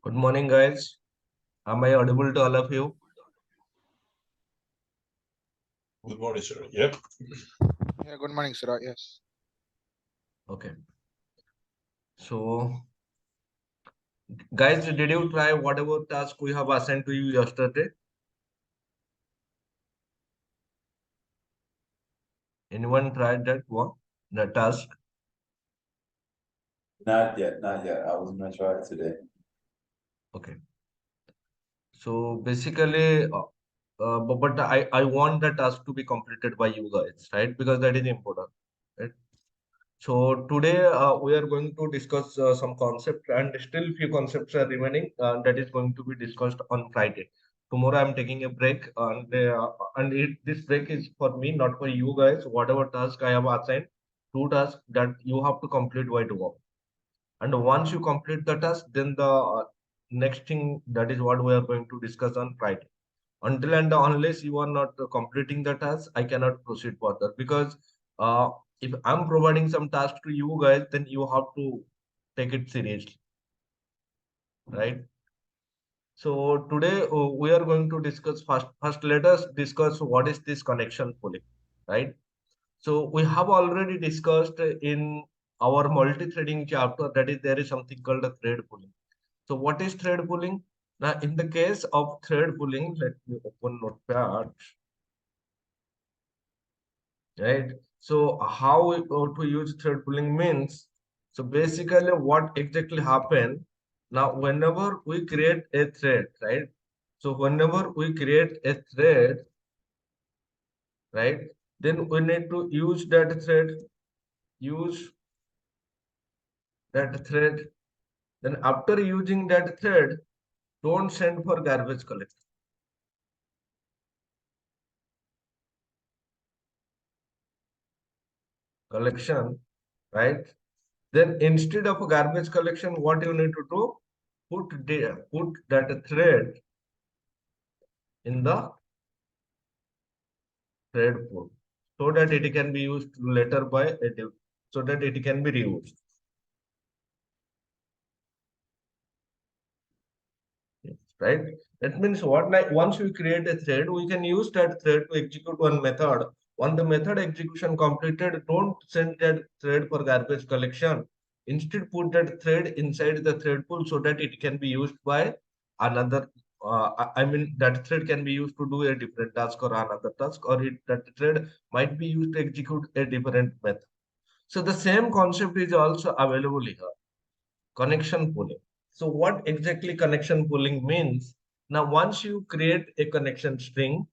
Good morning, guys. Am I audible to all of you? Good morning, sir. Yep. Yeah, good morning, sir. Yes. Okay. So, guys, did you try whatever task we have assigned to you yesterday? Anyone tried that one, the task? Not yet, not yet. I was gonna try it today. Okay. So basically, but I want the task to be completed by you guys, right? Because that is important, right? So today we are going to discuss some concept, and still few concepts are remaining. That is going to be discussed on Friday. Tomorrow I'm taking a break, and this break is for me, not for you guys. Whatever task I have assigned, two tasks that you have to complete by tomorrow. And once you complete the task, then the next thing, that is what we are going to discuss on Friday. Until and unless you are not completing the task, I cannot proceed further, because uh, if I'm providing some task to you guys, then you have to take it seriously, right? So today we are going to discuss first let us discuss what is this connection pooling, right? So we have already discussed in our multi-threading chapter, that is there is something called a thread pooling. So what is thread pooling? Now in the case of thread pooling, let me open Notepad. Right? So how we go to use thread pooling means, so basically what exactly happen now whenever we create a thread, right? So whenever we create a thread, right, then we need to use that thread. Then after using that thread, don't send for garbage collection, right? Then instead of a garbage collection, what you need to do? Put that thread in the thread pool so that it can be used later by a so that it can be reused. Right? That means what, like once we create a thread, we can use that thread to execute one method. Once the method execution completed, don't send that thread for garbage collection. Instead, put that thread inside the thread pool so that it can be used by another. I mean, that thread can be used to do a different task or another task, or that thread might be used to execute a different method. So the same concept is also available here, connection pooling. So what exactly connection pooling means? Now, once you create a connection string,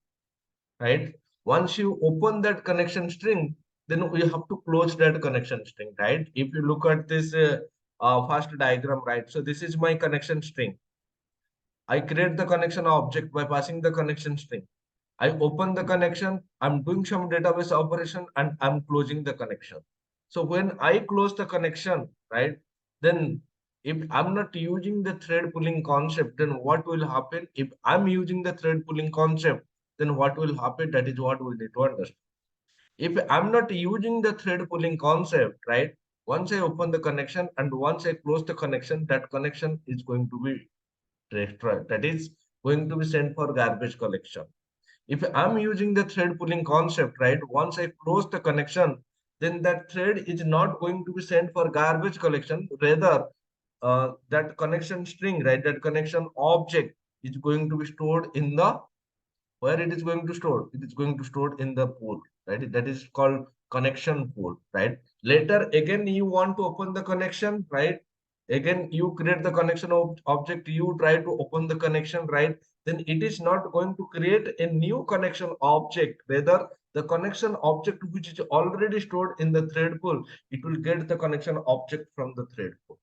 right? Once you open that connection string, then we have to close that connection string, right? If you look at this first diagram, right? So this is my connection string. I create the connection object by passing the connection string. I open the connection, I'm doing some database operation, and I'm closing the connection. So when I close the connection, right, then if I'm not using the thread pooling concept, then what will happen? If I'm using the thread pooling concept, then what will happen? That is what we need to understand. If I'm not using the thread pooling concept, right, once I open the connection and once I close the connection, that connection is going to be destroyed. That is going to be sent for garbage collection. If I'm using the thread pooling concept, right, once I close the connection, then that thread is not going to be sent for garbage collection. Rather, that connection string, right, that connection object is going to be stored in the, where it is going to store? It is going to store in the pool, right? That is called connection pool, right? Later, again, you want to open the connection, right? Again, you create the connection object, you try to open the connection, right? Then it is not going to create a new connection object. Rather, the connection object which is already stored in the thread pool, it will get the connection object from the thread pool,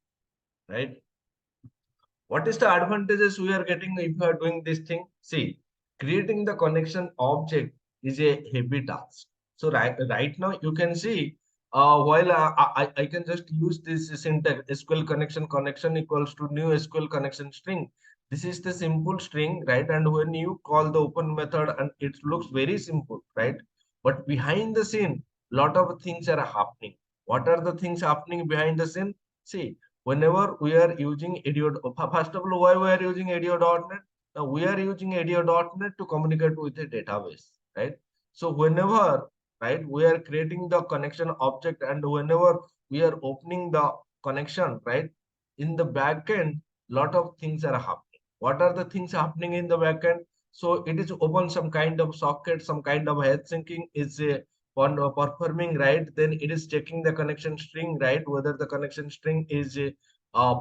right? What is the advantages we are getting if we are doing this thing? See, creating the connection object is a heavy task. So right now you can see, while I can just use this syntax SQL connection equals to new SQL connection string. This is the simple string, right? And when you call the open method, and it looks very simple, right? But behind the scene, lot of things are happening. What are the things happening behind the scene? See, whenever we are using ADO, first of all, why we are using ADO.NET? Now we are using ADO.NET to communicate with a database, right? So whenever, right, we are creating the connection object, and whenever we are opening the connection, right, in the backend, lot of things are happening. What are the things happening in the backend? So it is open some kind of socket, some kind of head syncing is on performing, right? Then it is checking the connection string, right? Whether the connection string is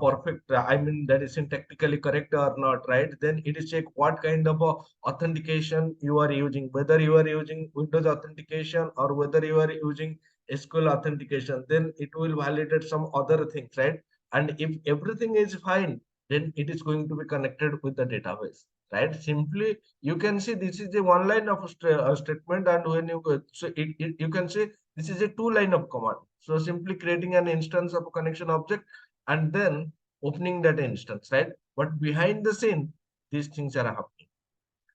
perfect, I mean that is syntactically correct or not, right? Then it is check what kind of authentication you are using, whether you are using Windows authentication or whether you are using SQL authentication. Then it will validate some other things, right? And if everything is fine, then it is going to be connected with the database, right? Simply you can see this is a one line of statement, and when you so you can say this is a two line of command. So simply creating an instance of a connection object and then opening that instance, right? But behind the scene, these things are happening.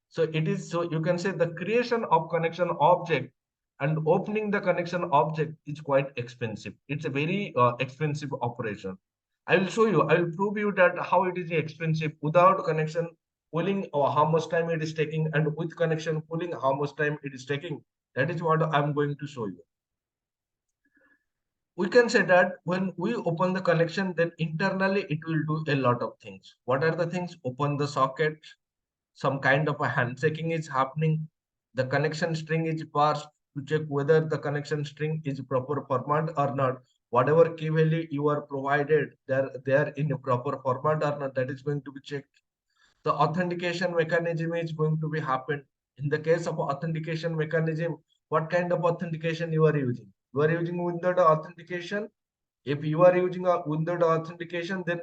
So it is, so you can say the creation of connection object and opening the connection object is quite expensive. It's a very expensive operation. I will show you, I will prove you that how it is expensive without connection pulling, or how much time it is taking, and with connection pulling, how much time it is taking. That is what I'm going to show you. We can say that when we open the connection, then internally it will do a lot of things. What are the things? Open the socket, some kind of a handshaking is happening. The connection string is parsed to check whether the connection string is proper format or not. Whatever key value you are provided, they are in a proper format or not, that is going to be checked. The authentication mechanism is going to be happen. In the case of authentication mechanism, what kind of authentication you are using? You are using Windows authentication. If you are using a Windows authentication, then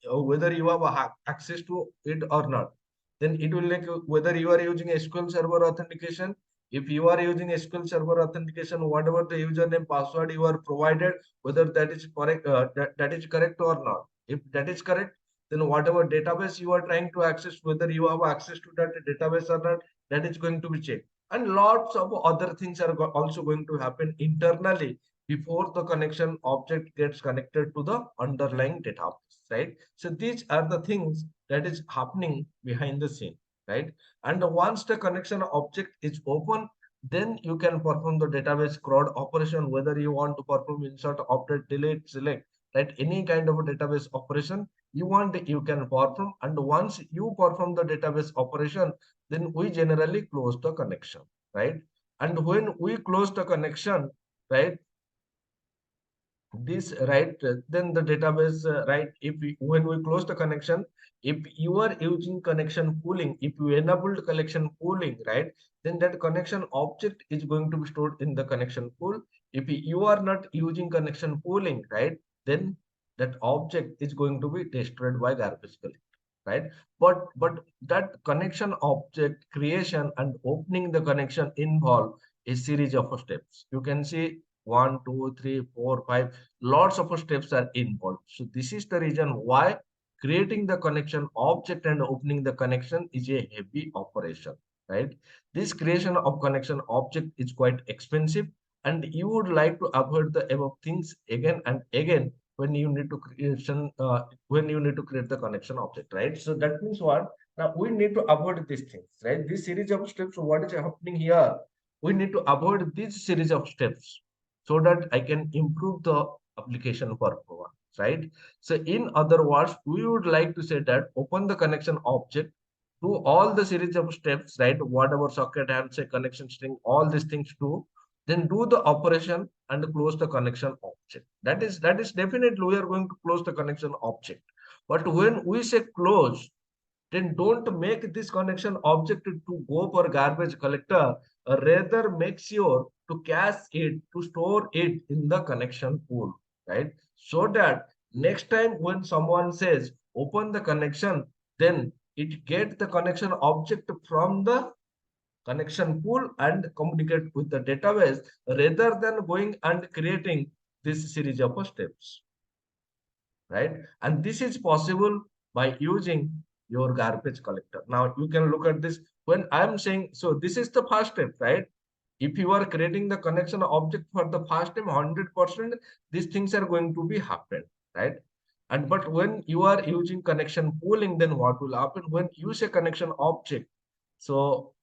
whether you have access to it or not, then it will like whether you are using SQL Server authentication. If you are using SQL Server authentication, whatever the username password you are provided, whether that is correct, that is correct or not. If that is correct, then whatever database you are trying to access, whether you have access to that database or not, that is going to be checked. And lots of other things are also going to happen internally before the connection object gets connected to the underlying database, right? So these are the things that is happening behind the scene, right? And once the connection object is open, then you can perform the database CRUD operation, whether you want to perform insert, update, delete, select, right? Any kind of a database operation you want, you can perform. And once you perform the database operation, then we generally close the connection, right? And when we close the connection, right, this, right, then the database, right, if we, when we close the connection, if you are using connection pooling, if you enabled connection pooling, right, then that connection object is going to be stored in the connection pool. If you are not using connection pooling, right, then that object is going to be destroyed by garbage collector, right? But that connection object creation and opening the connection involve a series of steps. You can see 1, 2, 3, 4, 5, lots of steps are involved. So this is the reason why creating the connection object and opening the connection is a heavy operation, right? This creation of connection object is quite expensive, and you would like to avoid the above things again and again when you need to creation when you need to create the connection object, right? So that means what? Now we need to avoid these things, right? This series of steps. So what is happening here? We need to avoid this series of steps so that I can improve the application performance, right? So in other words, we would like to say that open the connection object, do all the series of steps, right? Whatever socket, handshake, connection string, all these things do, then do the operation and close the connection object. That is definitely we are going to close the connection object. But when we say close, then don't make this connection object to go for garbage collector. Rather make sure to cache it, to store it in the connection pool, right? So that next time when someone says open the connection, then it get the connection object from the connection pool and communicate with the database, rather than going and creating this series of steps, right? And this is possible by using your garbage collector. Now you can look at this. When I'm saying, so this is the first step, right? If you are creating the connection object for the first time, 100%, these things are going to be happen, right? And but when you are using connection pooling, then what will happen when you say connection object? So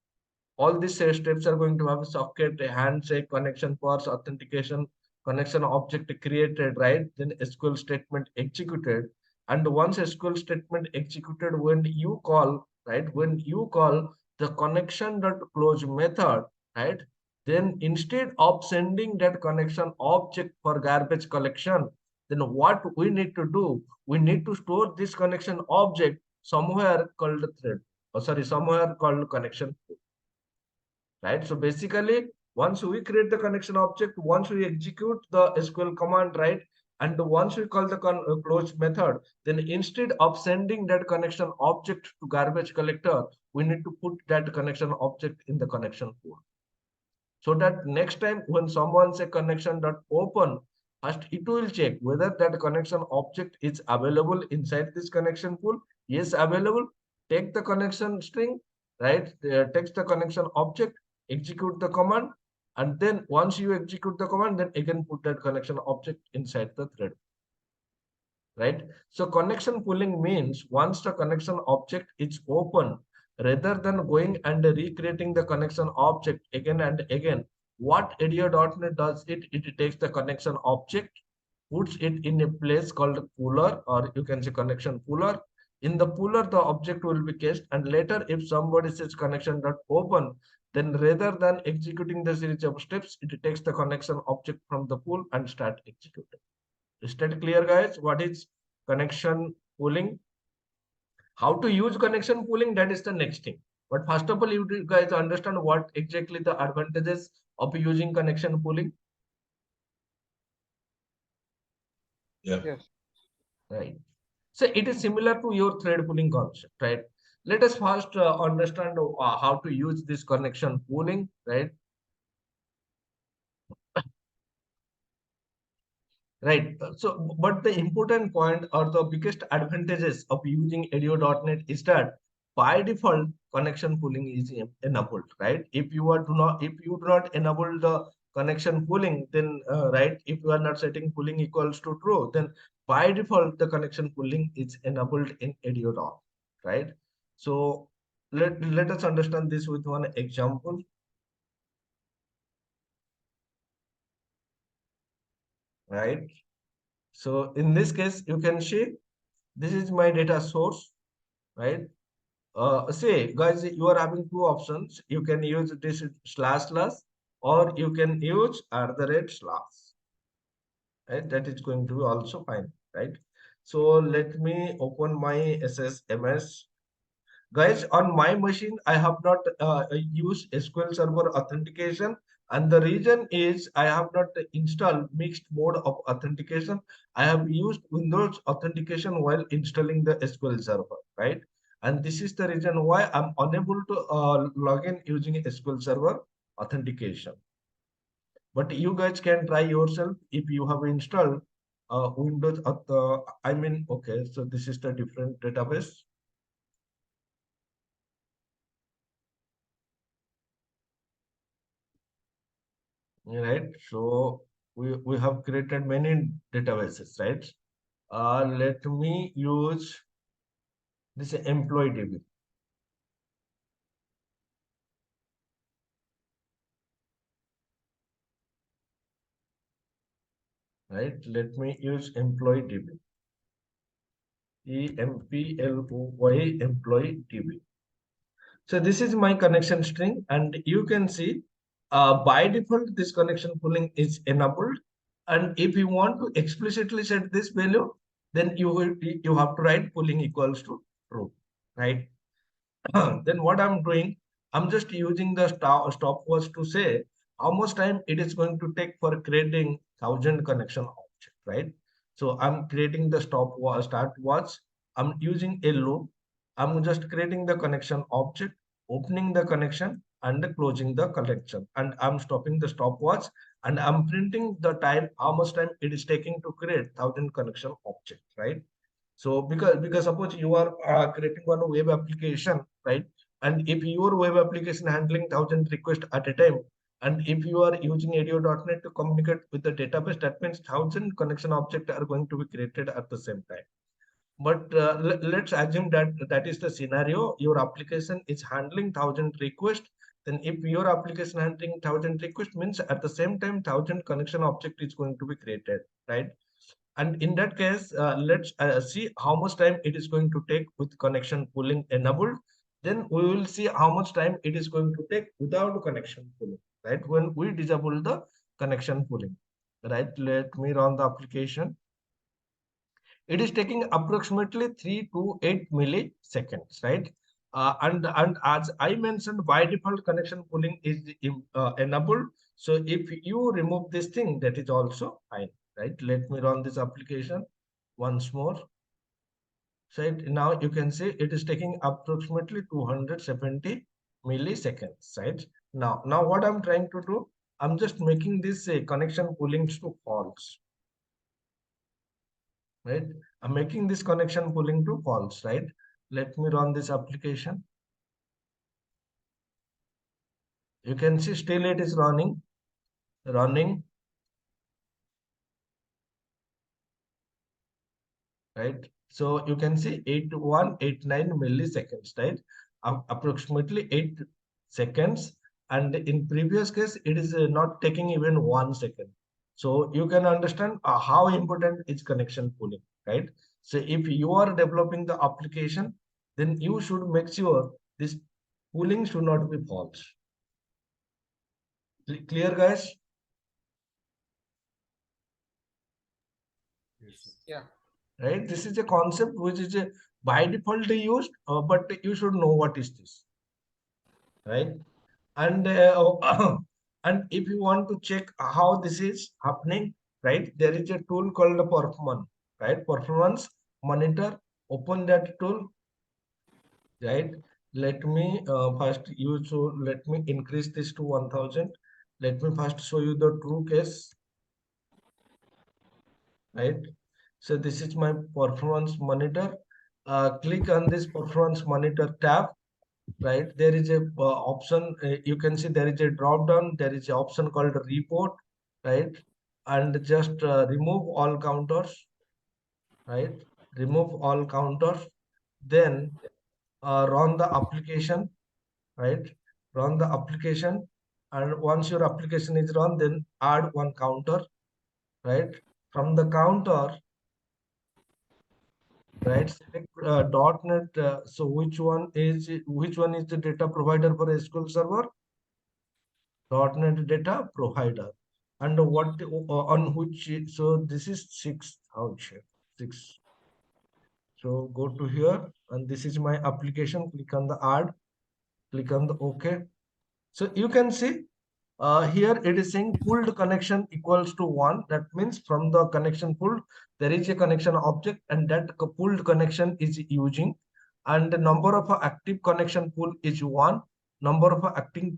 all these steps are going to have a socket, a handshake, connection parse, authentication, connection object created, right? Then SQL statement executed. And once SQL statement executed, when you call, right? When you call the connection.close method, right? Then instead of sending that connection object for garbage collection, then what we need to do? We need to store this connection object somewhere called thread. Oh, sorry, somewhere called connection, right? So basically, once we create the connection object, once we execute the SQL command, right? And once we call the close method, then instead of sending that connection object to garbage collector, we need to put that connection object in the connection pool. So that next time when someone say connection dot open, first it will check whether that connection object is available inside this connection pool. Yes, available. Take the connection string, right? Text the connection object, execute the command, and then once you execute the command, then again put that connection object inside the thread, right? So connection pooling means once the connection object is open, rather than going and recreating the connection object again and again, what ADO.NET does it takes the connection object, puts it in a place called pooler, or you can say connection pooler. In the pooler, the object will be cached, and later if somebody says connection.open, then rather than executing the series of steps, it takes the connection object from the pool and start executing. Is that clear, guys? What is connection pooling? How to use connection pooling? That is the next thing. But first of all, you guys understand what exactly the advantages of using connection pooling, Yeah. Yes. right? So it is similar to your thread pooling concept, right? Let us first understand how to use this connection pooling, right? Right. So, but the important point or the biggest advantages of using ADO.NET is that by default connection pooling is enabled, right? If you do not enable the connection pooling, then right, if you are not setting pooling equals to true, then by default the connection pooling is enabled in ADO.NET, right? So let us understand this with one example, right? So in this case, you can see this is my data source, right? Say, guys, you are having two options. You can use this slash slash, or you can use @ right? That is going to be also fine, right? So let me open my SSMS. Guys, on my machine, I have not used SQL Server authentication. And the reason is I have not installed mixed mode of authentication. I have used Windows authentication while installing the SQL Server, right? And this is the reason why I'm unable to log in using SQL Server authentication. But you guys can try yourself if you have installed Windows. I mean, okay, so this is the different database. Right, so we have created many databases, right? Let me use this employee DB, right? Let me use employee DB, EMPLOY employee DB. So this is my connection string, and you can see by default this connection pooling is enabled. And if you want to explicitly set this value, then you have to write pooling equals to true, right? Then what I'm doing, I'm just using the stopwatch to say how much time it is going to take for creating 1,000 connection object, right? So I'm creating the stopwatch. I'm using a loop. I'm just creating the connection object, opening the connection and closing the connection. And I'm stopping the stopwatch and I'm printing the time, how much time it is taking to create 1,000 connection object, right? So because suppose you are creating one web application, right? And if your web application handling 1,000 requests at a time, And if you are using ADO.NET to communicate with the database, that means 1,000 connection objects are going to be created at the same time. But let's assume that that is the scenario. Your application is handling 1,000 requests. Then if your application handling 1,000 requests means at the same time 1,000 connection object is going to be created, right? And in that case, let's see how much time it is going to take with connection pooling enabled. Then we will see how much time it is going to take without connection pooling, right? When we disable the connection pooling, right? Let me run the application. It is taking approximately 3 to 8 milliseconds, right? And as I mentioned, by default connection pooling is enabled. So if you remove this thing, that is also fine, right? Let me run this application once more. So now you can see it is taking approximately 270 milliseconds, right? Now what I'm trying to do, I'm just making this connection pooling to false, right? I'm making this connection pooling to false, right? Let me run this application. You can see still it is running, right? So you can see 8189 milliseconds, right? Approximately 8 seconds. And in previous case, it is not taking even 1 second. So you can understand how important is connection pooling, right? So if you are developing the application, then you should make sure this pooling should not be false. Clear, guys? Yeah. Right? This is a concept which is by default used, but you should know what is this, right? And and if you want to check how this is happening, right? There is a tool called performance, right? Performance monitor. Open that tool, right? Let me first use. So let me increase this to 1,000. Let me first show you the true case, right? So this is my performance monitor. Click on this performance monitor tab, right? There is a option. You can see there is a drop down. There is an option called report, right? And just remove all counters, right? Remove all counters. Then run the application, right? Run the application. And once your application is run, then add one counter, right? From the counter, right? Select .NET. So which one is the data provider for SQL Server? .NET data provider. And what on which? So this is 6. How share 6. So go to here, and this is my application. Click on the add. Click on the OK. So you can see here it is saying pooled connection equals to 1. That means from the connection pooled, there is a connection object, and that pooled connection is using. And the number of active connection pool is 1. Number of active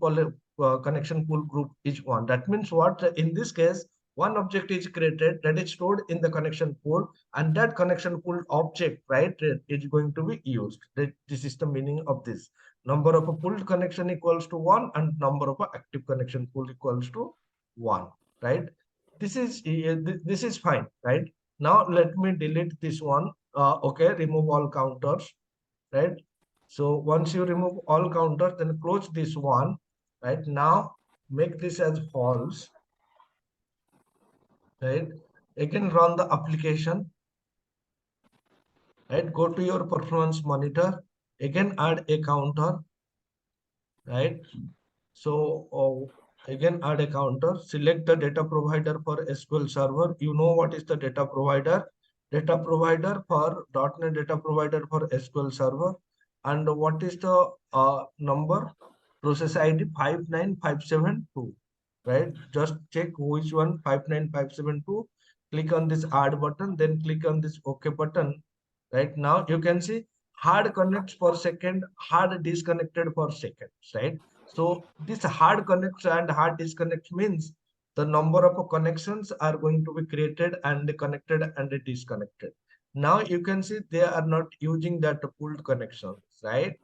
connection pool group is 1. That means what? In this case, one object is created that is stored in the connection pool, and that connection pool object, right, is going to be used. This is the meaning of this. Number of a pulled connection equals to 1, and number of a active connection pool equals to 1, right? This is fine, right? Now let me delete this one. Okay, remove all counters, right? So once you remove all counters, then close this one, right? Now make this as false, right? Again run the application, right? Go to your performance monitor, again add a counter, right? So again add a counter, select the data provider for SQL Server. You know what is the data provider? Data provider for .NET data provider for SQL Server. And what is the number? Process ID 59572, right? Just check which one 59572. Click on this add button, then click on this OK button. Right now you can see hard connects per second, hard disconnected per second, right? So this hard connects and hard disconnects means the number of connections are going to be created and connected and disconnected. Now you can see they are not using that pulled connections, right?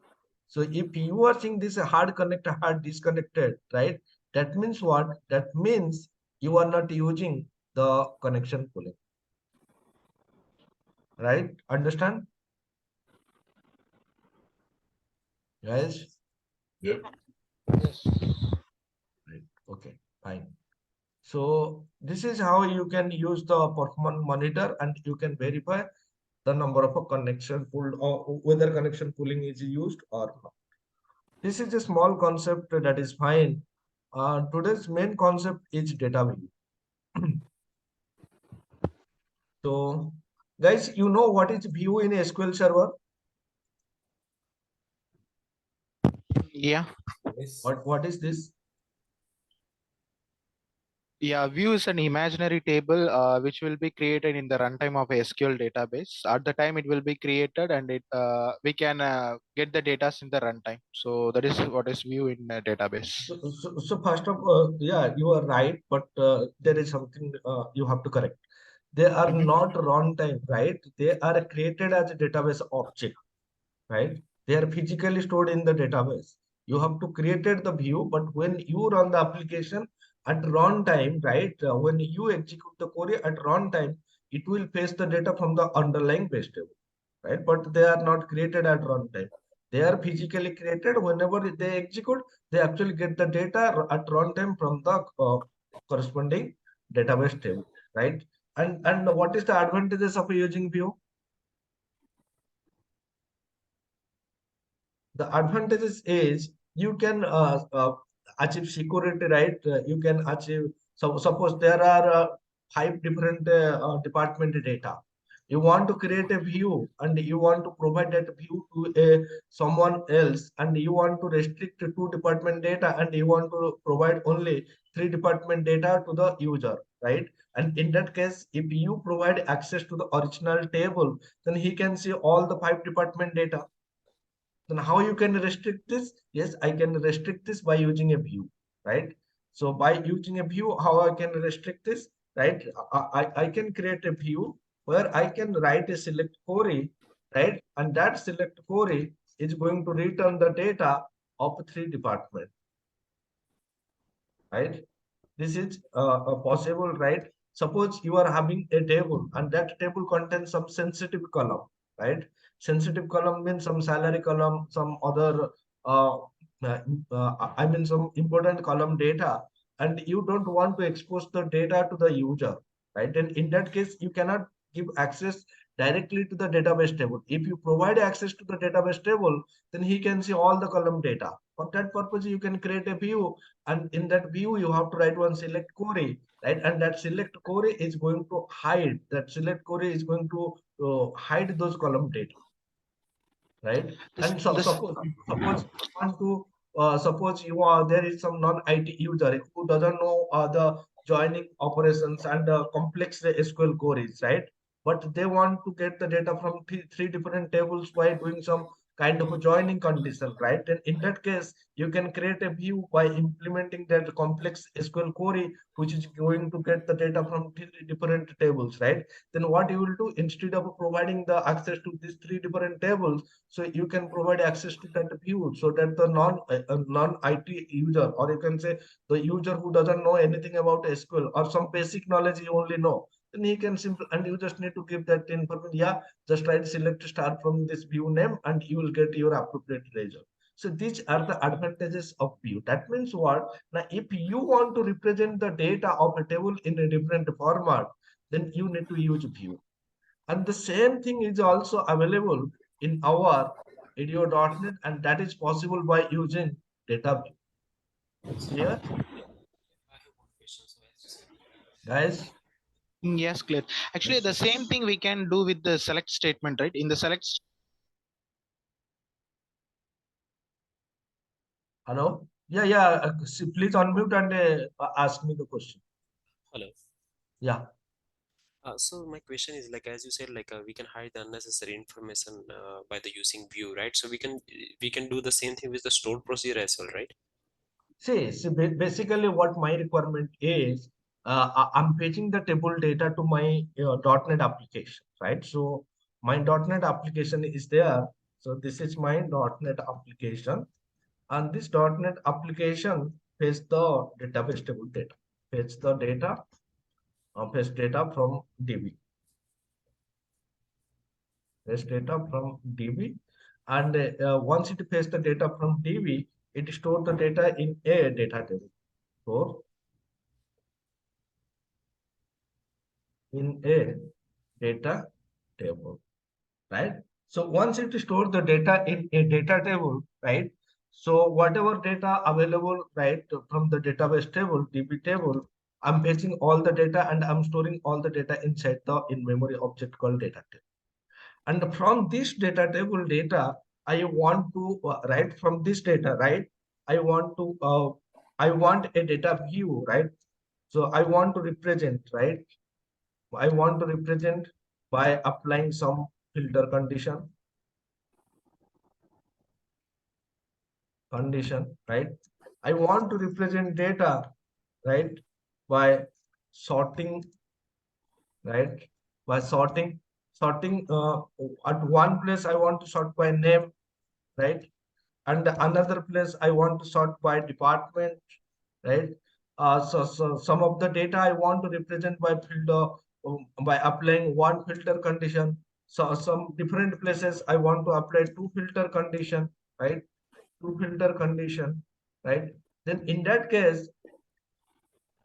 So if you are seeing this hard connect, hard disconnected, right? That means what? That means you are not using the connection pooling. Right? Understand? Guys? Yep. Yes. Right. Okay, fine. So this is how you can use the performance monitor and you can verify the number of a connection pool or whether connection pooling is used or not. This is a small concept that is fine. Today's main concept is data view. So guys, you know what is view in SQL Server? Yeah. Yes. What is this? Yeah. View is an imaginary table which will be created in the runtime of a SQL database. At the time it will be created, and it we can get the data in the runtime. So that is what is view in a database. So first of all, yeah, you are right, but there is something you have to correct. They are not runtime, right? They are created as a database object, right? They are physically stored in the database. You have to create the view, but when you run the application at runtime, right? When you execute the query at runtime, it will fetch the data from the underlying base table, right? But they are not created at runtime. They are physically created whenever they execute. They actually get the data at runtime from the corresponding database table, right? And what is the advantages of using view? The advantages is you can achieve security, right? You can achieve, so suppose there are 5 different department data. You want to create a view and you want to provide that view to someone else, and you want to restrict to 2 department data, and you want to provide only 3 department data to the user, right? And in that case, if you provide access to the original table, then he can see all the 5 department data. Then how you can restrict this? Yes, I can restrict this by using a view, right? So by using a view, how I can restrict this, right? I can create a view where I can write a select query, right? And that select query is going to return the data of 3 departments, right? This is possible, right? Suppose you are having a table and that table contains some sensitive column, right? Sensitive column means some salary column, some other uh, I mean some important column data, and you don't want to expose the data to the user, right? And in that case you cannot give access directly to the database table. If you provide access to the database table, then he can see all the column data. For that purpose you can create a view, and in that view you have to write one select query, right? And that select query is going to hide, that select query is going to hide those column data, right? This And so this suppose you want to suppose you are there is some non-IT user who doesn't know the joining operations and complex SQL queries, right? But they want to get the data from 3 different tables by doing some kind of a joining condition, right? And in that case, you can create a view by implementing that complex SQL query, which is going to get the data from 3 different tables, right? Then what you will do, instead of providing the access to these 3 different tables, so you can provide access to that view, so that the non IT user, or you can say the user who doesn't know anything about SQL or some basic knowledge you only know, then he can simple, and you just need to give that information. Yeah, just try to select star from this view name and you will get your appropriate result. So these are the advantages of view. That means what? Now, if you want to represent the data of a table in a different format, then you need to use view. And the same thing is also available in our ADO.NET, and that is possible by using DataView. Clear, guys? yes, clear. Actually, the same thing we can do with the select statement, right? In the select Hello? Yeah, yeah. Please unmute and ask me the question. Hello. Yeah. So my question is like, as you said, like we can hide the unnecessary information by the using view, right? So we can do the same thing with the stored procedure as well, right? See, basically what my requirement is, I'm fetching the table data to my .NET application, right? So my .NET application is there. So this is my .NET application. And this .NET application fetch the database table data. Fetch the data, fetch data from DB. Fetch data from DB, and once it fetch the data from DB, it store the data in a data table. So in a data table, right? So once it stores the data in a data table, right? So whatever data available, right, from the database table, DB table, I'm fetching all the data and I'm storing all the data inside the in-memory object called data table. And from this data table data, I want to write from this data, right? I want a data view, right? So I want to represent, right? I want to represent by applying some filter condition, right? I want to represent data, right, by sorting, right? By sorting at one place I want to sort by name, right? And another place I want to sort by department, right? So some of the data I want to represent by filter by applying one filter condition. So some different places I want to apply two filter condition, right? Two filter condition, right? Then in that case,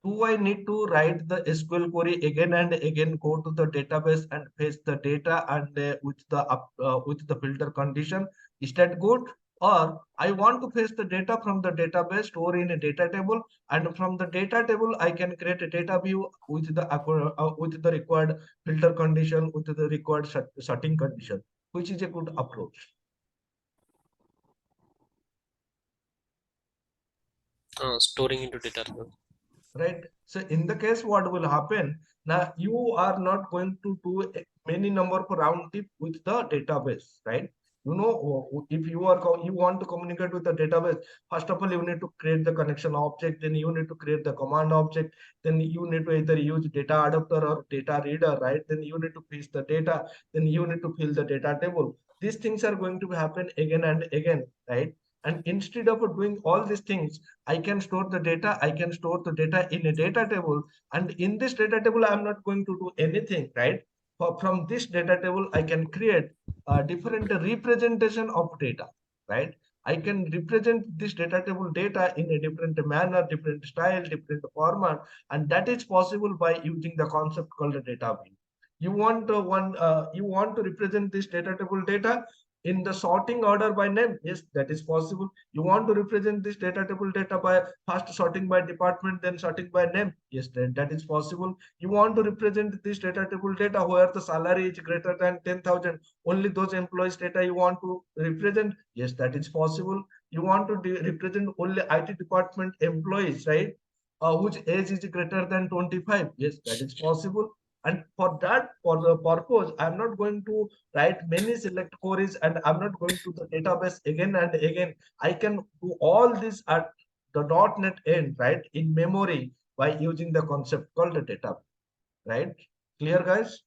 do I need to write the SQL query again and again, go to the database and fetch the data and with the filter condition? Is that good? Or I want to fetch the data from the database, store in a data table, and from the data table I can create a data view with the required filter condition, with the required sorting condition, which is a good approach. Storing into data table. Right? So in the case, what will happen now? You are not going to do many number of round trip with the database, right? You know, if you want to communicate with the database, first of all, you need to create the connection object, then you need to create the command object, then you need to either use data adapter or data reader, right? Then you need to fetch the data, then you need to fill the data table. These things are going to happen again and again, right? And instead of doing all these things, I can store the data. I can store the data in a data table. And in this data table, I'm not going to do anything, right? From this data table, I can create a different representation of data, right? I can represent this data table data in a different manner, different style, different format. And that is possible by using the concept called the data view. You want to represent this data table data in the sorting order by name. Yes, that is possible. You want to represent this data table data by first sorting by department, then sorting by name. Yes, that is possible. You want to represent this data table data where the salary is greater than 10,000, only those employees data you want to represent. Yes, that is possible. You want to represent only IT department employees, right? Whose age is greater than 25. Yes, that is possible. And for that, for the purpose, I'm not going to write many select queries and I'm not going to the database again and again. I can do all this at the .NET end, right, in memory by using the concept called the data, right? Clear, guys?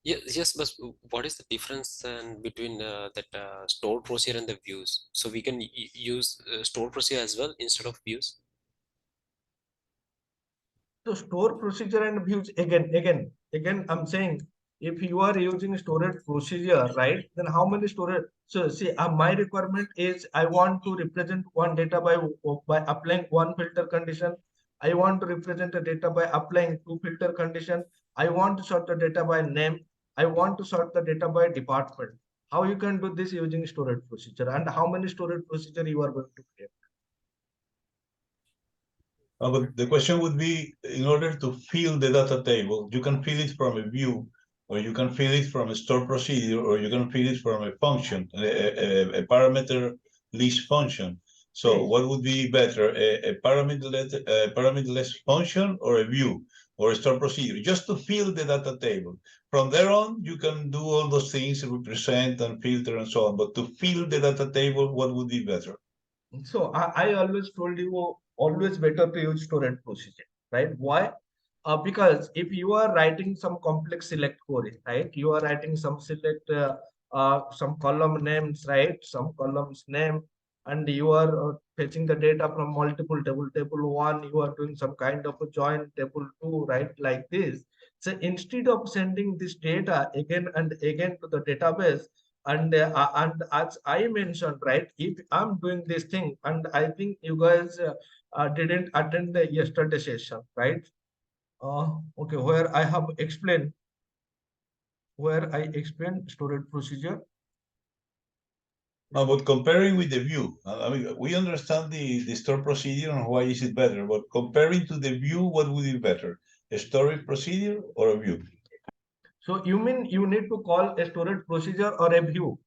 Yes, but what is the difference then between that stored procedure and the views? So we can use stored procedure as well instead of views. So store procedure and views again, I'm saying if you are using storage procedure, right, then how many storage? So see, my requirement is I want to represent one data by applying one filter condition. I want to represent the data by applying two filter condition. I want to sort the data by name. I want to sort the data by department. How you can do this using storage procedure, and how many storage procedure you are going to create? But the question would be, in order to fill the data table, you can fill it from a view, or you can fill it from a store procedure, or you can fill it from a function, a parameter list function. So what would be better, a parameterless function or a view or a store procedure, just to fill the data table? From there on, you can do all those things, represent and filter and so on. But to fill the data table, what would be better? So I always told you always better to use storage procedure, right? Why? Because if you are writing some complex select query, right? You are writing some select some column names, right? Some columns name, and you are fetching the data from multiple table. Table 1, you are doing some kind of a join, table 2, right? Like this. So instead of sending this data again and again to the database, and as I mentioned, right, if I'm doing this thing, and I think you guys didn't attend the yesterday session, right? Okay, where I have explained, where I explained storage procedure. No, but comparing with the view, I mean, we understand the store procedure and why is it better, but comparing to the view, what would be better? A storage procedure or a view? So you mean you need to call a storage procedure or a view?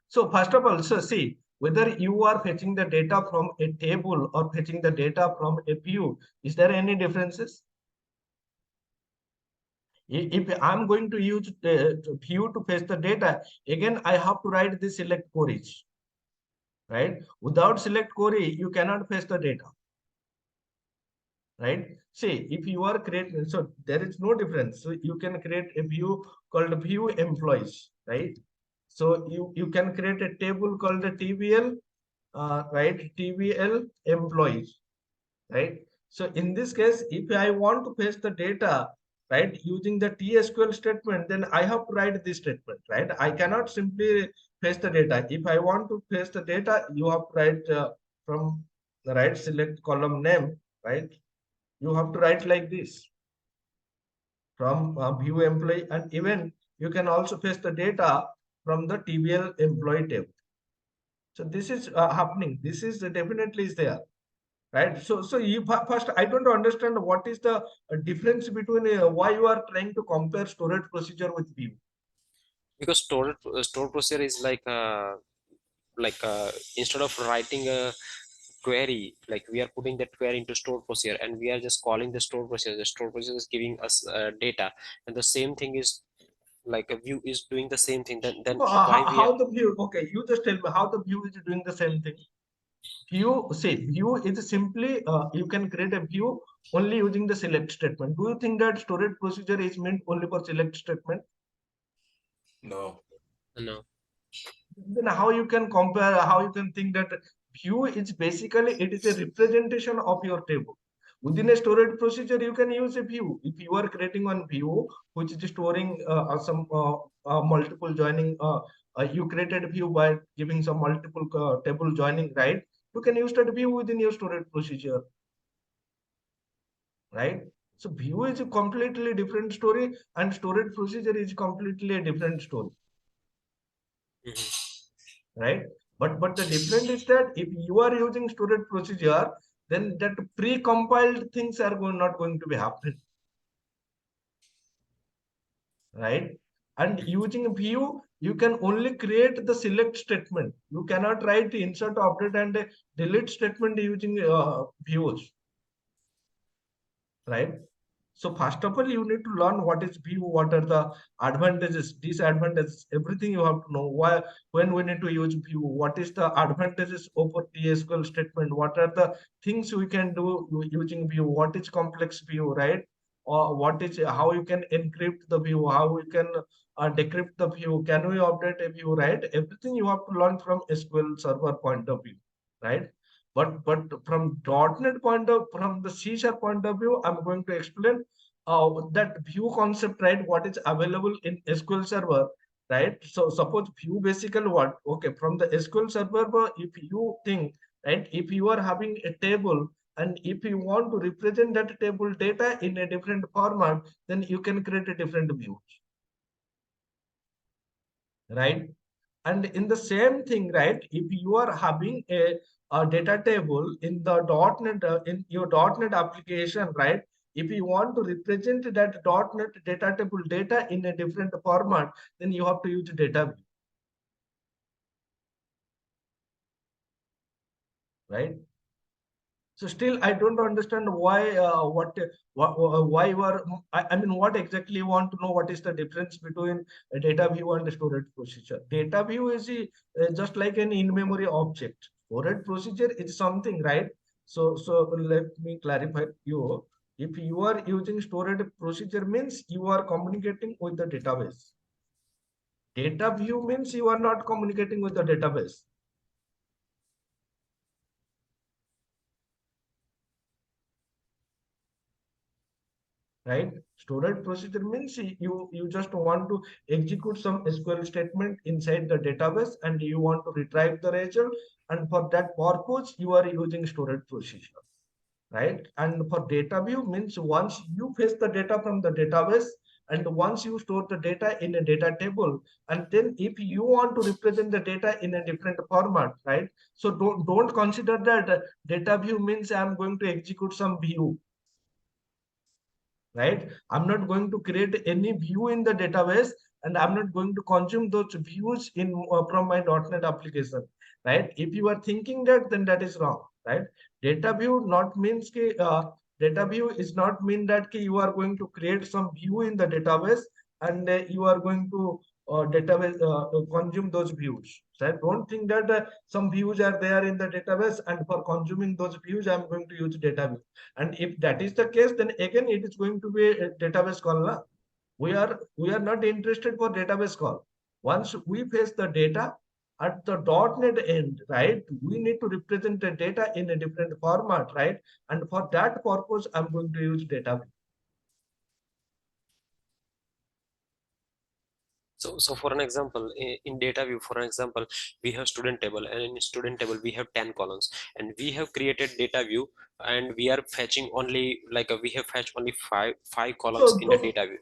So first of all, so see, whether you are fetching the data from a table or fetching the data from a view, is there any differences? If I'm going to use view to fetch the data, again, I have to write the select queries, right? Without select query, you cannot fetch the data, right? See, if you are creating, so there is no difference. So you can create a view called view employees, right? So you can create a table called the TVL, right? TVL employees, right? So in this case, if I want to paste the data, right, using the TSQL statement, then I have to write this statement, right? I cannot simply paste the data. If I want to paste the data, you have to write from the right select column name, right? You have to write like this from view employee, and even you can also paste the data from the TVL employee table. So this is happening. This is definitely is there, right? So you first, I don't understand what is the difference between why you are trying to compare storage procedure with view. Because store procedure is like instead of writing a query, like we are putting that query into store procedure and we are just calling the store procedure. The store procedure is giving us data, and the same thing is like a view is doing the same thing. Then why we How are the view? Okay, you just tell me how the view is doing the same thing. View, say view is simply you can create a view only using the select statement. Do you think that storage procedure is meant only for select statement? No. no. Then how you can compare, how you can think that view is basically, it is a representation of your table. Within a storage procedure, you can use a view. If you are creating one view which is storing some multiple joining, you created a view by giving some multiple table joining, right? You can use that view within your storage procedure, right? So view is a completely different story, and storage procedure is completely a different story, Mhm. right? But the difference is that if you are using storage procedure, then that pre-compiled things are not going to be happening, right? And using view, you can only create the select statement. You cannot write insert, update, and delete statement using views, right? So first of all, you need to learn what is view, what are the advantages, disadvantages, everything you have to know. Why, when we need to use view, what is the advantages over TSQL statement, what are the things we can do using view, what is complex view, right? Or what is, how you can encrypt the view, how we can decrypt the view, can we update a view, right? Everything you have to learn from SQL Server point of view, right? But from .NET point of, from the C# point of view, I'm going to explain that view concept, right? What is available in SQL Server, right? So suppose view basically what? Okay, from the SQL Server, if you think, right, if you are having a table and if you want to represent that table data in a different format, then you can create a different views, right? And in the same thing, right, if you are having a data table in the .NET, in your .NET application, right, if you want to represent that .NET data table data in a different format, then you have to use DataView, right? So still, I don't understand why, why you are, I mean, what exactly you want to know, what is the difference between a data view and a storage procedure? Data view is just like an in-memory object. Storage procedure is something, right? So let me clarify you. If you are using storage procedure means you are communicating with the database. Data view means you are not communicating with the database. right? Storage procedure means you just want to execute some SQL statement inside the database and you want to retrieve the result, and for that purpose you are using storage procedure, right? And for data view means once you fetch the data from the database and once you store the data in a data table, and then if you want to represent the data in a different format, right? So don't consider that data view means I'm going to execute some view, right? I'm not going to create any view in the database and I'm not going to consume those views in from my .NET application, right? If you are thinking that, then that is wrong, right? Data view not means data view is not mean that you are going to create some view in the database and you are going to database consume those views. So I don't think that some views are there in the database and for consuming those views I'm going to use data view. And if that is the case, then again it is going to be a database call. Na? We are not interested for database call. Once we face the data at the .NET end, right? We need to represent the data in a different format, right? And for that purpose, I'm going to use data. So for an example, in DataView, for an example, we have student table, and in student table we have 10 columns, and we have created DataView, and we are fetching only we have fetched only five columns in the DataView.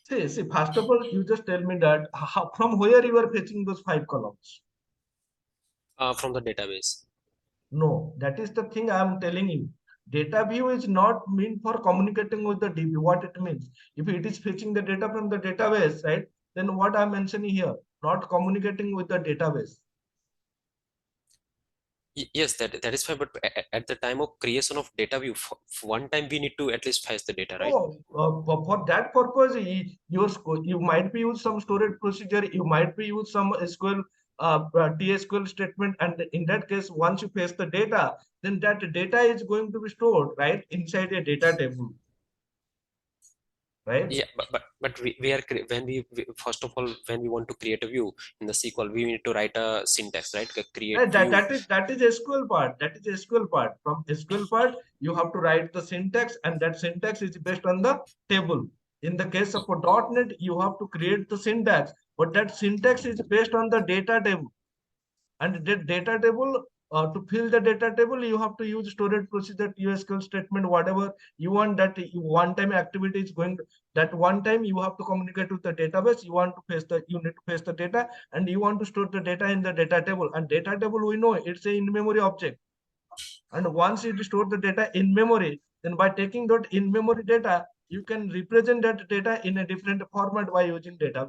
See, first of all, you just tell me that from where you are fetching those 5 columns. From the database. No, that is the thing I am telling you. Data view is not meant for communicating with the DB. What it means? If it is fetching the data from the database, right? Then what I'm mentioning here, not communicating with the database. Yes, that is fine. But at the time of creation of DataView, one time we need to at least fetch the data, right? Oh, for that purpose, you might be use some storage procedure. You might be use some SQL TSQL statement, and in that case, once you fetch the data, then that data is going to be stored right inside a data table. Right? Yeah, but we are when we first of all, when we want to create a view in the SQL, we need to write a syntax, right? Create view. That is SQL part. That is SQL part. From SQL part, you have to write the syntax, and that syntax is based on the table. In the case of a .NET, you have to create the syntax, but that syntax is based on the data table. And the data table, to fill the data table, you have to use storage procedure, TSQL statement, whatever you want. That one time activity is going to, that one time you have to communicate with the database. You need to face the data, and you want to store the data in the data table. And data table, we know it's a in-memory object. And once you store the data in memory, then by taking that in-memory data, you can represent that data in a different format by using data.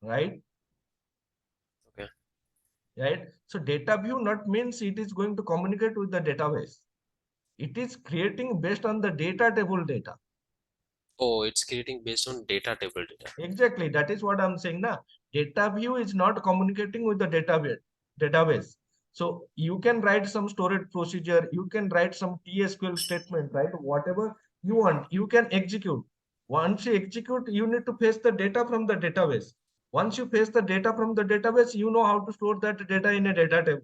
Right? Okay. Right? So data view not means it is going to communicate with the database. It is creating based on the data table data. Oh, it's creating based on data table data. Exactly. That is what I'm saying now. Data view is not communicating with the database. So you can write some storage procedure, you can write some TSQL statement, right? Whatever you want, you can execute. Once you execute, you need to fetch the data from the database. Once you fetch the data from the database, you know how to store that data in a data table.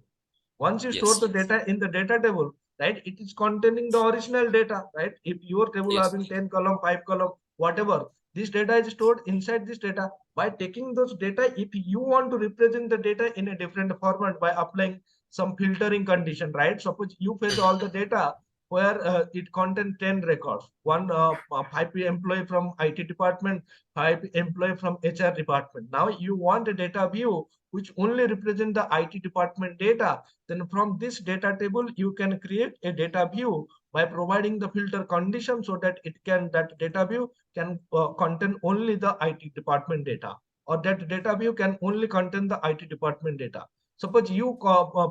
Once you store the data in the data table, right, it is containing the original data, right? If your table having 10 column, 5 column, whatever, this data is stored inside this data. By taking those data, if you want to represent the data in a different format by applying some filtering condition, right? Suppose you fetch all the data where it contains 10 records, 5 employee from IT department, 5 employee from HR department. Now you want a data view which only represent the IT department data. Then from this data table, you can create a data view by providing the filter condition so that that data view can contain only the IT department data, or that data view can only contain the IT department data. Suppose you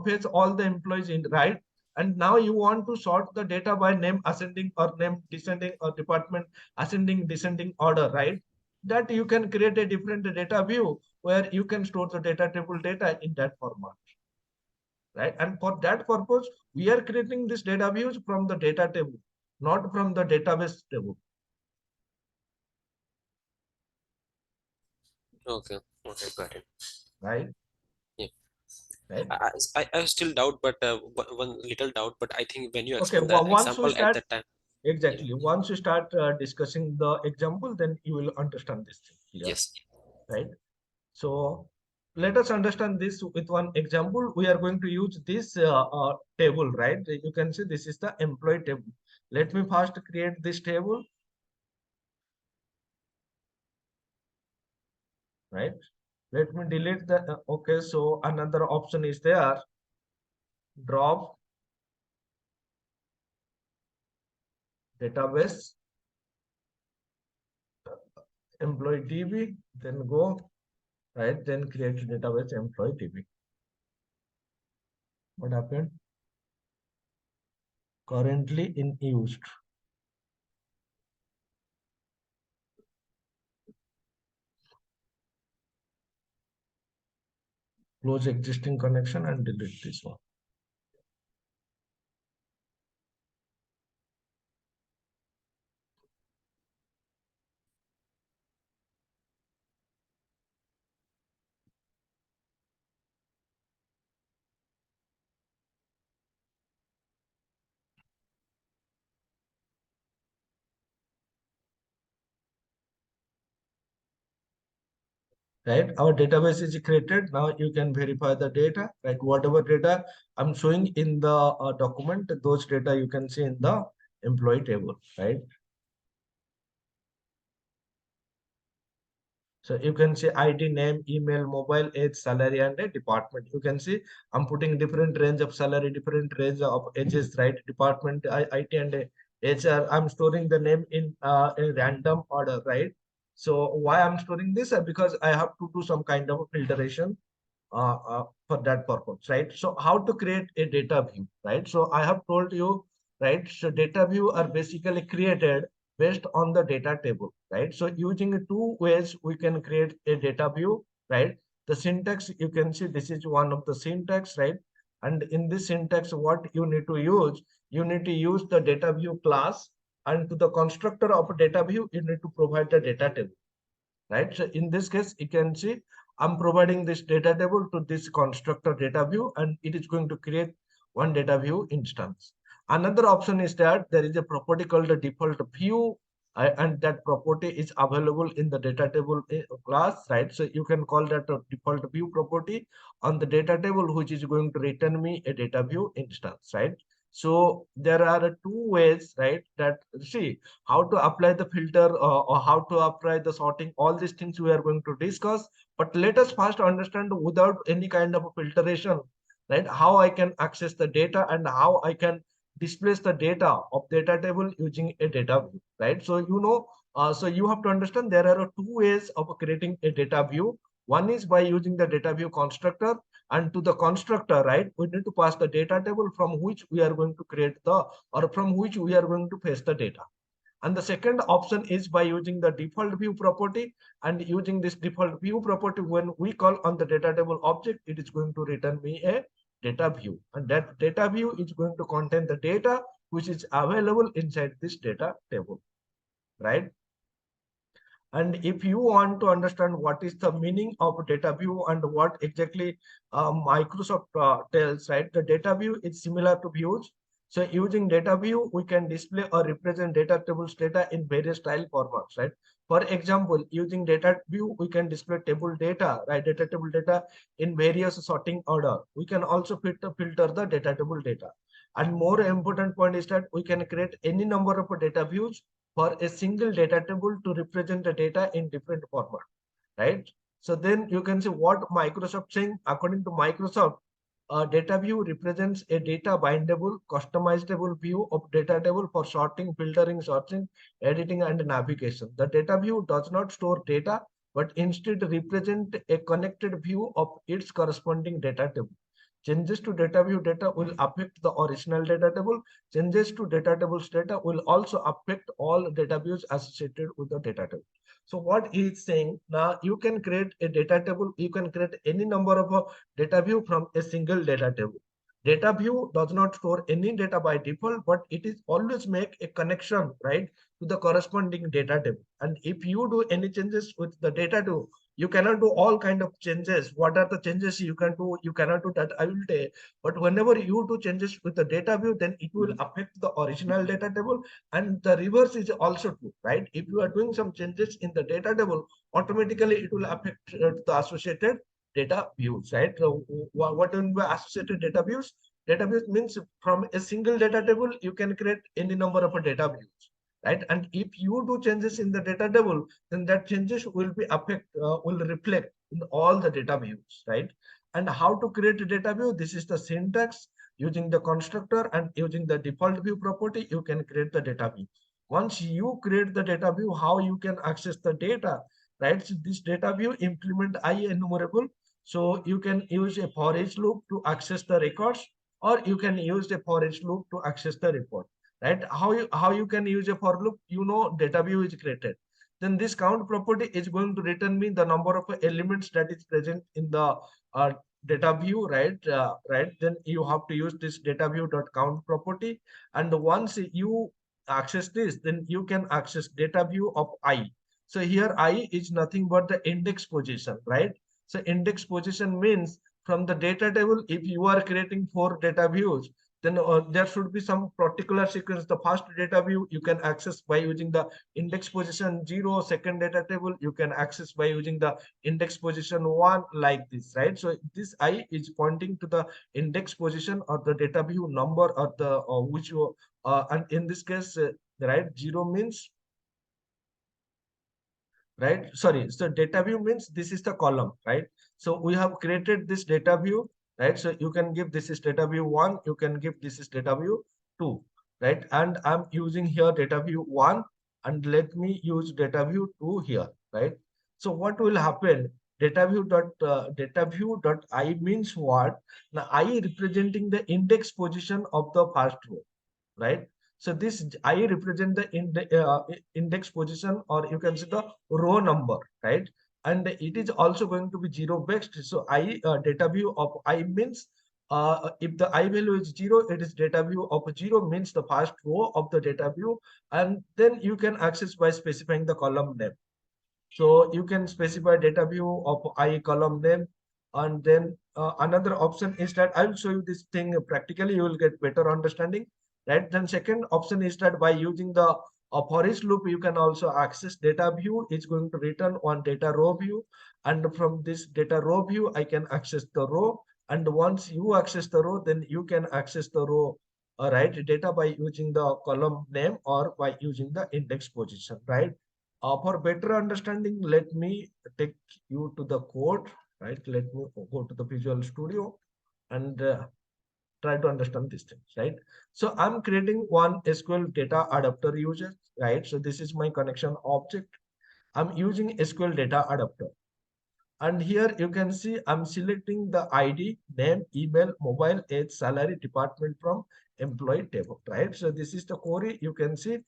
fetch all the employees in, right? And now you want to sort the data by name ascending or name descending or department ascending descending order, right? That you can create a different data view where you can store the data table data in that format. Right? And for that purpose, we are creating this data views from the data table, not from the database table. Okay, got it. Right? Yeah. right? I still doubt, but one little doubt. But I think when you Okay, explain the once we example at start, that time, exactly, once you start discussing the example, then you will understand this thing clear, yes, right? So let us understand this with one example. We are going to use this table, right? You can see this is the employee table. Let me first create this table, right? Let me delete the, okay, so another option is there, drop database, employee DB, then go, right? Then create database employee DB. What happened? Currently in used. Close existing connection and delete this one. Right, our database is created. Now you can verify the data, right? Whatever data I'm showing in the document, those data you can see in the employee table, right? So you can see ID, name, email, mobile, age, salary, and a department. You can see I'm putting different range of salary, different range of ages, right? Department, IT, and HR. I'm storing the name in a random order, right? So why I'm storing this? Because I have to do some kind of filtration for that purpose, right? So how to create a data view, right? So I have told you, right? So data view are basically created based on the data table, right? So using two ways we can create a data view, right? The syntax, you can see this is one of the syntax, right? And in this syntax, what you need to use, you need to use the data view class, and to the constructor of a data view, you need to provide the data table, right? So in this case, you can see I'm providing this data table to this constructor data view, and it is going to create one data view instance. Another option is that there is a property called the default view, and that property is available in the data table class, right? So you can call that a default view property on the data table, which is going to return me a data view instance, right? So there are two ways, right? That see how to apply the filter or how to apply the sorting, all these things we are going to discuss. But let us first understand, without any kind of filtration, right, how I can access the data and how I can displace the data of data table using a data view, right? So so you have to understand there are two ways of creating a data view. One is by using the data view constructor, and to the constructor, right, we need to pass the data table from which we are going to create the, or from which we are going to fetch the data. And the second option is by using the default view property, and using this default view property, when we call on the data table object, it is going to return me a data view, and that data view is going to contain the data which is available inside this data table, right? And if you want to understand what is the meaning of data view and what exactly Microsoft tells, right? The data view is similar to views. So using data view, we can display or represent data tables data in various style formats, right? For example, using data view, we can display table data, right? Data table data in various sorting order. We can also filter the data table data. And more important point is that we can create any number of data views for a single data table to represent the data in different format, right? So then you can see what Microsoft saying. According to Microsoft, data view represents a data bindable, customizable view of data table for sorting, filtering, searching, editing, and navigation. The data view does not store data, but instead represent a connected view of its corresponding data table. Changes to data view data will affect the original data table. Changes to data tables data will also affect all data views associated with the data table. So what is saying, now you can create a data table, you can create any number of data view from a single data table. Data view does not store any data by default, but it is always make a connection, right, to the corresponding data table. And if you do any changes with the data You cannot do all kind of changes. What are the changes you can do? You cannot do that. I will tell. But whenever you do changes with the data view, then it will affect the original data table, and the reverse is also true, right? If you are doing some changes in the data table, automatically it will affect the associated data views, right? So what do you mean by associated data views? Data views means from a single data table, you can create any number of data views, right? And if you do changes in the data table, then that changes will be will reflect in all the data views, right? And how to create a data view? This is the syntax. Using the constructor and using the default view property, you can create the data view. Once you create the data view, how you can access the data, right? So this data view implement I enumerable. So you can use a for each loop to access the records, or you can use a for each loop to access the report, right? How you can use a for loop? Data view is created. Then this count property is going to return me the number of elements that is present in the uh, data view, right? Right. Then you have to use this data view dot count property, and once you access this, then you can access data view of I. So here I is nothing but the index position, right? So index position means from the data table, if you are creating 4 data views, then there should be some particular sequence. The first data view you can access by using the index position 0. Second data table you can access by using the index position 1, like this, right? So this I is pointing to the index position or the data view number, or the which you and in this case, right, 0 means, right? Sorry, so data view means this is the column, right? So we have created this data view, right? So you can give this is data view 1, you can give this is data view 2, right? And I'm using here data view 1, and let me use data view 2 here, right? So what will happen? Data view dot I means what? Now I representing the index position of the first row, right? So this I represent the index position, or you can see the row number, right? And it is also going to be 0 based. So I data view of I means, if the I value is 0, it is data view of 0 means the first row of the data view, and then you can access by specifying the column name. So you can specify data view of I column name, and then another option is that I will show you this thing practically. You will get better understanding, right? Then second option is that by using the for each loop, you can also access data view. It's going to return one data row view, and from this data row view, I can access the row. And once you access the row, then you can access the row, right, data by using the column name or by using the index position, right? For better understanding, let me take you to the code, right? Let me go to the Visual Studio and try to understand these things, right? So I'm creating one SQL data adapter user, right? So this is my connection object. I'm using SQL data adapter. And here you can see I'm selecting the ID, name, email, mobile, age, salary, department from employee table, right? So this is the query. You can see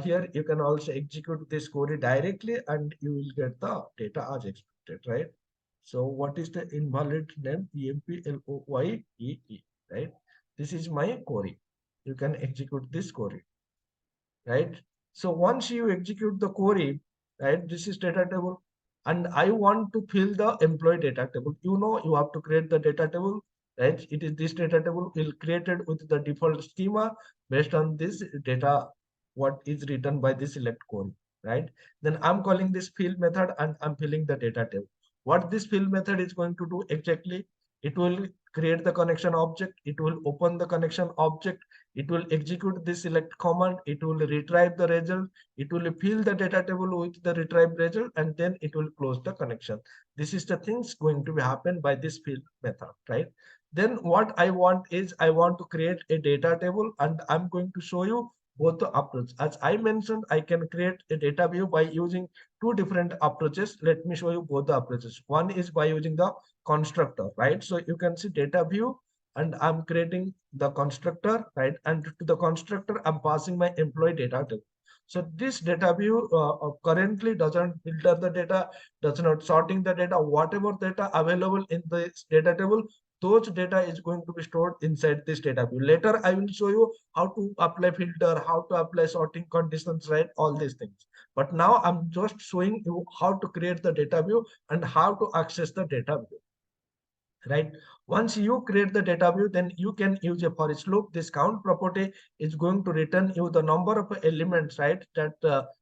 here you can also execute this query directly, and you will get the data as expected, right? So what is the invalid name? EMPLOYEE, right? This is my query. You can execute this query, right? So once you execute the query, right, this is data table, and I want to fill the employee data table. You have to create the data table, right? It is this data table will created with the default schema based on this data, what is written by this select query, right? Then I'm calling this fill method, and I'm filling the data table. What this fill method is going to do exactly? It will create the connection object. It will open the connection object. It will execute this select command. It will retrieve the result. It will fill the data table with the retrieved result, and then it will close the connection. This is the things going to be happen by this fill method, right? Then what I want is I want to create a data table, and I'm going to show you both the approach. As I mentioned, I can create a data view by using two different approaches. Let me show you both the approaches. One is by using the constructor, right? So you can see data view, and I'm creating the constructor, right? And to the constructor, I'm passing my employee data table. So this data view currently doesn't filter the data, does not sorting the data. Whatever data available in this data table, those data is going to be stored inside this data view. Later, I will show you how to apply filter, how to apply sorting conditions, right? All these things. But now I'm just showing you how to create the data view and how to access the data view. Right, once you create the data view, then you can use a for each loop. This count property is going to return you the number of elements, right, that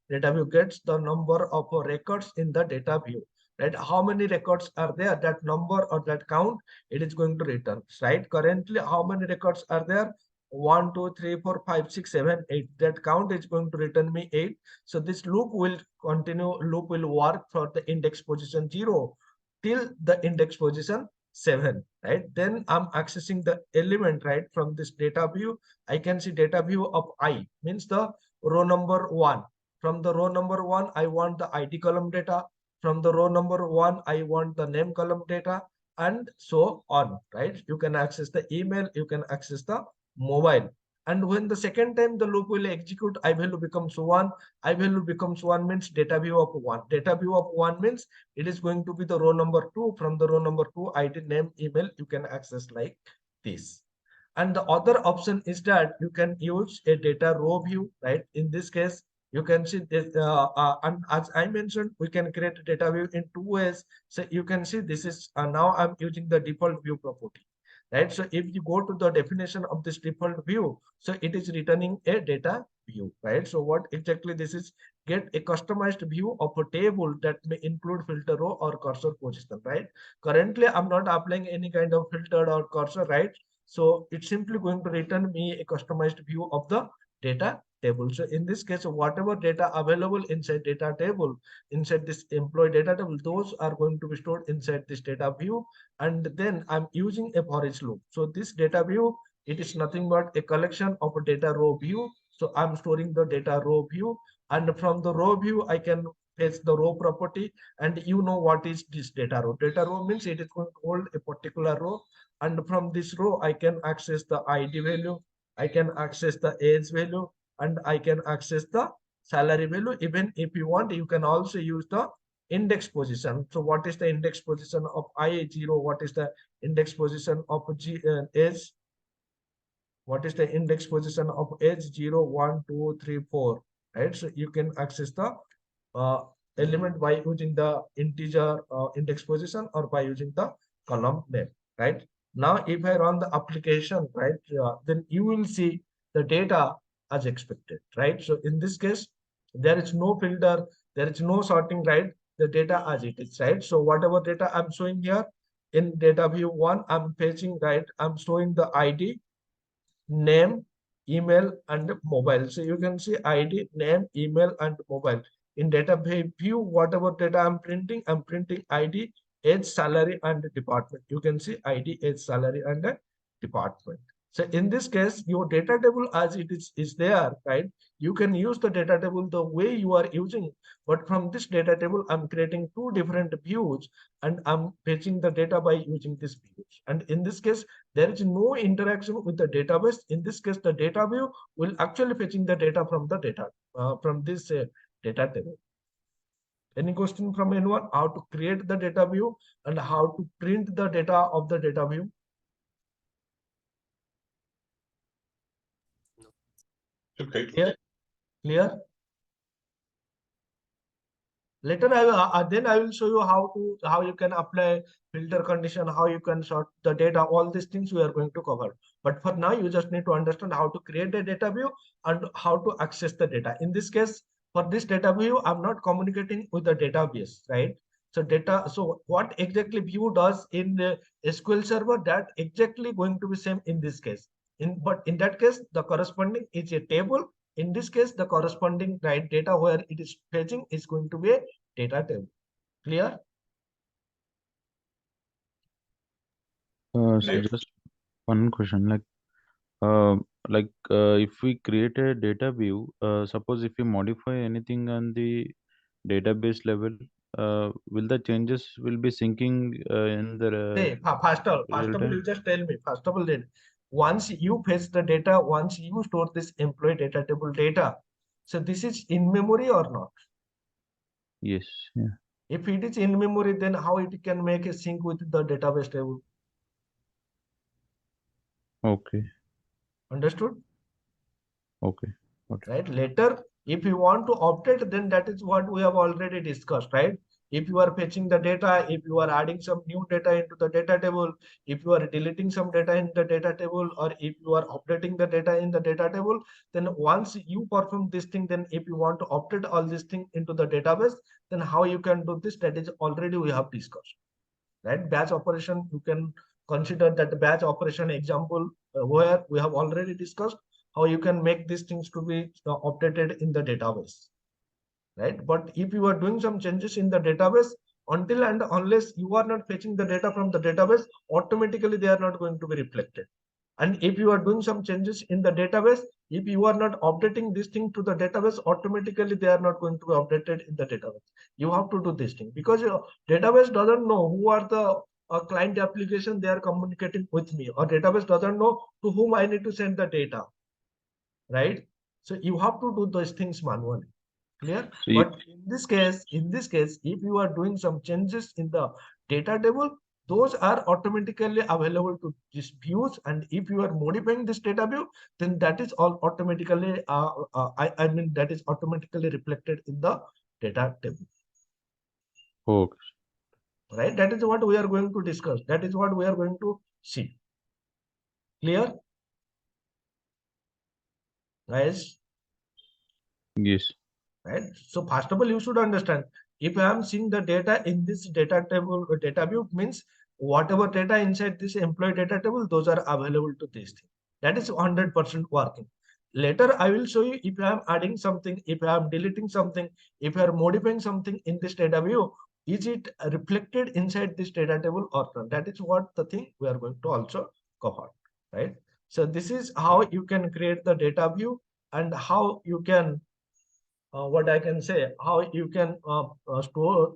data view gets, the number of records in the data view, right? How many records are there, that number or that count it is going to return, right? Currently how many records are there? 1 2 3 4 5 6 7 8. That count is going to return me 8. So this loop will continue, loop will work for the index position 0 till the index position 7, right? Then I'm accessing the element, right? From this data view, I can see data view of I, means the row number 1. From the row number 1, I want the ID column data. From the row number 1, I want the name column data, and so on, right? You can access the email, you can access the mobile. And when the second time the loop will execute, I value becomes 1. I value becomes 1 means data view of 1. Data view of 1 means it is going to be the row number 2. From the row number 2, ID, name, email, you can access like this. And the other option is that you can use a data row view, right? In this case, you can see this, and as I mentioned, we can create a data view in 2 ways. So you can see this is now I'm using the default view property, right? So if you go to the definition of this default view, so it is returning a data view, right? So what exactly this is, get a customized view of a table that may include filter row or cursor position, right? Currently, I'm not applying any kind of filter or cursor, right? So it's simply going to return me a customized view of the data table. So in this case, whatever data available inside data table, inside this employee data table, those are going to be stored inside this data view. And then I'm using a for each loop. So this data view, it is nothing but a collection of a data row view. So I'm storing the data row view, and from the row view, I can fetch the row property. And you know what is this data row? Data row means it is going to hold a particular row. And from this row, I can access the ID value, I can access the age value, and I can access the salary value. Even if you want, you can also use the index position. So what is the index position of I0? What is the index position of age? What is the index position of age? 0 1 2 3 4, right? So you can access the element by using the integer index position or by using the column name, right? Now if I run the application, right, then you will see the data as expected, right? So in this case, there is no filter, there is no sorting, right? The data as it is, right? So whatever data I'm showing here in data view 1, I'm fetching, right? I'm showing the ID, name, email, and mobile. So you can see ID, name, email, and mobile. In data view, whatever data I'm printing ID, age, salary, and department. You can see ID, age, salary, and department. So in this case, your data table as it is there, right? You can use the data table the way you are using, but from this data table, I'm creating 2 different views, and I'm fetching the data by using this views. And in this case, there is no interaction with the database. In this case, the data view will actually fetching the data from the data, from this data table. Any question from anyone? How to create the data view and how to print the data of the data view? Okay. Clear? Later, then I will show you how you can apply filter condition, how you can sort the data. All these things we are going to cover. But for now, you just need to understand how to create a data view and how to access the data. In this case, for this data view, I'm not communicating with the database, right? So what exactly view does in the SQL Server, that exactly going to be same in this case. But in that case, the corresponding is a table. In this case, the corresponding right data where it is fetching is going to be a data table. Clear? Yeah. So just one question, if we create a data view, suppose if you modify anything on the database level, will the changes will be syncing in the Hey, first of all, real time? you just tell me. First of all, then once you fetch the data, once you store this employee data table data, so this is in memory or not? Yes. Yeah. If it is in memory, then how it can make a sync with the database table? Okay. Understood? Okay. Okay. Right? Later, if you want to update, then that is what we have already discussed, right? If you are fetching the data, if you are adding some new data into the data table, if you are deleting some data in the data table, or if you are updating the data in the data table, then once you perform this thing, then if you want to update all this thing into the database, then how you can do this, that is already we have discussed, right? Batch operation, you can consider that batch operation example where we have already discussed how you can make these things to be updated in the database, right? But if you are doing some changes in the database, until and unless you are not fetching the data from the database, automatically they are not going to be reflected. And if you are doing some changes in the database, if you are not updating this thing to the database, automatically they are not going to be updated in the database. You have to do this thing because your database doesn't know who are the client application they are communicating with me, or database doesn't know to whom I need to send the data, right? So you have to do those things manually. Clear? So you, But in this case, if you are doing some changes in the data table, those are automatically available to these views. And if you are modifying this data view, then that is all automatically, I mean, that is automatically reflected in the data table, okay. right? That is what we are going to discuss. That is what we are going to see. Clear? Guys? Yes. Right? So first of all, you should understand, if I am seeing the data in this data table, data view means whatever data inside this employee data table, those are available to this thing. That is 100% working. Later, I will show you if I am adding something, if I am deleting something, if I am modifying something in this data view, is it reflected inside this data table or not? That is what the thing we are going to also cover, right? So this is how you can create the data view and how you can what I can say, how you can store,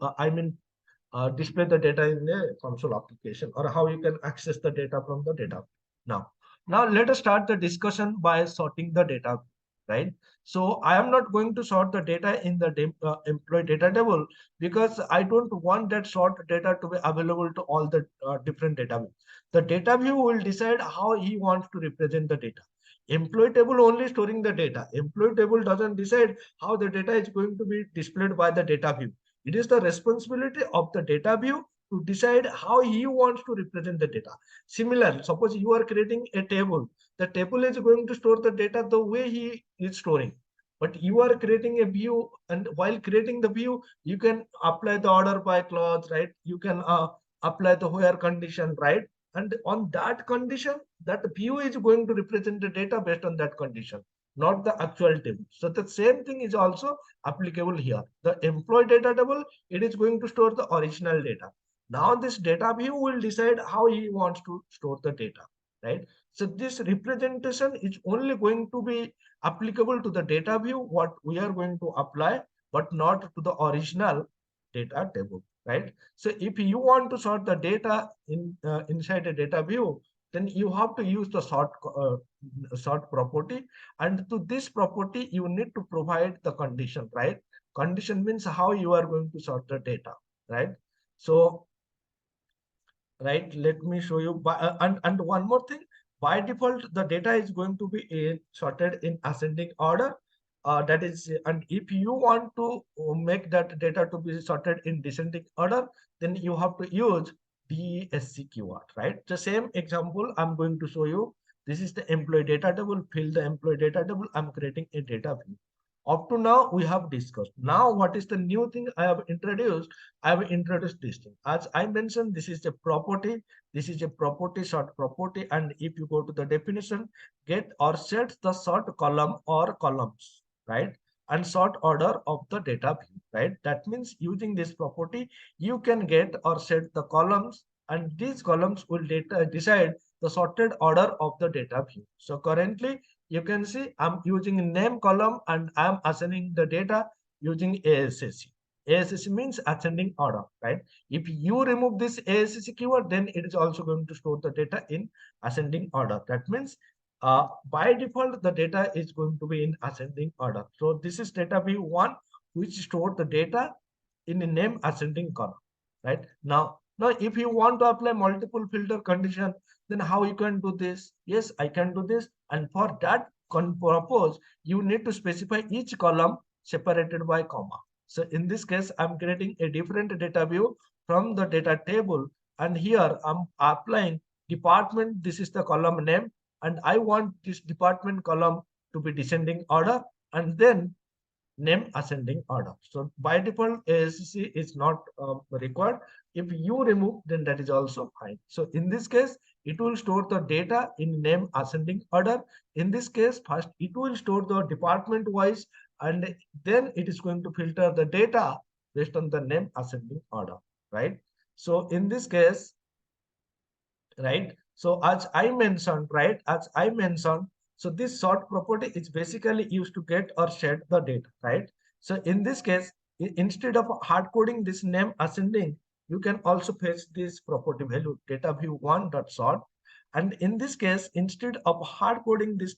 display the data in the console application, or how you can access the data from the data. Now let us start the discussion by sorting the data, right? So I am not going to sort the data in the employee data table because I don't want that sort data to be available to all the different data views. The data view will decide how he wants to represent the data. Employee table only storing the data. Employee table doesn't decide how the data is going to be displayed by the data view. It is the responsibility of the data view to decide how he wants to represent the data. Similar, suppose you are creating a table. The table is going to store the data the way he is storing. But you are creating a view, and while creating the view, you can apply the order by clause, right? You can apply the where condition, right? And on that condition, that view is going to represent the data based on that condition, not the actual table. So the same thing is also applicable here. The employee data table, it is going to store the original data. Now this data view will decide how he wants to store the data, right? So this representation is only going to be applicable to the data view, what we are going to apply, but not to the original data table, right? So if you want to sort the data inside a data view, then you have to use the sort property, and to this property you need to provide the condition, right? Condition means how you are going to sort the data, right? So right, let me show you and one more thing, by default the data is going to be sorted in ascending order, that is, and if you want to make that data to be sorted in descending order, then you have to use DSC keyword, right? The same example I'm going to show you. This is the employee data table. Fill the employee data table. I'm creating a data view. Up to now we have discussed. Now what is the new thing I have introduced? I have introduced this thing. As I mentioned, this is a property. This is a property, sort property. And if you go to the definition, get or set the sort column or columns, right? And sort order of the data view, right? That means using this property, you can get or set the columns, and these columns will decide the sorted order of the data view. So currently, you can see I'm using name column and I'm assigning the data using ASSC. ASSC means ascending order, right? If you remove this ASSC keyword, then it is also going to store the data in ascending order. That means by default, the data is going to be in ascending order. So this is data view 1, which store the data in a name ascending column, right? Now, Now, if you want to apply multiple filter condition, then how you can do this? Yes, I can do this. And for that purpose, you need to specify each column separated by comma. So in this case, I'm creating a different data view from the data table. And here I'm applying department. This is the column name. And I want this department column to be descending order. And then name ascending order. So by default, ASC is not required. If you remove, then that is also fine. So in this case, it will store the data in name ascending order. In this case, first it will store the department wise, and then it is going to filter the data based on the name ascending order, right? So in this case, right? So as I mentioned, right? As I mentioned, so this sort property is basically used to get or shed the data, right? So in this case, instead of hard coding this name ascending, you can also fetch this property value data view one dot sort. And in this case, instead of hard coding this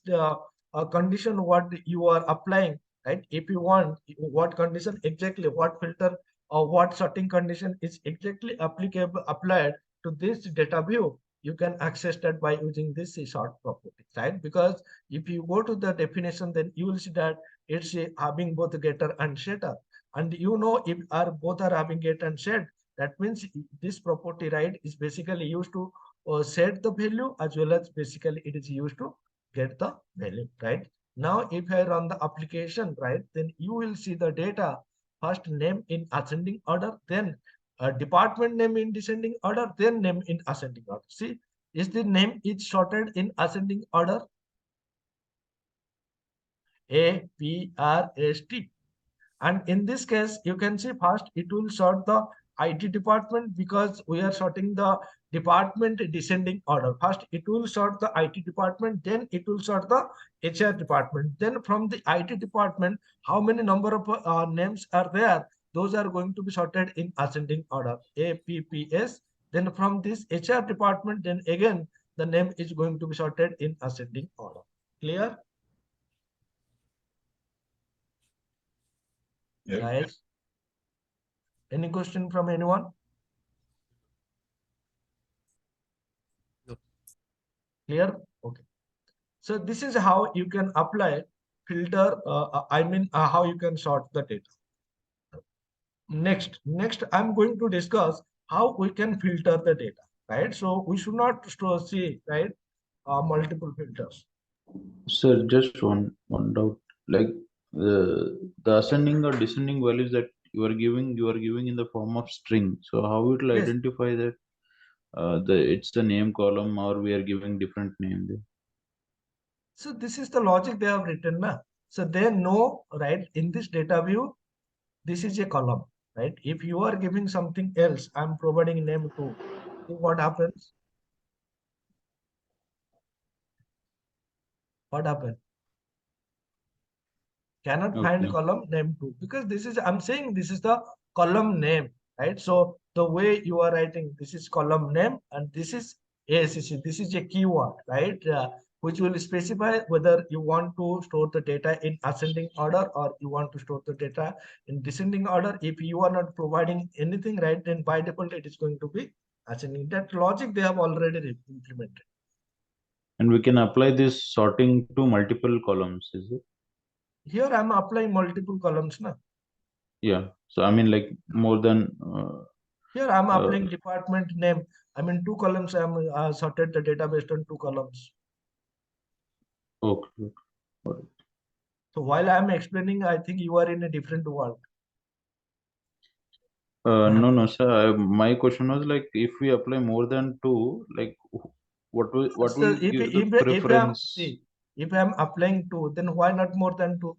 condition what you are applying, right? If you want what condition exactly, what filter or what sorting condition is exactly applicable applied to this data view, you can access that by using this sort property, right? Because if you go to the definition, then you will see that it's having both getter and setter. And you know, if are both are having get and set, that means this property, right, is basically used to set the value as well as basically it is used to get the value, right? Now, if I run the application, right, then you will see the data first name in ascending order, then department name in descending order, then name in ascending order. See, is the name is sorted in ascending order? A, P, R, S, T. And in this case, you can see first it will sort the IT department because we are sorting the department descending order. First, it will sort the IT department, then it will sort the HR department. Then from the IT department, how many number of names are there? Those are going to be sorted in ascending order, A, P, P, S. Then from this HR department, then again, the name is going to be sorted in ascending order. Clear? Yeah. Guys, any question from anyone? No. Clear? Okay. So this is how you can apply filter. How you can sort the data. Next, I'm going to discuss how we can filter the data. Right. So we should not see right multiple filters. Sir, just one doubt. Like the ascending or descending values that you are giving in the form of string. So how it will Yes. identify that it's the name column or we are giving different name there? So this is the logic they have written now. So they know, right, in this data view, this is a column, right? If you are giving something else, I'm providing name to. See what happens? What happens? Cannot find Okay. column name 2 because this is I'm saying this is the column name, right? So the way you are writing, this is column name and this is ASCC. This is a keyword, right? Which will specify whether you want to store the data in ascending order or you want to store the data in descending order. If you are not providing anything, right, then by default it is going to be ascending. That logic they have already implemented. And we can apply this sorting to multiple columns, is it? Here I'm applying multiple columns now. Yeah. So I mean like more than Here I'm uh, applying department name. I mean, two columns. I'm sorted the data based on two columns. okay. Got it. So while I'm explaining, I think you are in a different world. No, sir. My question was like, if we apply more than two, like, what So will give the if I'm preference? see if I'm applying two, then why not more than two?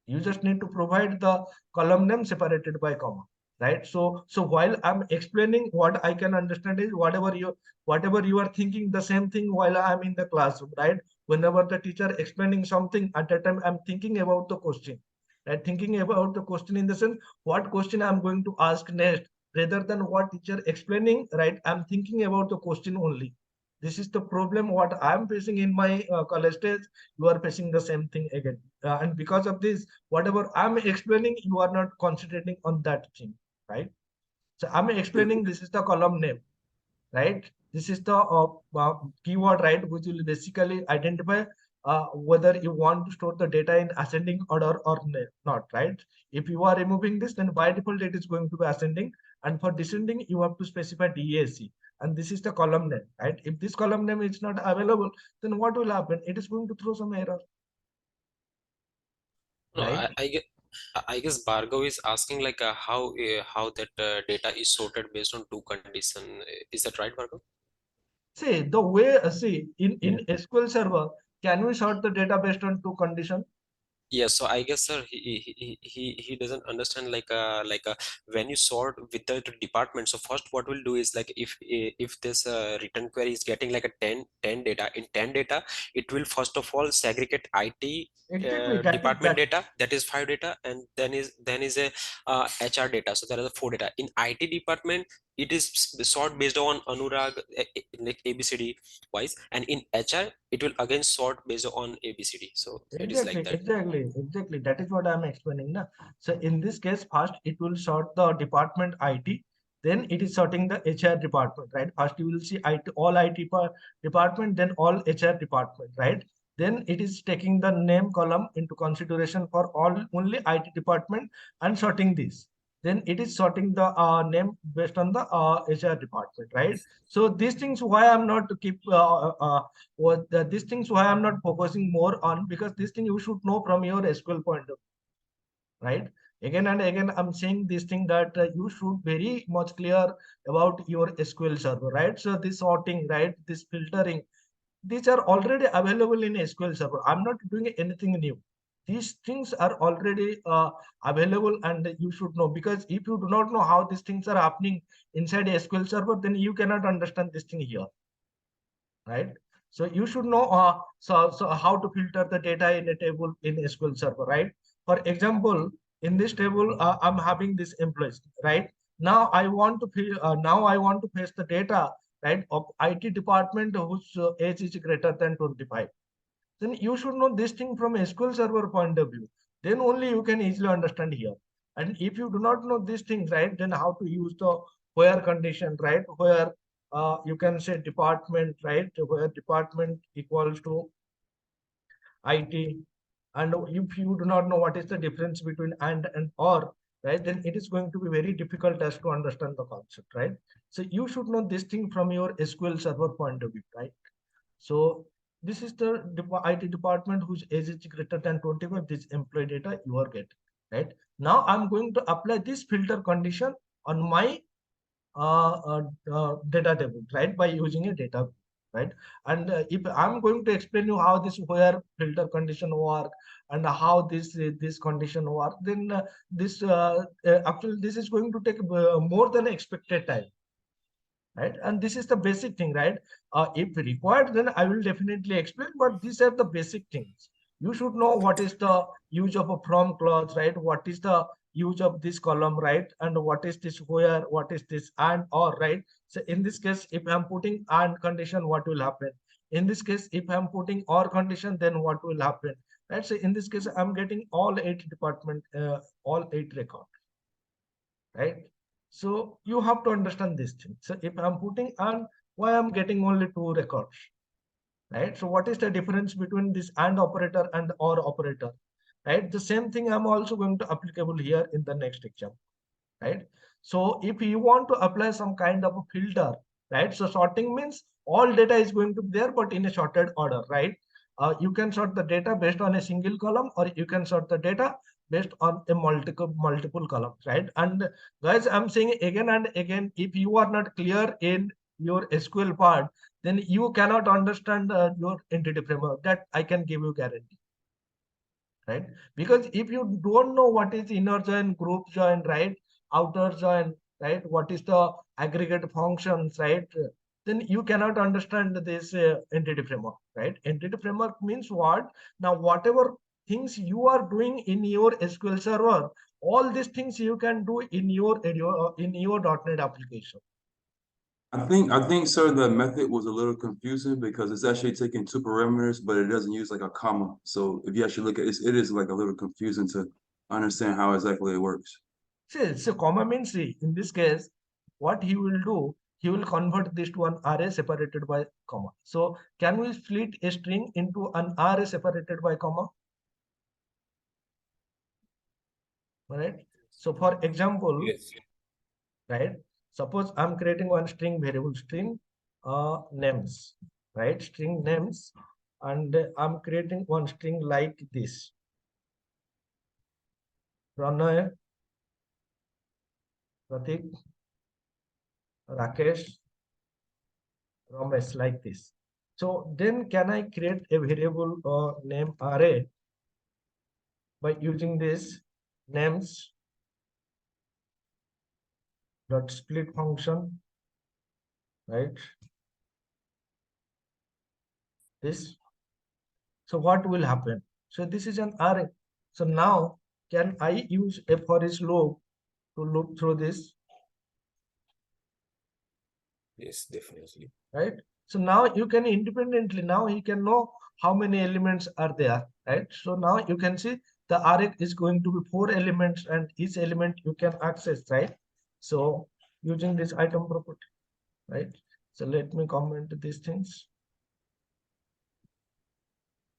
You just need to provide the column name separated by comma, right? So while I'm explaining, what I can understand is whatever you are thinking the same thing while I'm in the classroom, right? Whenever the teacher explaining something at that time, I'm thinking about the question, right? Thinking about the question in the sense what question I'm going to ask next, rather than what teacher explaining, right? I'm thinking about the question only. This is the problem what I'm facing in my college days. You are facing the same thing again, and because of this, whatever I'm explaining, you are not concentrating on that thing, right? So I'm explaining this is the column name, right? This is the keyword, right, which will basically identify whether you want to store the data in ascending order or not, right? If you are removing this, then by default it is going to be ascending, and for descending you have to specify DAC, and this is the column name, right? If this column name is not available, then what will happen? It is going to throw some error, No, right? I guess Bhargav is asking like how that data is sorted based on two condition. Is that right, Bhargav? See, the way, see, in SQL Server, can we sort the data based on two conditions? Yeah, so I guess sir he doesn't understand when you sort with the department. So first what we'll do is like if this return query is getting like a 10 data, in 10 data it will first of all segregate IT Exactly, department data, that is 5 data, and then is a HR data, so there are the 4 data. In IT department it is sort based on Anurag like ABCD wise, and in HR it will again sort based on ABCD. So it is like exactly, that. exactly. That is what I'm explaining now. So in this case, first it will sort the department IT, then it is sorting the HR department, right? First you will see IT, all IT department, then all HR department, right? Then it is taking the name column into consideration for all only IT department and sorting this. Then it is sorting the name based on the HR department, right? So these things why I'm not to keep these things why I'm not focusing more on, because this thing you should know from your SQL point of view, right? Again and again, I'm saying this thing that you should very much clear about your SQL server, right? So this sorting, right? This filtering, these are already available in SQL server. I'm not doing anything new. These things are already available, and you should know, because if you do not know how these things are happening inside a SQL server, then you cannot understand this thing here, right? So you should know so how to filter the data in a table in SQL Server, right? For example, in this table, I'm having this employees, right? Now I want to paste the data, right, of IT department whose age is greater than 25. Then you should know this thing from SQL Server point of view. Then only you can easily understand here. And if you do not know these things, right, then how to use the where condition, right, where you can say department, right, where department equals to IT. And if you do not know what is the difference between and or, right, then it is going to be very difficult as to understand the concept, right? So you should know this thing from your SQL Server point of view, right? So this is the IT department whose age is greater than 25. This employee data you are getting, right? Now I'm going to apply this filter condition on my data table, right, by using a data, right? And if I'm going to explain you how this where filter condition work and how this condition work, then actually this is going to take more than expected time, right? And this is the basic thing, right? If required, then I will definitely explain, but these are the basic things. You should know what is the use of a from clause, right? What is the use of this column, right? And what is this where, what is this and or, right? So in this case, if I'm putting and condition, what will happen? In this case, if I'm putting or condition, then what will happen? Right? So in this case, I'm getting all 8 department, all 8 records, right? So you have to understand this thing. So if I'm putting and, why I'm getting only 2 records, right? So what is the difference between this and operator and or operator, right? The same thing I'm also going to applicable here in the next example, right? So if you want to apply some kind of a filter, right? So sorting means all data is going to be there, but in a sorted order, right? You can sort the data based on a single column, or you can sort the data based on a multiple columns, right? And guys, I'm saying again and again, if you are not clear in your SQL part, then you cannot understand your entity framework. That I can give you guarantee, right? Because if you don't know what is inner join, group join, right, outer join, right, what is the aggregate functions, right, then you cannot understand this entity framework, right? Entity framework means what? Now whatever things you are doing in your SQL server, all these things you can do in your .NET application. I think, sir, the method was a little confusing because it's actually taking 2 parameters, but it doesn't use like a comma. So if you actually look at it, it is like a little confusing to understand how exactly it works. See, so comma means, see, in this case, what he will do, he will convert this to an array separated by comma. So can we split a string into an array separated by comma? Right. So for example, Yes. right, suppose I'm creating one string variable, string names, right, string names, and I'm creating one string like this: Pranaya, Pratik, Rakesh, Ramesh, like this. So then can I create a variable name array by using this names dot split function, right? This. So what will happen? So this is an array. So now can I use a for each loop to loop through this, Yes, definitely. right? So now you can independently, now you can know how many elements are there, right? So now you can see the array is going to be 4 elements, and each element you can access, right? So using this item property, right? So let me comment these things,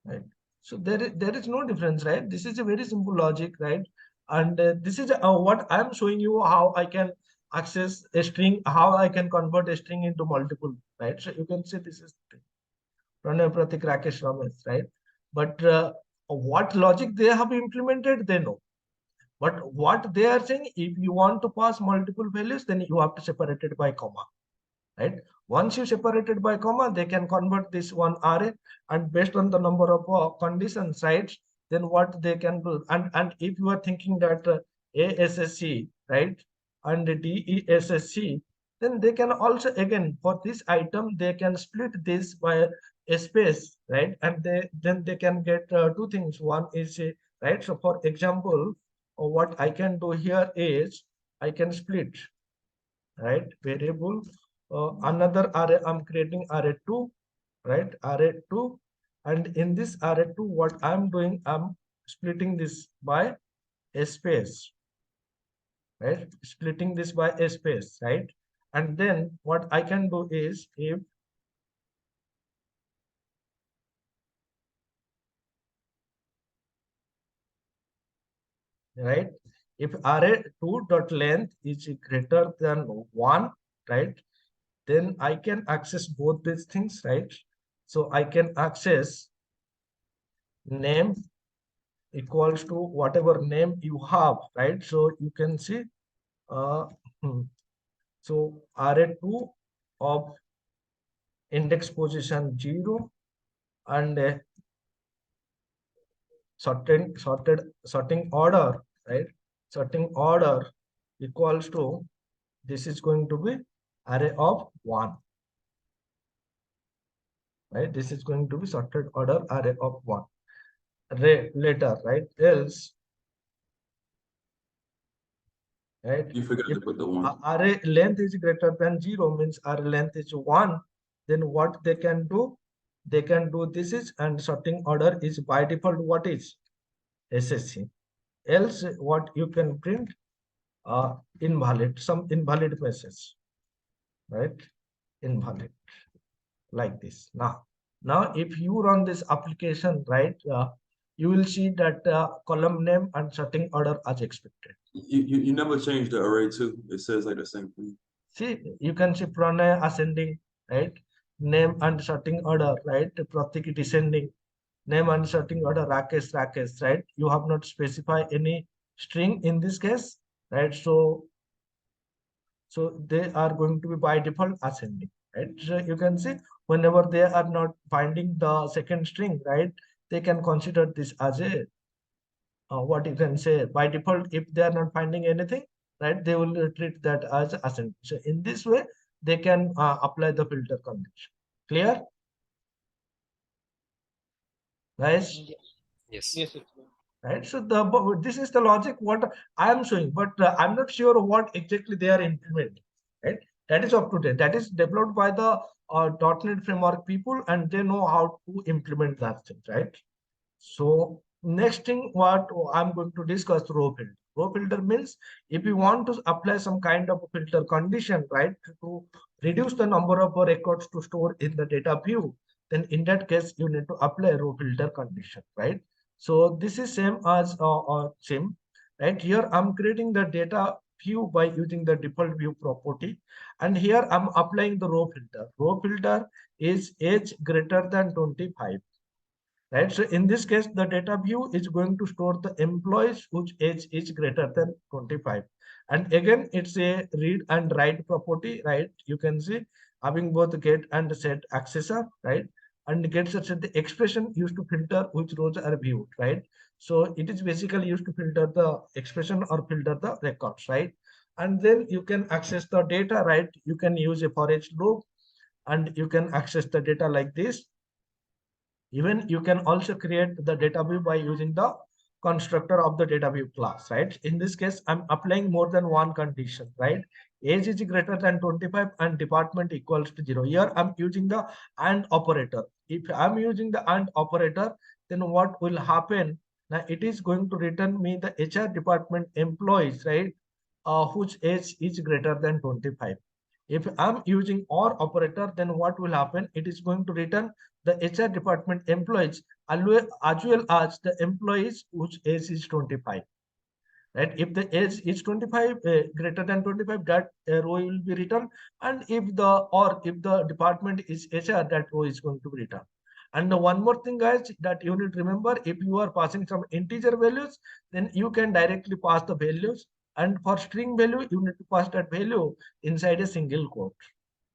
right? So there is no difference, right? This is a very simple logic, right? And this is what I'm showing you, how I can access a string, how I can convert a string into multiple, right? So you can say this is Pranay, Pratik, Rakesh, Ramesh, right? But what logic they have implemented, they know. But what they are saying, if you want to pass multiple values, then you have to separate it by comma, right? Once you separate it by comma, they can convert this one array, and based on the number of conditions, right? Then what they can do, and if you are thinking that ASSC, right, and DESSC, then they can also, again, for this item, they can split this by a space, right? And then they can get two things. One is right. So for example, what I can do here is I can split, right, variable another array. I'm creating array 2, right, array 2, and in this array 2, what I'm doing, I'm splitting this by a space, right, splitting this by a space, right? And then what I can do is, if right, if array 2 dot length is greater than 1, right, then I can access both these things, right? So I can access name equals to whatever name you have, right? So you can see, uh, so array2 of index position 0, and sorting order, right? Sorting order equals to, this is going to be array of 1, right? This is going to be sorted order array of 1. Later, right? Else, right? You forgot If to put the one. array length is greater than 0, means array length is 1, then what they can do? They can do this is, and sorting order is by default what is SSC. Else what you can print invalid, some invalid message, right? Invalid, like this. Now if you run this application, right, you will see that column name and sorting order as expected. You never changed the array too. It says like the same thing. See, you can see Pranaya ascending, right? Name and sorting order, right? Pratik descending. Name and sorting order Rakesh, right? You have not specified any string in this case, right? So they are going to be by default ascending, right? So you can see whenever they are not finding the second string, right? They can consider this as a what you can say, by default, if they are not finding anything, right, they will treat that as ascending. So in this way, they can apply the filter condition. Clear, guys? Yes. Yes, it's Right. So this is the logic what I am showing, but I'm not sure what exactly they are implementing. Right. That is up to date. That is developed by the .NET framework people, and they know how to implement that thing. Right. So next thing what I'm going to discuss, row field. Row filter means if you want to apply some kind of filter condition, right, to reduce the number of records to store in the data view, then in that case you need to apply row filter condition, right? So this is same as same, right? Here I'm creating the data view by using the default view property, and here I'm applying the row filter. Row filter is age greater than 25. Right, so in this case the data view is going to store the employees whose age is greater than 25, and again it's a read and write property, right? You can see having both get and set accessor, right? And get such the expression used to filter which rows are viewed, right? So it is basically used to filter the expression or filter the records, right? And then you can access the data, right? You can use a for each loop and you can access the data like this. Even you can also create the data view by using the constructor of the data view class, right? In this case, I'm applying more than one condition, right? Age is greater than 25 and department equals to 0. Here I'm using the AND operator. If I'm using the AND operator, then what will happen? Now it is going to return me the HR department employees, right? Whose age is greater than 25. If I'm using OR operator, then what will happen? It is going to return the HR department employees as well as the employees whose age is 25. Right? If the age is 25, greater than 25, that row will be written. And if the department is HR, that row is going to be written. And one more thing, guys, that you need to remember, if you are passing some integer values, then you can directly pass the values. And for string value, you need to pass that value inside a single quote.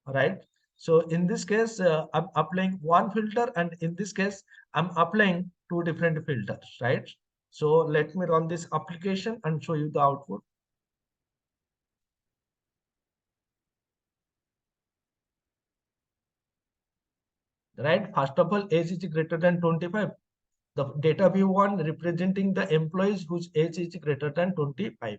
All right. So in this case, I'm applying one filter, and in this case, I'm applying two different filters, right? So let me run this application and show you the output. Right. First of all, age is greater than 25. The data view one representing the employees whose age is greater than 25.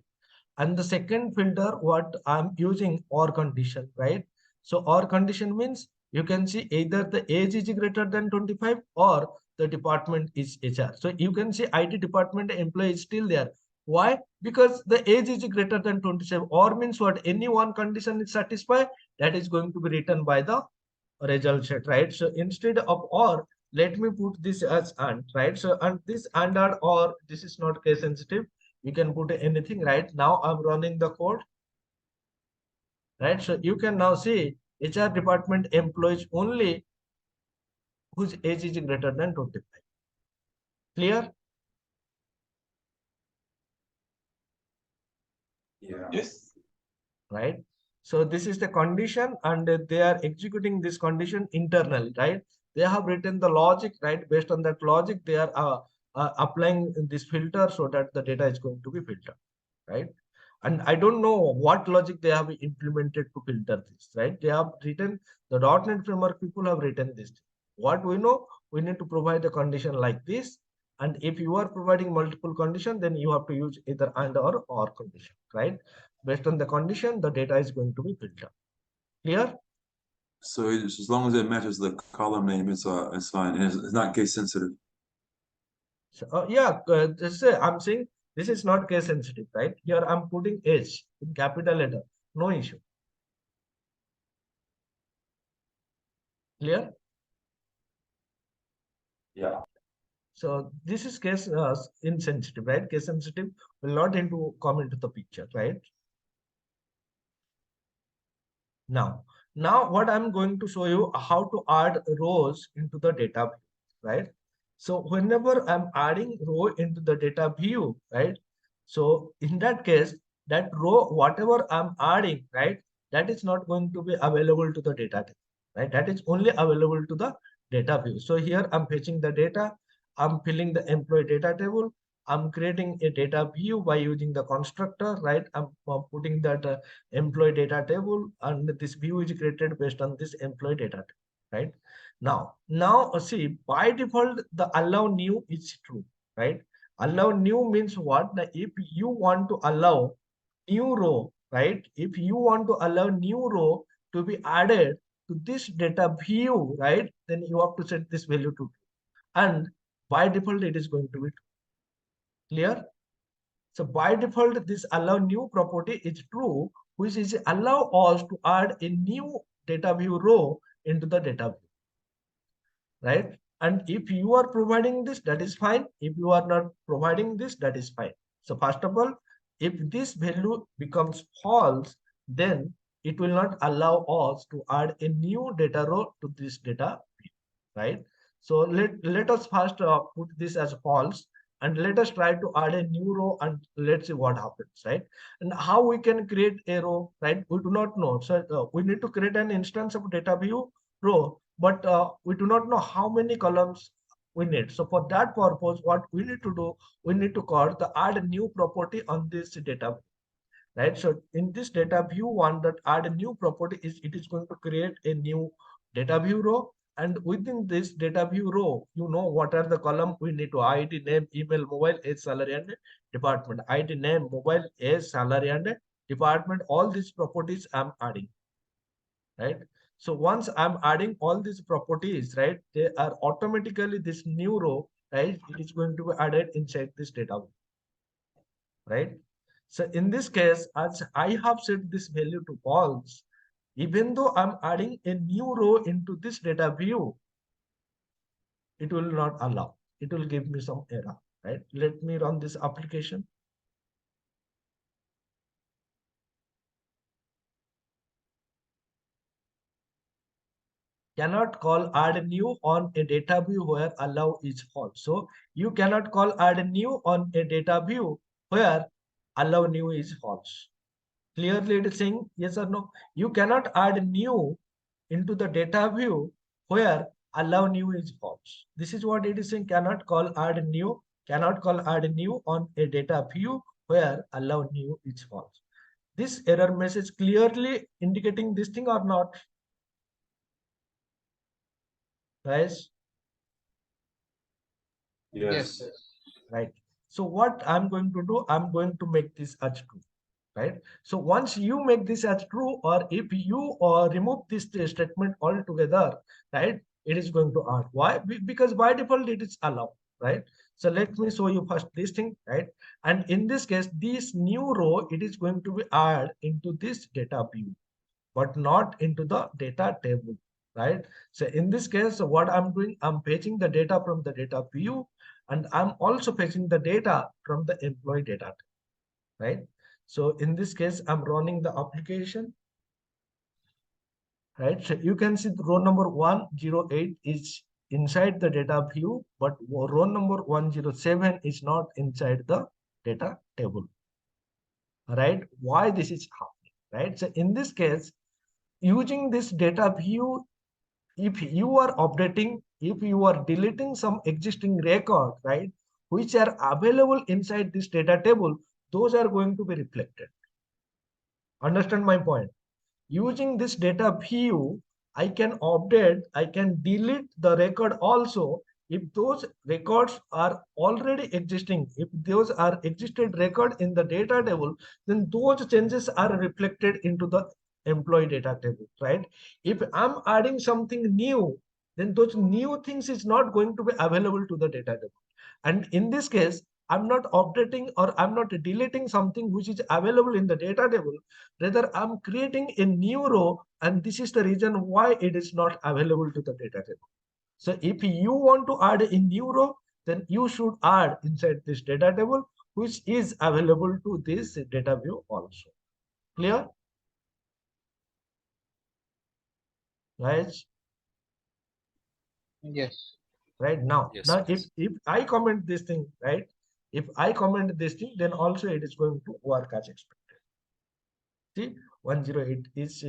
And the second filter, what I'm using OR condition, right? So OR condition means you can see either the age is greater than 25 or the department is HR. So you can see IT department employee is still there. Why? Because the age is greater than 27. OR means what? Any one condition is satisfied, that is going to be written by the result set, right? So instead of OR, let me put this as AND, right? So and this AND or this is not case sensitive. You can put anything. Right now I'm running the code, right? So you can now see HR department employees only whose age is greater than 25. Clear? Yeah. Yes. Right? So this is the condition, and they are executing this condition internally, right? They have written the logic, right? Based on that logic, they are applying this filter so that the data is going to be filtered, right? And I don't know what logic they have implemented to filter this, right? They have written, the .NET framework people have written this. What we know, we need to provide a condition like this. And if you are providing multiple conditions, then you have to use either AND or condition, right? Based on the condition, the data is going to be filtered. Clear? So as long as it matches the column name, it's fine, and it's not case sensitive. So, yeah, I'm saying this is not case sensitive, right? Here I'm putting H in capital letter, no issue. Clear? Yeah. So this is case insensitive, right? Case sensitive will not come into the picture, right? Now what I'm going to show you how to add rows into the data view, right? So whenever I'm adding row into the data view, right? So in that case, that row, whatever I'm adding, right? That is not going to be available to the data table, right? That is only available to the data view. So here I'm fetching the data, I'm filling the employee data table, I'm creating a data view by using the constructor, right? I'm putting that employee data table, and this view is created based on this employee data table, right? Now see, by default, the allow new is true, right? Allow new means what? Now, if you want to allow new row, right? If you want to allow new row to be added to this data view, right? Then you have to set this value to true. And by default, it is going to be true. Clear? So by default, this allow new property is true, which is allow us to add a new data view row into the data view, right? And if you are providing this, that is fine. If you are not providing this, that is fine. So first of all, if this value becomes false, then it will not allow us to add a new data row to this data view, right? So let us first put this as false, and let us try to add a new row, and let's see what happens, right? And how we can create a row, right? We do not know. So we need to create an instance of data view row, but we do not know how many columns we need. So for that purpose, what we need to do, we need to call the add new property on this data, right? So in this data view one, that add a new property is, it is going to create a new data view row, and within this data view row, you know what are the column we need to: ID, name, email, mobile, age, salary, and department. ID, name, mobile, age, salary, and department. All these properties I'm adding, right? So once I'm adding all these properties, right, they are automatically this new row, right, it is going to be added inside this data, right? So in this case, as I have set this value to false, even though I'm adding a new row into this data view, it will not allow. It will give me some error, right? Let me run this application. Cannot call add new on a data view where allow is false. So you cannot call add new on a data view where allow new is false. Clearly it is saying yes or no. You cannot add new into the data view where allow new is false. This is what it is saying. Cannot call add new on a data view where allow new is false. This error message clearly indicating this thing or not, guys? Yes. Right. So what I'm going to do, I'm going to make this as true, right? So once you make this as true, or if you remove this statement altogether, right, it is going to add. Why? Because by default it is allowed, right? So let me show you first this thing, right? And in this case, this new row, it is going to be added into this data view, but not into the data table, right? So in this case, what I'm doing, I'm fetching the data from the data view, and I'm also fetching the data from the employee data, right? So in this case, I'm running the application, right? So you can see the row number 108 is inside the data view, but row number 107 is not inside the data table, right? Why this is happening, right? So in this case, using this data view, if you are updating, if you are deleting some existing record, right, which are available inside this data table, those are going to be reflected. Understand my point? Using this data view, I can update, I can delete the record also. If those records are already existing, if those are existed record in the data table, then those changes are reflected into the employee data table, right? If I'm adding something new, then those new things is not going to be available to the data table. And in this case, I'm not updating or I'm not deleting something which is available in the data table. Rather, I'm creating a new row, and this is the reason why it is not available to the data table. So if you want to add a new row, then you should add inside this data table, which is available to this data view also. Clear? Right? Yes. Right now. Yes, Now, yes. if I comment this thing, right? If I comment this thing, then also it is going to work as expected. See, 108 is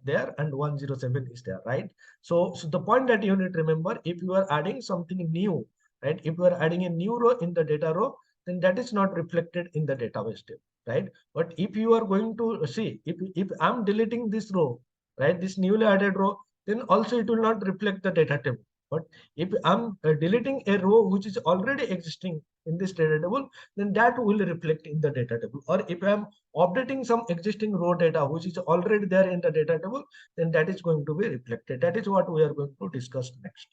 there and 107 is there, right? So the point that you need to remember, if you are adding something new, right? If you are adding a new row in the data row, then that is not reflected in the database table, right? But if you are going to see, if I'm deleting this row, right, this newly added row, then also it will not reflect the data table. But if I'm deleting a row which is already existing in this data table, then that will reflect in the data table. Or if I'm updating some existing row data which is already there in the data table, then that is going to be reflected. That is what we are going to discuss next,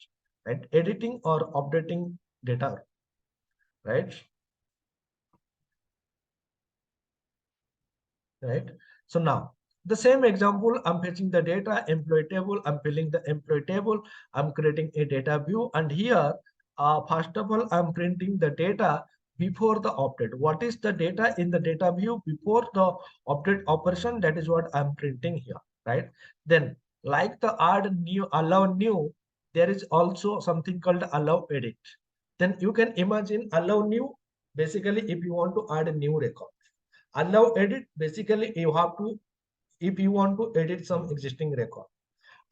right? Editing or updating data, right? right? So now the same example, I'm fetching the data employee table, I'm filling the employee table, I'm creating a data view, and here, first of all, I'm printing the data before the update. What is the data in the data view before the update operation? That is what I'm printing here, right? Then, like the add new, allow new, there is also something called allow edit. Then you can imagine allow new, basically if you want to add a new record. Allow edit, basically you have to, if you want to edit some existing record.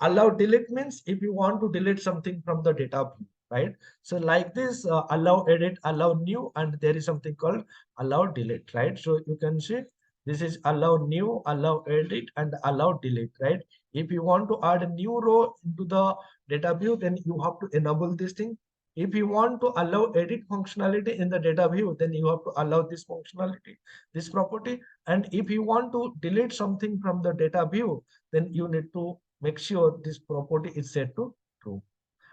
Allow delete means if you want to delete something from the data view, right? So like this, allow edit, allow new, and there is something called allow delete, right? So you can see this is allow new, allow edit, and allow delete, right? If you want to add a new row into the data view, then you have to enable this thing. If you want to allow edit functionality in the data view, then you have to allow this functionality, this property. And if you want to delete something from the data view, then you need to make sure this property is set to true.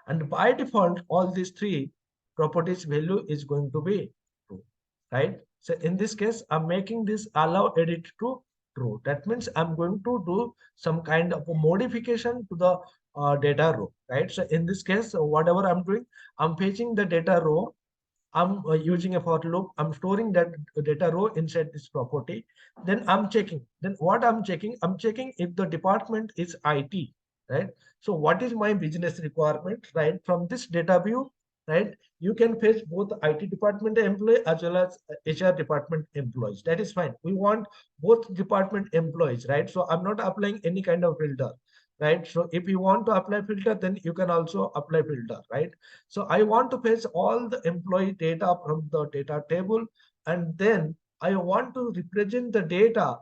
And by default, all these three properties value is going to be true, right? So in this case, I'm making this allow edit to true. That means I'm going to do some kind of a modification to the data row, right? So in this case, whatever I'm doing, I'm fetching the data row. I'm using a for loop. I'm storing that data row inside this property. Then I'm checking. Then what I'm checking? I'm checking if the department is IT, right? So what is my business requirement, right? From this data view, right? You can fetch both IT department employee as well as HR department employees. That is fine. We want both department employees, right? So I'm not applying any kind of filter, right? So if you want to apply filter, then you can also apply filter, right? So I want to fetch all the employee data from the data table, and then I want to represent the data,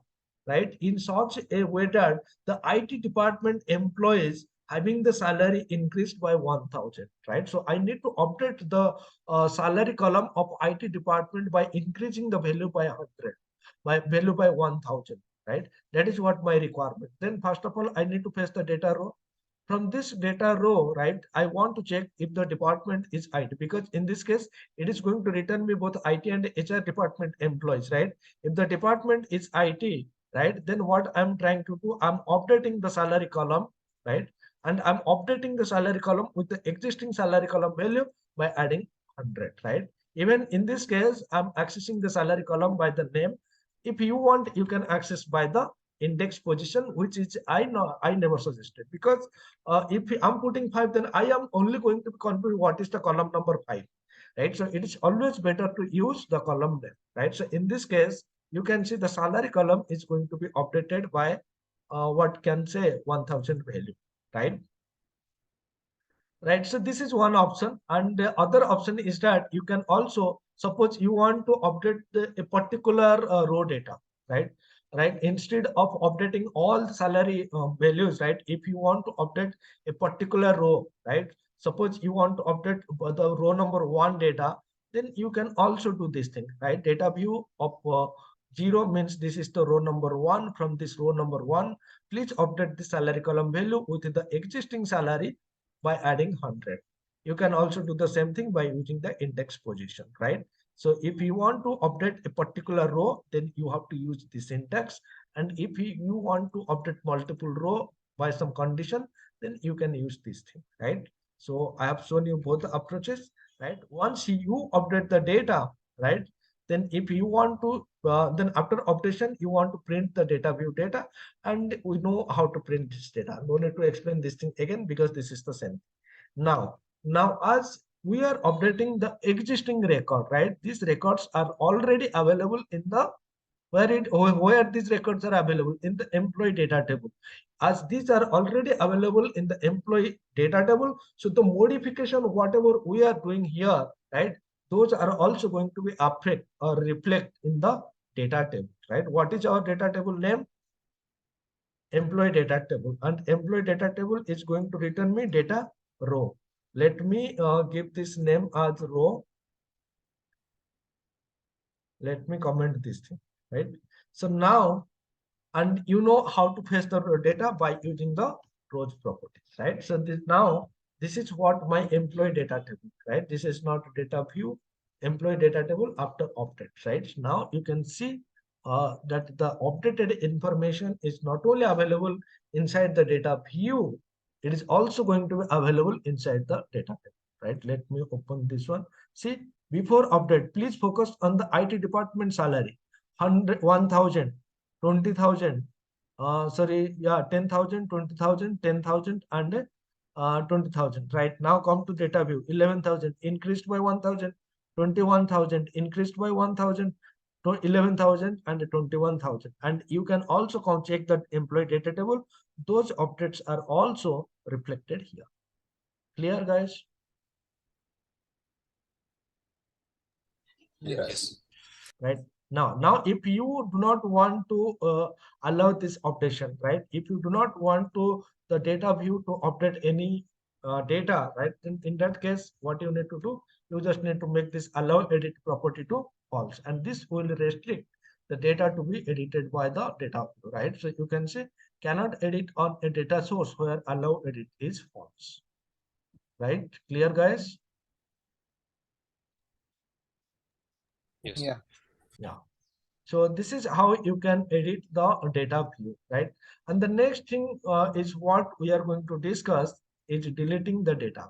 right, in such a way that the IT department employees having the salary increased by 1,000, right? So I need to update the salary column of IT department by increasing the value by 100, by value by 1,000, right? That is what my requirement. Then first of all, I need to fetch the data row. From this data row, right, I want to check if the department is IT, because in this case, it is going to return me both IT and HR department employees, right? If the department is IT, right, then what I'm trying to do, I'm updating the salary column, right? And I'm updating the salary column with the existing salary column value by adding 100, right? Even in this case, I'm accessing the salary column by the name. If you want, you can access by the index position, which is I never suggested, because if I'm putting 5, then I am only going to confirm what is the column number 5, right? So it is always better to use the column name, right? So in this case, you can see the salary column is going to be updated by what can say 1,000 value, right? Right, so this is one option, and the other option is that you can also, suppose you want to update a particular row data, right? Right, instead of updating all the salary values, right, if you want to update a particular row, right, suppose you want to update the row number 1 data, then you can also do this thing, right? Data view of 0 means this is the row number 1. From this row number 1, please update the salary column value with the existing salary by adding 100. You can also do the same thing by using the index position, right? So if you want to update a particular row, then you have to use this index. And if you want to update multiple row by some condition, then you can use this thing, right? So I have shown you both the approaches, right? Once you update the data, right, then if you want to, then after updation, you want to print the data view data, and we know how to print this data. No need to explain this thing again, because this is the same. Now as we are updating the existing record, right, these records are already available in the, where these records are available in the employee data table. As these are already available in the employee data table, so the modification whatever we are doing here, right, those are also going to be affect or reflect in the data table, right? What is our data table name? Employee data table, and employee data table is going to return me data row. Let me give this name as row. Let me comment this thing, right? So now, and you know how to fetch the data by using the rows properties, right? So this is what my employee data table, right? This is not data view, employee data table after update, right? Now you can see that the updated information is not only available inside the data view, it is also going to be available inside the data table, right? Let me open this one. See, before update, please focus on the IT department salary, 100, 1,000, 20,000, sorry, yeah, 10,000, 20,000, 10,000, and 20,000. Right now, come to data view, 11,000 increased by 1,000, 21,000 increased by 1,000, 11,000 and 21,000. And you can also check that employee data table. Those updates are also reflected here. Clear, guys? Yes. Right. Now, if you do not want to allow this updation, right? If you do not want to the data view to update any data, right? Then in that case, what you need to do, you just need to make this allow edit property to false, and this will restrict the data to be edited by the data view, right? So you can say cannot edit on a data source where allow edit is false, right? Clear, guys? Yes. Yeah. Yeah. So this is how you can edit the data view, right? And the next thing is what we are going to discuss is deleting the data,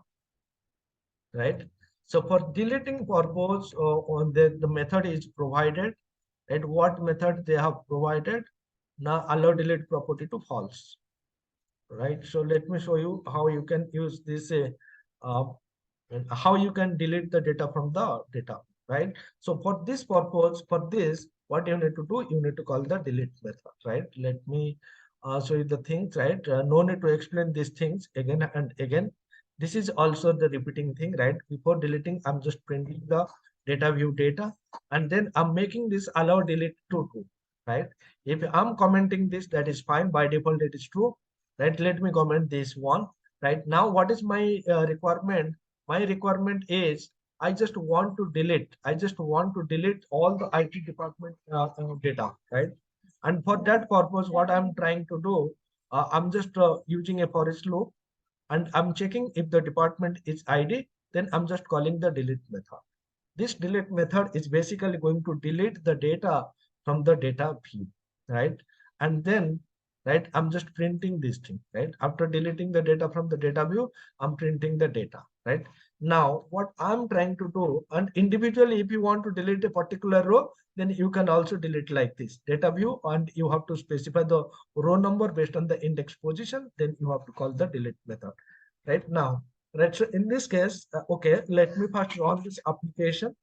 right? So for deleting purpose, on the method is provided, and what method they have provided. Now allow delete property to false, right? So let me show you how you can use this uh, and how you can delete the data from the data, right? So for this purpose, for this, what you need to do, you need to call the delete method, right? Let me show you the things, right? No need to explain these things again and again. This is also the repeating thing, right? Before deleting, I'm just printing the data view data, and then I'm making this allow delete to true, right? If I'm commenting this, that is fine. By default, it is true, right? Let me comment this one, right? Now, what is my requirement? My requirement is I just want to delete. I just want to delete all the IT department data, right? And for that purpose, what I'm trying to do, I'm just using a forest loop, and I'm checking if the department is ID. Then I'm just calling the delete method. This delete method is basically going to delete the data from the data view, right? And then, right, I'm just printing this thing, right? After deleting the data from the data view, I'm printing the data, right? Now, what I'm trying to do, and individually, if you want to delete a particular row, then you can also delete like this data view, and you have to specify the row number based on the index position. Then you have to call the delete method, right? Now, right, so in this case, okay, let me first run this application,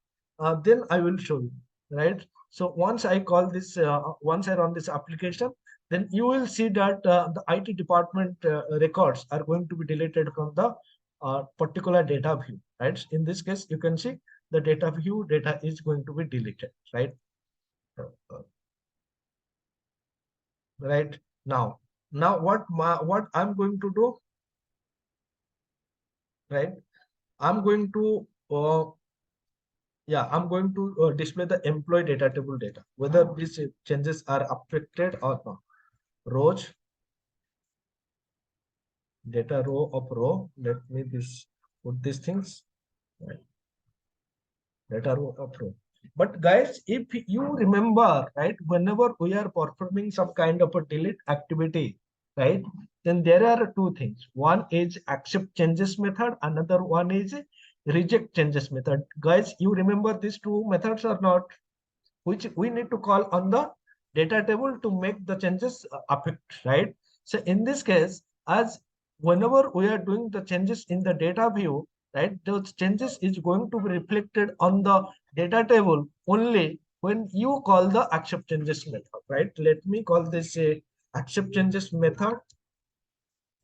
then I will show you, right? So once I call this, once I run this application, then you will see that the IT department records are going to be deleted from the particular data view, right? In this case, you can see the data view data is going to be deleted, right? Right now, what I'm going to do, right? I'm going to yeah, I'm going to display the employee data table data, whether these changes are affected or not. Rows, data row of row. Let me put these things, right? Data row of row. But guys, if you remember, right, whenever we are performing some kind of a delete activity, right, then there are two things. One is accept changes method. Another one is reject changes method. Guys, you remember these two methods or not? Which we need to call on the data table to make the changes affect, right? So in this case, as whenever we are doing the changes in the data view, right, those changes is going to be reflected on the data table only when you call the accept changes method, right? Let me call this a accept changes method,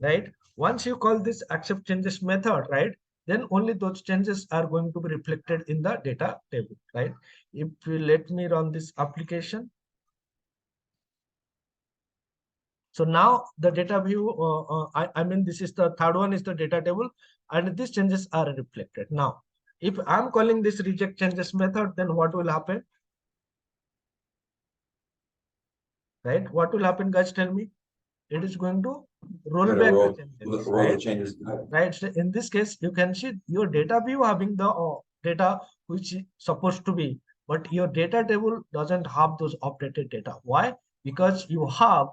right? Once you call this accept changes method, right, then only those changes are going to be reflected in the data table, right? If you let me run this application, so now the data view, I mean, this is the third one is the data table, and these changes are reflected. Now, if I'm calling this reject changes method, then what will happen? Right? What will happen, guys? Tell me. It is going to roll back the changes, roll the right? changes. Right. So in this case, you can see your data view having the data which is supposed to be but your data table doesn't have those updated data. Why? Because you have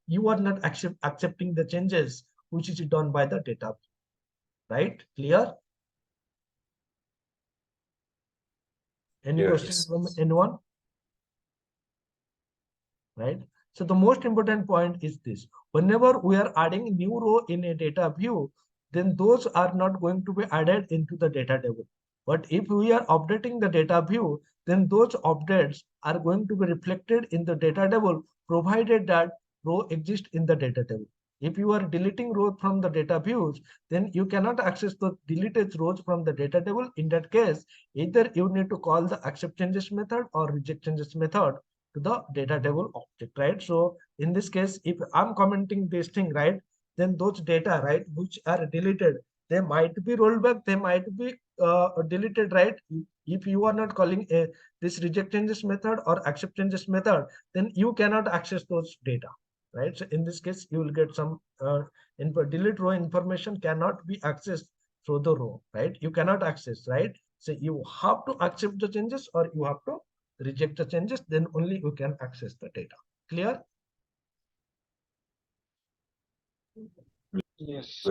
you are not accepting the changes which is done by the data, right? Clear? Any questions from anyone? Right? So the most important point is this: whenever we are adding a new row in a data view, then those are not going to be added into the data table. But if we are updating the data view, then those updates are going to be reflected in the data table, provided that row exists in the data table. If you are deleting rows from the data views, then you cannot access the deleted rows from the data table. In that case, either you need to call the accept changes method or reject changes method to the data table object, right? So in this case, if I'm commenting this thing, right, then those data, right, which are deleted, they might be rolled back, they might be deleted, right? If you are not calling this reject changes method or accept changes method, then you cannot access those data, right? So in this case, you will get some input. Delete row information cannot be accessed through the row, right? You cannot access, right? So you have to accept the changes or you have to reject the changes, then only you can access the data. Clear? Yes.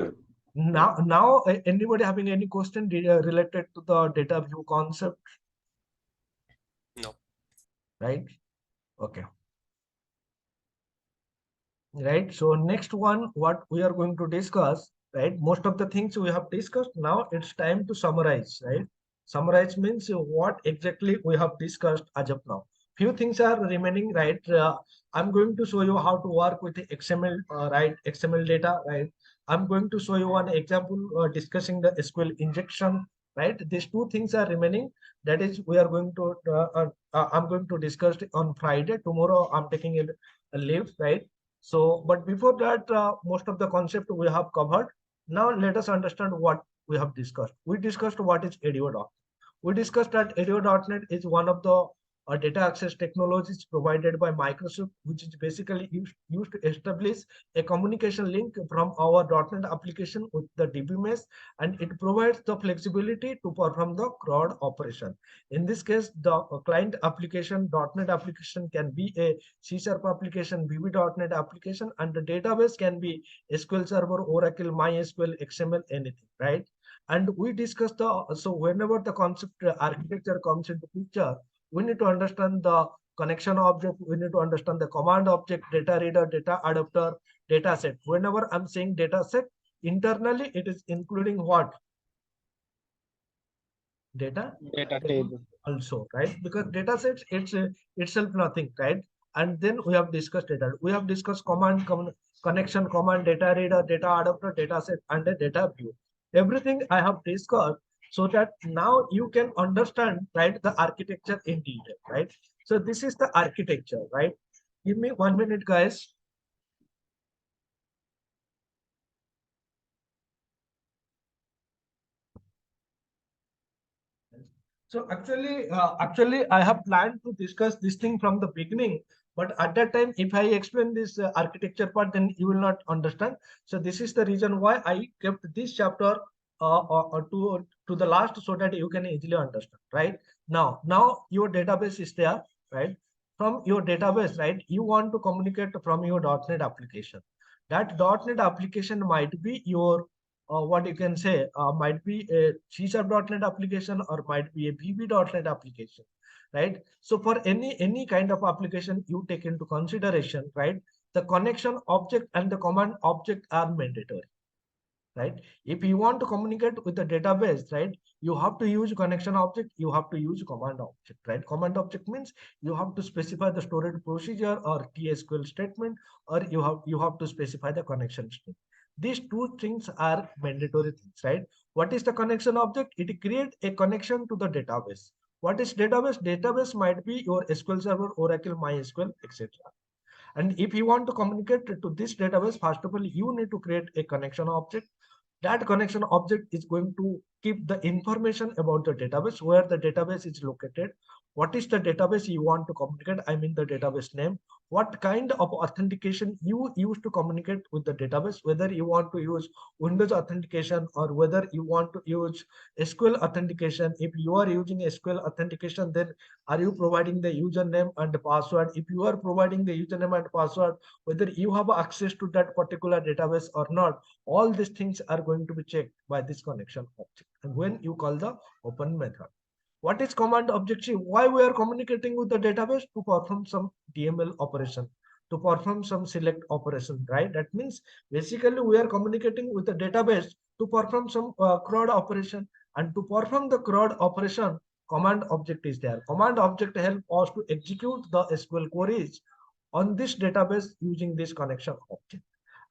Now, anybody having any question related to the data view concept? No. Right? Okay. Right. So next one, what we are going to discuss, right? Most of the things we have discussed. Now it's time to summarize, right? Summarize means what exactly we have discussed as of now. Few things are remaining, right? I'm going to show you how to work with the XML, right? XML data, right? I'm going to show you one example discussing the SQL injection, right? These two things are remaining. That is, we are going to, I'm going to discuss it on Friday. Tomorrow, I'm taking a leave, right? So, but before that, most of the concept we have covered. Now let us understand what we have discussed. We discussed what is ADO.NET. We discussed that ADO.NET is one of the data access technologies provided by Microsoft, which is basically used to establish a communication link from our .NET application with the DB and it provides the flexibility to perform the CRUD operation. In this case, the client application, .NET application can be a C# application, VB.NET application, and the database can be SQL Server, Oracle, MySQL, XML, anything, right? And we discussed so whenever the concept architecture comes into picture, we need to understand the connection object, we need to understand the command object, data reader, data adapter, data set. Whenever I'm saying data set, internally it is including what? Data Table. also, right? Because data sets it's itself nothing, right? And then we have discussed data. We have discussed connection, command, data reader, data adapter, data set, and a data view. Everything I have discussed so that now you can understand, right, the architecture in detail, right? So this is the architecture, right? Give me 1 minute, guys. So actually, I have planned to discuss this thing from the beginning, but at that time, if I explain this architecture part, then you will not understand. So this is the reason why I kept this chapter to the last so that you can easily understand. Right now your database is there, right? From your database, right? You want to communicate from your .NET application. That .NET application might be your what you can say might be a C#.NET application or might be a VB.NET application, right? So for any kind of application you take into consideration, right? The connection object and the command object are mandatory, right? If you want to communicate with the database, right, you have to use connection object, you have to use command object, right? Command object means you have to specify the storage procedure or TSQL statement, or you have to specify the connection string. These two things are mandatory things, right? What is the connection object? It creates a connection to the database. What is database? Database might be your SQL Server, Oracle, MySQL, etc. And if you want to communicate to this database, first of all, you need to create a connection object. That connection object is going to keep the information about the database, where the database is located, what is the database you want to communicate, I mean the database name, what kind of authentication you use to communicate with the database, whether you want to use Windows authentication or whether you want to use SQL authentication. If you are using SQL authentication, then are you providing the username and the password? If you are providing the username and password, whether you have access to that particular database or not, all these things are going to be checked by this connection object. And when you call the open method, what is command object? See, why we are communicating with the database? To perform some DML operation, to perform some select operation, right? That means basically we are communicating with the database to perform some CRUD operation, and to perform the CRUD operation, command object is there. Command object help us to execute the SQL queries on this database using this connection object.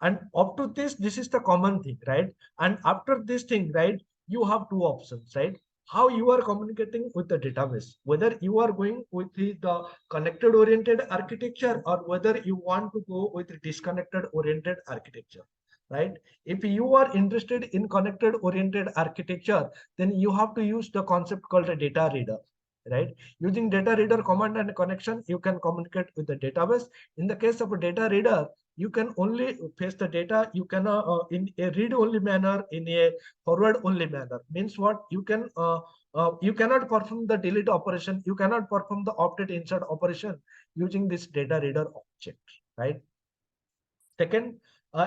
And up to this is the common thing, right? And after this thing, right, you have two options, right? How you are communicating with the database, whether you are going with the connected oriented architecture or whether you want to go with the disconnected oriented architecture, right? If you are interested in connected oriented architecture, then you have to use the concept called a data reader, right? Using data reader command and connection, you can communicate with the database. In the case of a data reader, you can only paste the data. You can in a read only manner, in a forward only manner. Means what? You cannot perform the delete operation, you cannot perform the update insert operation using this data reader object, right? Second,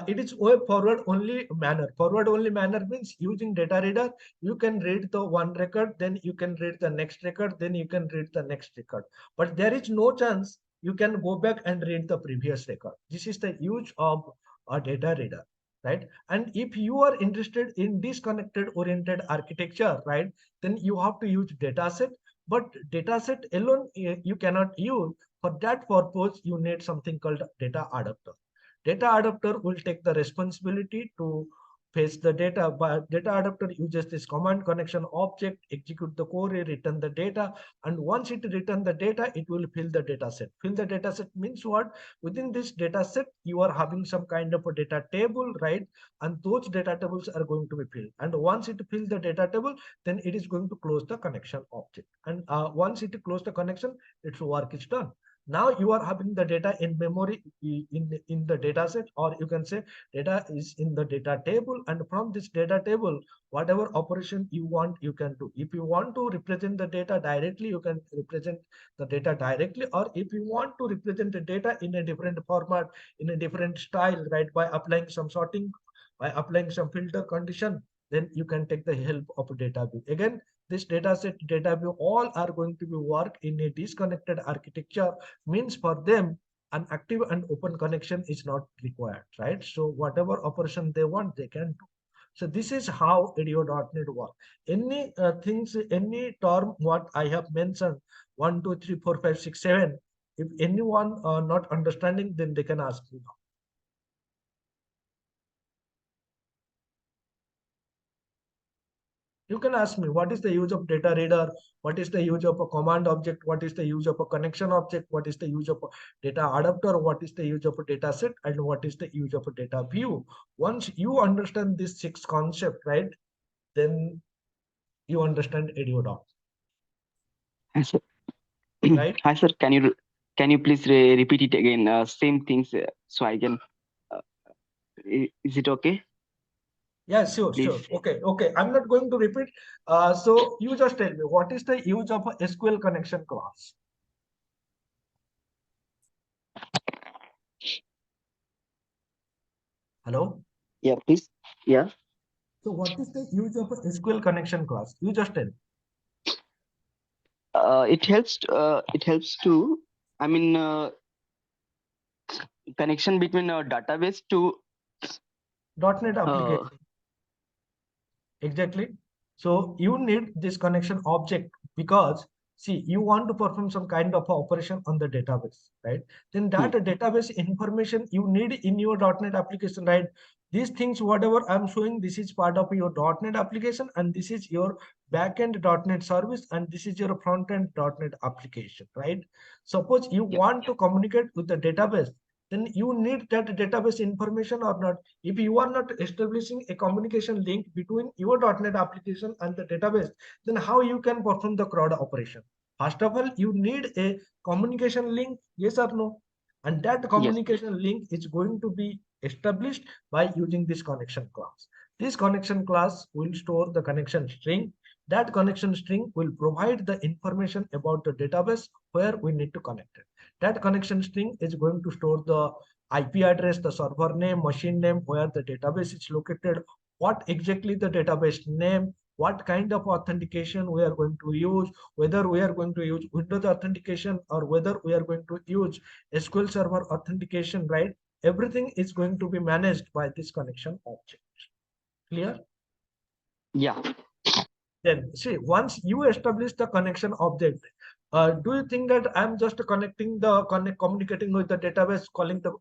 it is a forward only manner. Forward only manner means using data reader, you can read the one record, then you can read the next record, then you can read the next record. But there is no chance you can go back and read the previous record. This is the use of a data reader, right? And if you are interested in disconnected oriented architecture, right, then you have to use DataSet. But DataSet alone you cannot use. For that purpose, you need something called data adapter. Data adapter will take the responsibility to fetch the data, but data adapter uses this command connection object, execute the query, return the data, and once it return the data, it will fill the data set. Fill the data set means what? Within this data set, you are having some kind of a data table, right? And those data tables are going to be filled. And once it fills the data table, then it is going to close the connection object. And once it close the connection, its work is done. Now you are having the data in memory in the data set, or you can say data is in the data table, and from this data table, whatever operation you want, you can do. If you want to represent the data directly, you can represent the data directly, or if you want to represent the data in a different format, in a different style, right, by applying some sorting, by applying some filter condition, then you can take the help of DataView. Again, this dataset, DataView, all are going to be work in a disconnected architecture. Means for them, an active and open connection is not required, right? So whatever operation they want, they can do. So this is how ADO.NET work. Any things, any term what I have mentioned, 1, 2, 3, 4, 5, 6, 7. If anyone not understanding, then they can ask me now. You can ask me, what is the use of data reader? What is the use of a command object? What is the use of a connection object? What is the use of a data adapter? What is the use of a data set? And what is the use of a data view? Once you understand this 6 concept, right, then you understand ADO. Hi, sir. Right? Hi, sir. Can you please repeat it again? Same things, so I can. Is it okay? Yeah, sure, Please. sure. Okay. I'm not going to repeat. So you just tell me, what is the use of a SQL connection class? Hello? Yeah, please. Yeah. So what is the use of a SQL connection class? You just tell. It helps. It helps to. I mean, connection between a database to .NET application. Exactly. So you need this connection object because see, you want to perform some kind of operation on the database, right? Then that database information you need in your .NET application, right? These things, whatever I'm showing, this is part of your .NET application, and this is your backend .NET service, and this is your front-end .NET application, right? Suppose you want to communicate with the database, then you need that database information or not. If you are not establishing a communication link between your .NET application and the database, then how you can perform the CRUD operation? First of all, you need a communication link, yes or no? And that communication link is going to be established by using this connection class. This connection class will store the connection string. That connection string will provide the information about the database where we need to connect it. That connection string is going to store the IP address, the server name, machine name, where the database is located, what exactly the database name, what kind of authentication we are going to use, whether we are going to use Windows authentication or whether we are going to use SQL Server authentication, right? Everything is going to be managed by this connection object. Clear? Yeah. Then see, once you establish the connection object, do you think that I'm just connecting the communicating with the database, calling the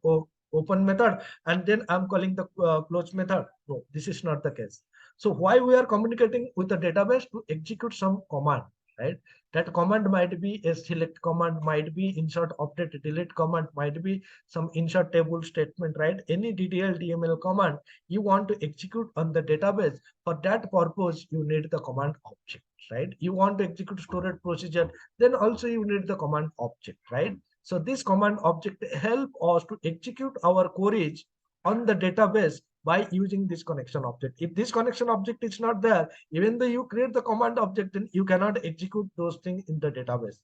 open method, and then I'm calling the close method? No, this is not the case. So why we are communicating with the database? To execute some command, right? That command might be a select command, might be insert, update, delete command, might be some insert table statement, right? Any DDL, DML command you want to execute on the database. For that purpose, you need the command object, right? You want to execute storage procedure, then also you need the command object, right? So this command object help us to execute our queries on the database by using this connection object. If this connection object is not there, even though you create the command object, then you cannot execute those things in the database.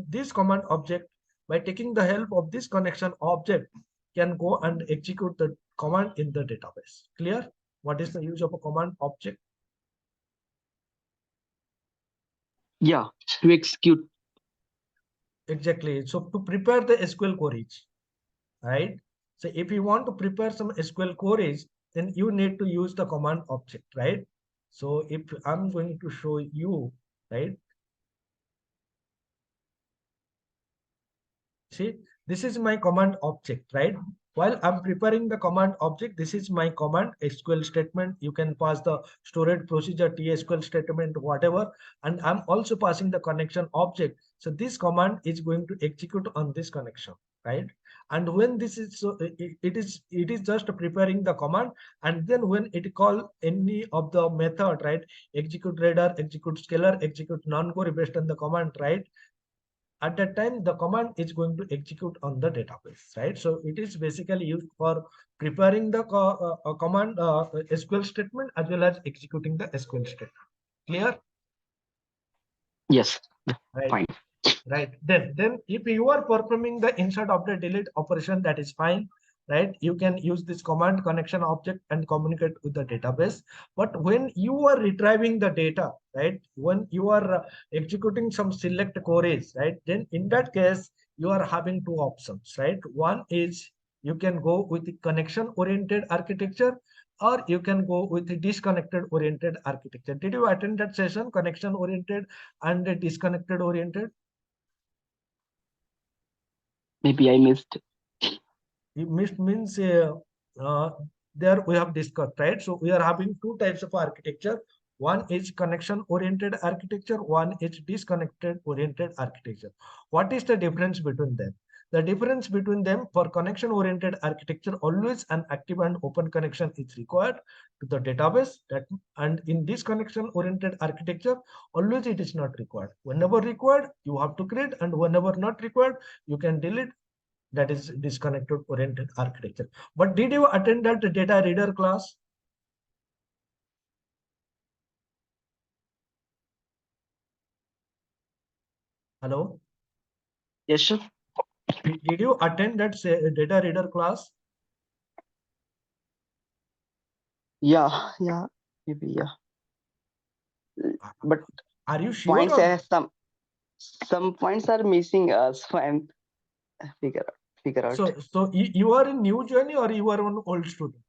This command object, by taking the help of this connection object, can go and execute the command in the database. Clear? What is the use of a command object? Yeah, to execute. Exactly. So to prepare the SQL queries, right? So if you want to prepare some SQL queries, then you need to use the command object, right? So if I'm going to show you, right? See, this is my command object, right? While I'm preparing the command object, this is my command SQL statement. You can pass the storage procedure, TSQL statement, whatever. And I'm also passing the connection object. So this command is going to execute on this connection, right? And when this is, so it is just preparing the command. And then when it call any of the method, right? Execute radar, execute scalar, execute non-query based on the command, right? At that time, the command is going to execute on the database, right? So it is basically used for preparing the command SQL statement as well as executing the SQL statement. Clear? Yes. Right. Fine. Right. Then if you are performing the insert, update, delete operation, that is fine, right? You can use this command connection object and communicate with the database. But when you are retrieving the data, right? When you are executing some select queries, right? Then in that case, you are having two options, right? One is you can go with the connection oriented architecture, or you can go with the disconnected oriented architecture. Did you attend that session, connection oriented and disconnected oriented? Maybe I missed. You missed means there we have discussed, right? So we are having two types of architecture. One is connection oriented architecture, one is disconnected oriented architecture. What is the difference between them? The difference between them, for connection oriented architecture, always an active and open connection is required to the database. And in this connection oriented architecture, always it is not required. Whenever required, you have to create, and whenever not required, you can delete. That is disconnected oriented architecture. But did you attend that data reader class? Hello? Yes, sir. Did you attend that data reader class? Yeah, maybe, yeah. But are you sure? Points some points are missing, so I'm figure out. So you are in new journey or you are an old student?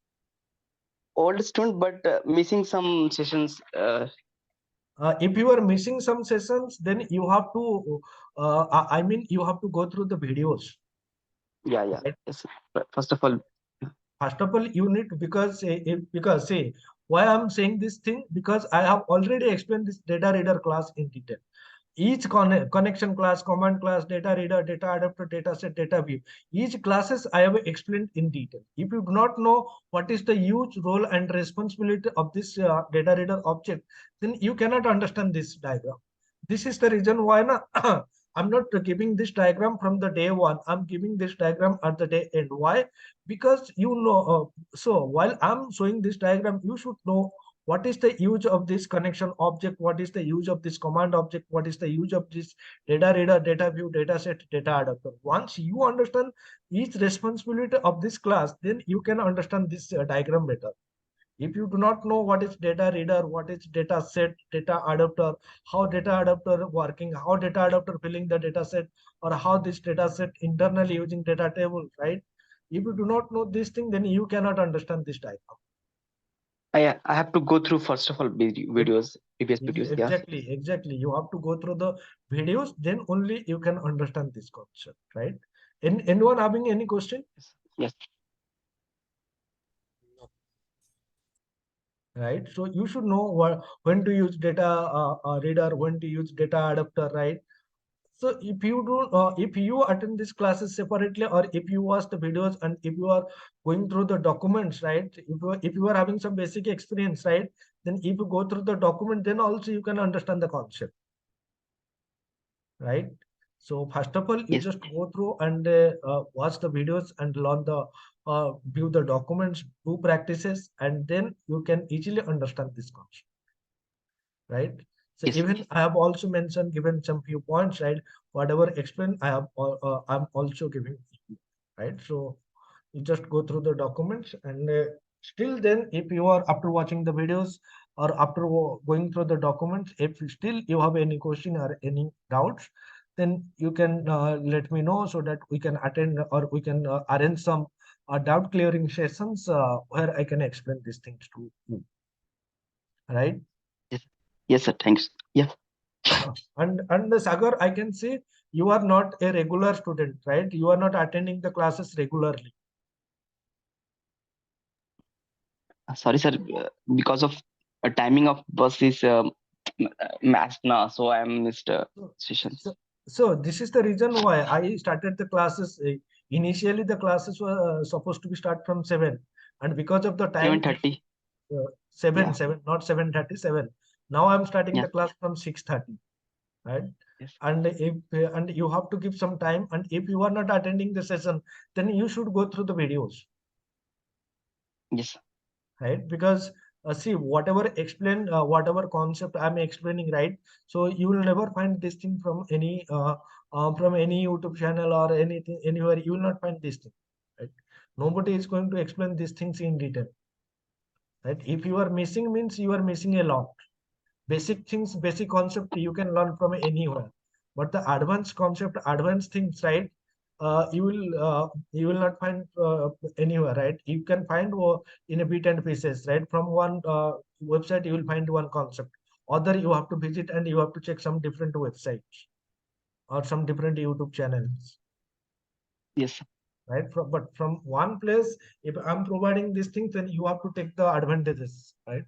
Old student, but missing some sessions. If you are missing some sessions, then you have to, I mean, you have to go through the videos. Yeah. Right? Yes. First of all, you need to, because say why I'm saying this thing, because I have already explained this data reader class in detail. Each connection class, command class, data reader, data adapter, data set, data view, each classes I have explained in detail. If you do not know what is the huge role and responsibility of this data reader object, then you cannot understand this diagram. This is the reason why I'm not giving this diagram from the day one. I'm giving this diagram at the day end. Why? Because so while I'm showing this diagram, you should know what is the use of this connection object, what is the use of this command object, what is the use of this data reader, data view, data set, data adapter. Once you understand each responsibility of this class, then you can understand this diagram better. If you do not know what is data reader, what is data set, data adapter, how data adapter working, how data adapter filling the data set, or how this data set internally using data table, right? If you do not know this thing, then you cannot understand this diagram. I have to go through first of all videos, previous videos. Yeah. Exactly. You have to go through the videos, then only you can understand this concept, right? Anyone having any question? Yes. Right, so you should know when to use data reader, when to use data adapter, right? So if you do, if you attend these classes separately, or if you watch the videos, and if you are going through the documents, right? If you are having some basic experience, right? Then if you go through the document, then also you can understand the concept, right? So first of all, you Yes. just go through and watch the videos and learn the view the documents, do practices, and then you can easily understand this concept, right? So Yes. even I have also mentioned, given some few points, right? Whatever explained, I'm also giving, right? So you just go through the documents, and still then, if you are after watching the videos or after going through the documents, if still you have any question or any doubts, then you can let me know, so that we can attend, or we can arrange some doubt clearing sessions where I can explain these things to you, right? Yes. Yes, sir. Thanks. Yeah. And Sagar, I can see you are not a regular student, right? You are not attending the classes regularly. Sorry, sir. Because of a timing of bus is matched now, so I am missed sessions. So this is the reason why I started the classes. Initially, the classes were supposed to be start from 7, and because of the time 7:30. 7, Yeah. 7, not 7:37. Now I'm starting Yeah. the class from 6:30, right? Yes. And if and you have to give some time, and if you are not attending the session, then you should go through the videos, Yes. right? Because see, whatever whatever concept I'm explaining, right? So you will never find this thing from any YouTube channel or anything anywhere. You will not find this thing, right? Nobody is going to explain these things in detail, right? If you are missing, means you are missing a lot. Basic things, basic concept you can learn from anywhere, but the advanced concept, advanced things, right? You will not find anywhere, right? You can find in a bit and pieces, right? From one website you will find one concept, other you have to visit and you have to check some different websites or some different YouTube channels, Yes. right? But from one place, if I'm providing these things, then you have to take the advantages, right?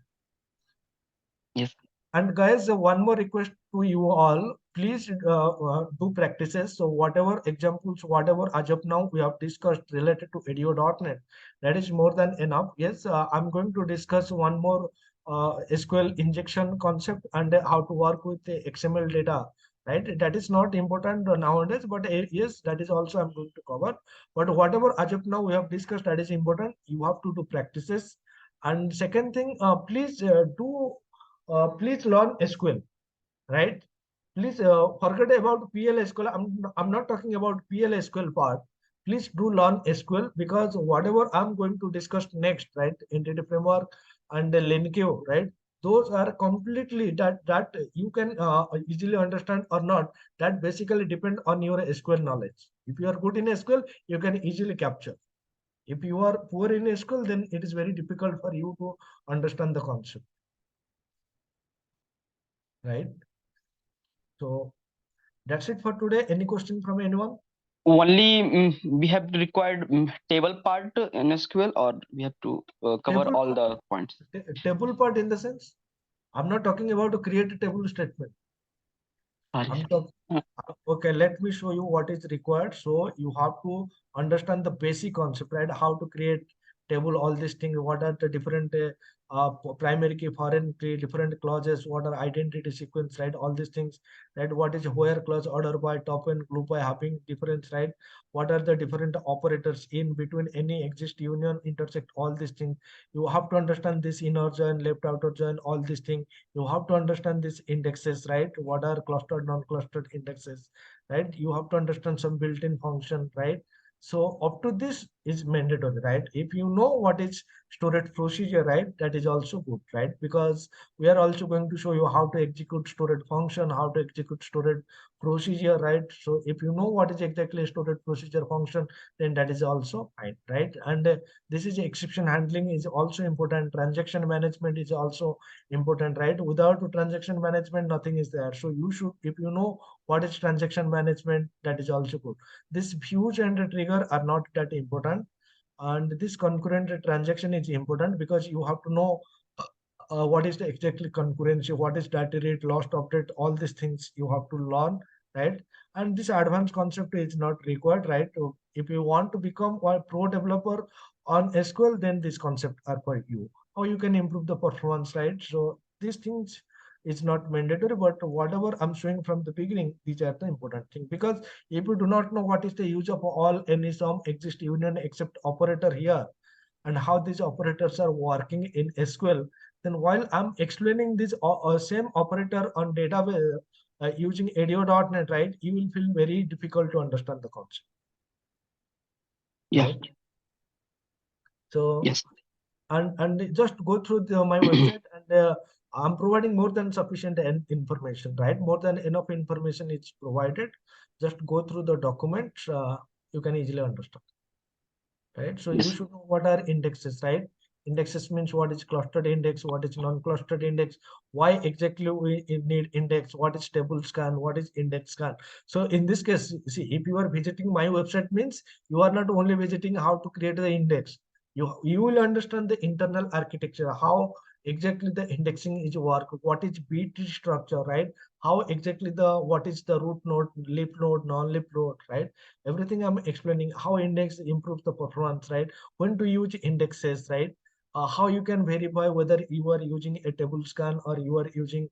Yes. And guys, one more request to you all, please do practices. So whatever examples, whatever as of now we have discussed related to edu.net, that is more than enough. Yes, I'm going to discuss one more SQL injection concept and how to work with the XML data, right? That is not important nowadays, but yes, that is also I'm going to cover. But whatever as of now we have discussed, that is important. You have to do practices. And second thing, please learn SQL, right? Please forget about PL SQL. I'm not talking about PL SQL part. Please do learn SQL, because whatever I'm going to discuss next, right? Entity framework and the LinQ, right? Those are completely that you can easily understand or not. That basically depend on your SQL knowledge. If you are good in SQL, you can easily capture. If you are poor in SQL, then it is very difficult for you to understand the concept, right? So that's it for today. Any question from anyone? Only we have required table part in SQL, or we have to cover Table all the points. Table part in the sense, I'm not talking about to create a table statement. Sorry, I'm sir. talking. Okay, let me show you what is required. So you have to understand the basic concept, right? How to create table, all these things, what are the different primary key, foreign key, different clauses, what are identity sequence, right? All these things, right? What is where clause, order by, top and group by, hopping difference, right? What are the different operators in between any exist, union, intersect, all these things. You have to understand this inner join, left outer join, all these things. You have to understand these indexes, right? What are clustered, non-clustered indexes, right? You have to understand some built-in function, right? So up to this is mandatory, right? If you know what is storage procedure, right, that is also good, right? Because we are also going to show you how to execute storage function, how to execute storage procedure, right? So if you know what is exactly storage procedure function, then that is also fine, right? And this is exception handling is also important. Transaction management is also important, right? Without transaction management, nothing is there. So you should, if you know what is transaction management, that is also good. This fuse and trigger are not that important, and this concurrent transaction is important because you have to know what is the exactly concurrency, what is data rate, lost update, all these things you have to learn, right? And this advanced concept is not required, right? So if you want to become a pro developer on SQL, then this concept are for you. How you can improve the performance, right? So these things is not mandatory, but whatever I'm showing from the beginning, these are the important thing. Because if you do not know what is the use of all, any, some, exist, union, except operator here, and how these operators are working in SQL, then while I'm explaining this same operator on database using ADO.NET, right, you will feel very difficult to understand the concept. Yeah. Right? So Yes. and just go through my website, and I'm providing more than sufficient information, right? More than enough information is provided. Just go through the documents. You can easily understand, right? So you Yes. should know what are indexes, right? Indexes means what is clustered index, what is non-clustered index, why exactly we need index, what is table scan, what is index scan. So in this case, see, if you are visiting my website, means you are not only visiting how to create the index, you will understand the internal architecture, how exactly the indexing is work, what is B tree structure, right? How exactly the, what is the root node, leaf node, non-leaf node, right? Everything I'm explaining, how index improves the performance, right? When to use indexes, right? How you can verify whether you are using a table scan or you are using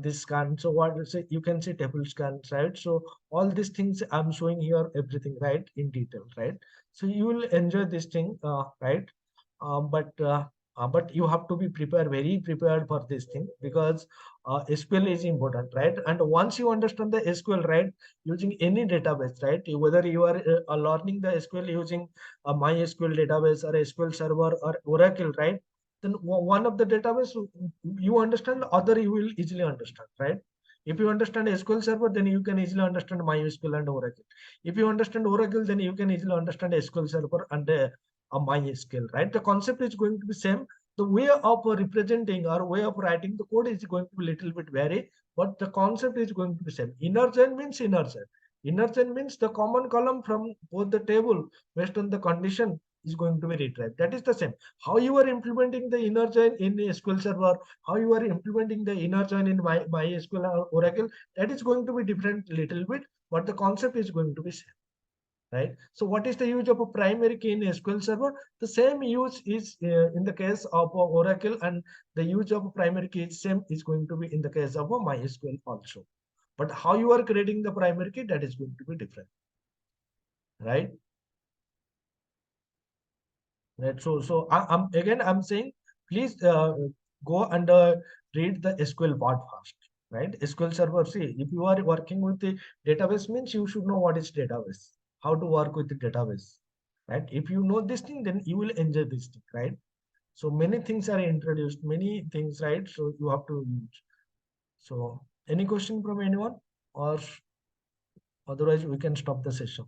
this scan. So what say, you can say table scans, right? So all these things I'm showing here, everything, right, in detail, right? So you will enjoy this thing, right? But you have to be prepared, very prepared for this thing, because SQL is important, right? And once you understand the SQL, right, using any database, right, whether you are learning the SQL using a MySQL database or SQL Server or Oracle, right, then one of the database you understand, other you will easily understand, right? If you understand SQL Server, then you can easily understand MySQL and Oracle. If you understand Oracle, then you can easily understand SQL Server and MySQL, right? The concept is going to be same. The way of representing or way of writing the code is going to be little bit vary, but the concept is going to be same. Inner chain means inner chain. Inner chain means the common column from both the table based on the condition is going to be retrieved. That is the same. How you are implementing the inner chain in SQL Server, how you are implementing the inner chain in MySQL or Oracle, that is going to be different little bit, but the concept is going to be same. Right? So what is the use of a primary key in SQL Server? The same use is in the case of Oracle, and the use of primary key is same is going to be in the case of MySQL also. But how you are creating the primary key, that is going to be different, right? Right. So I'm saying, please go and read the SQL part first, right? SQL Server. See, if you are working with the database, means you should know what is database, how to work with the database, right? If you know this thing, then you will enjoy this thing, right? So many things are introduced, many things, right? So you have to use. So any question from anyone, or otherwise we can stop the session.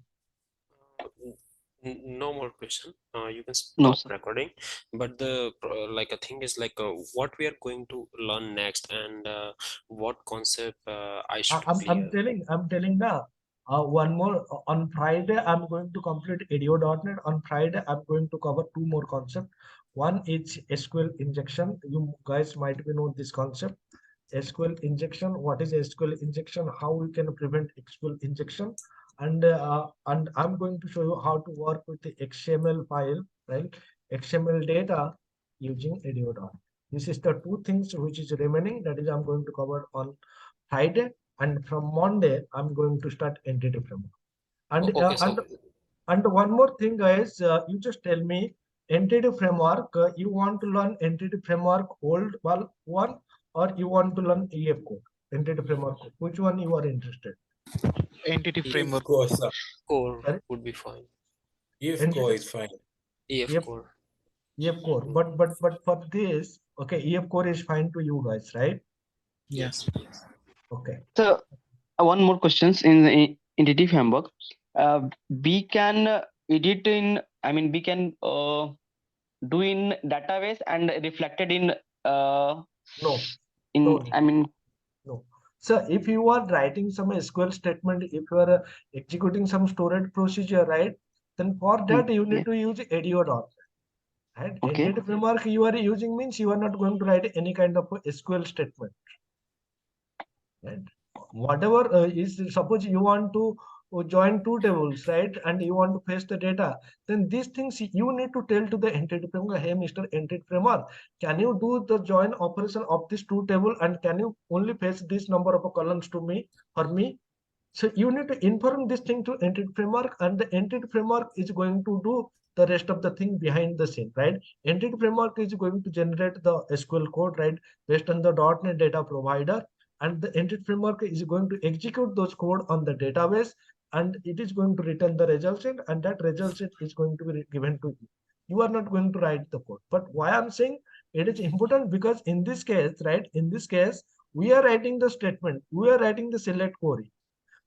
No more question. You can No, stop sir. recording. But the like a thing is like what we are going to learn next, and what concept I should clear. I'm telling now. One more on Friday, I'm going to complete ADO.NET. On Friday, I'm going to cover two more concepts. One is SQL injection. You guys might be know this concept. SQL injection. What is SQL injection? How we can prevent SQL injection? And I'm going to show you how to work with the XML file, right? XML data using ADO. This is the two things which is remaining. That is, I'm going to cover on Friday, and from Monday I'm going to start entity framework. And Okay, so and one more thing, guys, you just tell me entity framework. You want to learn entity framework old one, or you want to learn EF code, entity framework code? Which one you are interested? Entity EF framework. core, sir. core Sorry? would be fine. EF Entity core is fine. EF EF core. EF core, but for this, okay, EF core is fine to you guys, right? Yes. Okay. So one more questions in the entity framework. We can edit in. I mean, we can do in database and reflected in No, in. no, I mean, no. So if you are writing some SQL statement, if you are executing some storage procedure, right? Then for that you yeah. need to use ADO dot. And Okay. entity framework you are using means you are not going to write any kind of a SQL statement. Right? Whatever is, suppose you want to join two tables, right? And you want to paste the data, then these things you need to tell to the entity framework, hey, Mr. Entity Framework, can you do the join operation of this two table, and can you only paste this number of columns to me for me? So you need to inform this thing to entity framework, and the entity framework is going to do the rest of the thing behind the scene, right? Entity framework is going to generate the SQL code, right, based on the .NET data provider, and the entity framework is going to execute those code on the database, and it is going to return the result set, and that result set is going to be given to you. You are not going to write the code. But why I'm saying it is important, because in this case, right, in this case, we are writing the statement, we are writing the select query.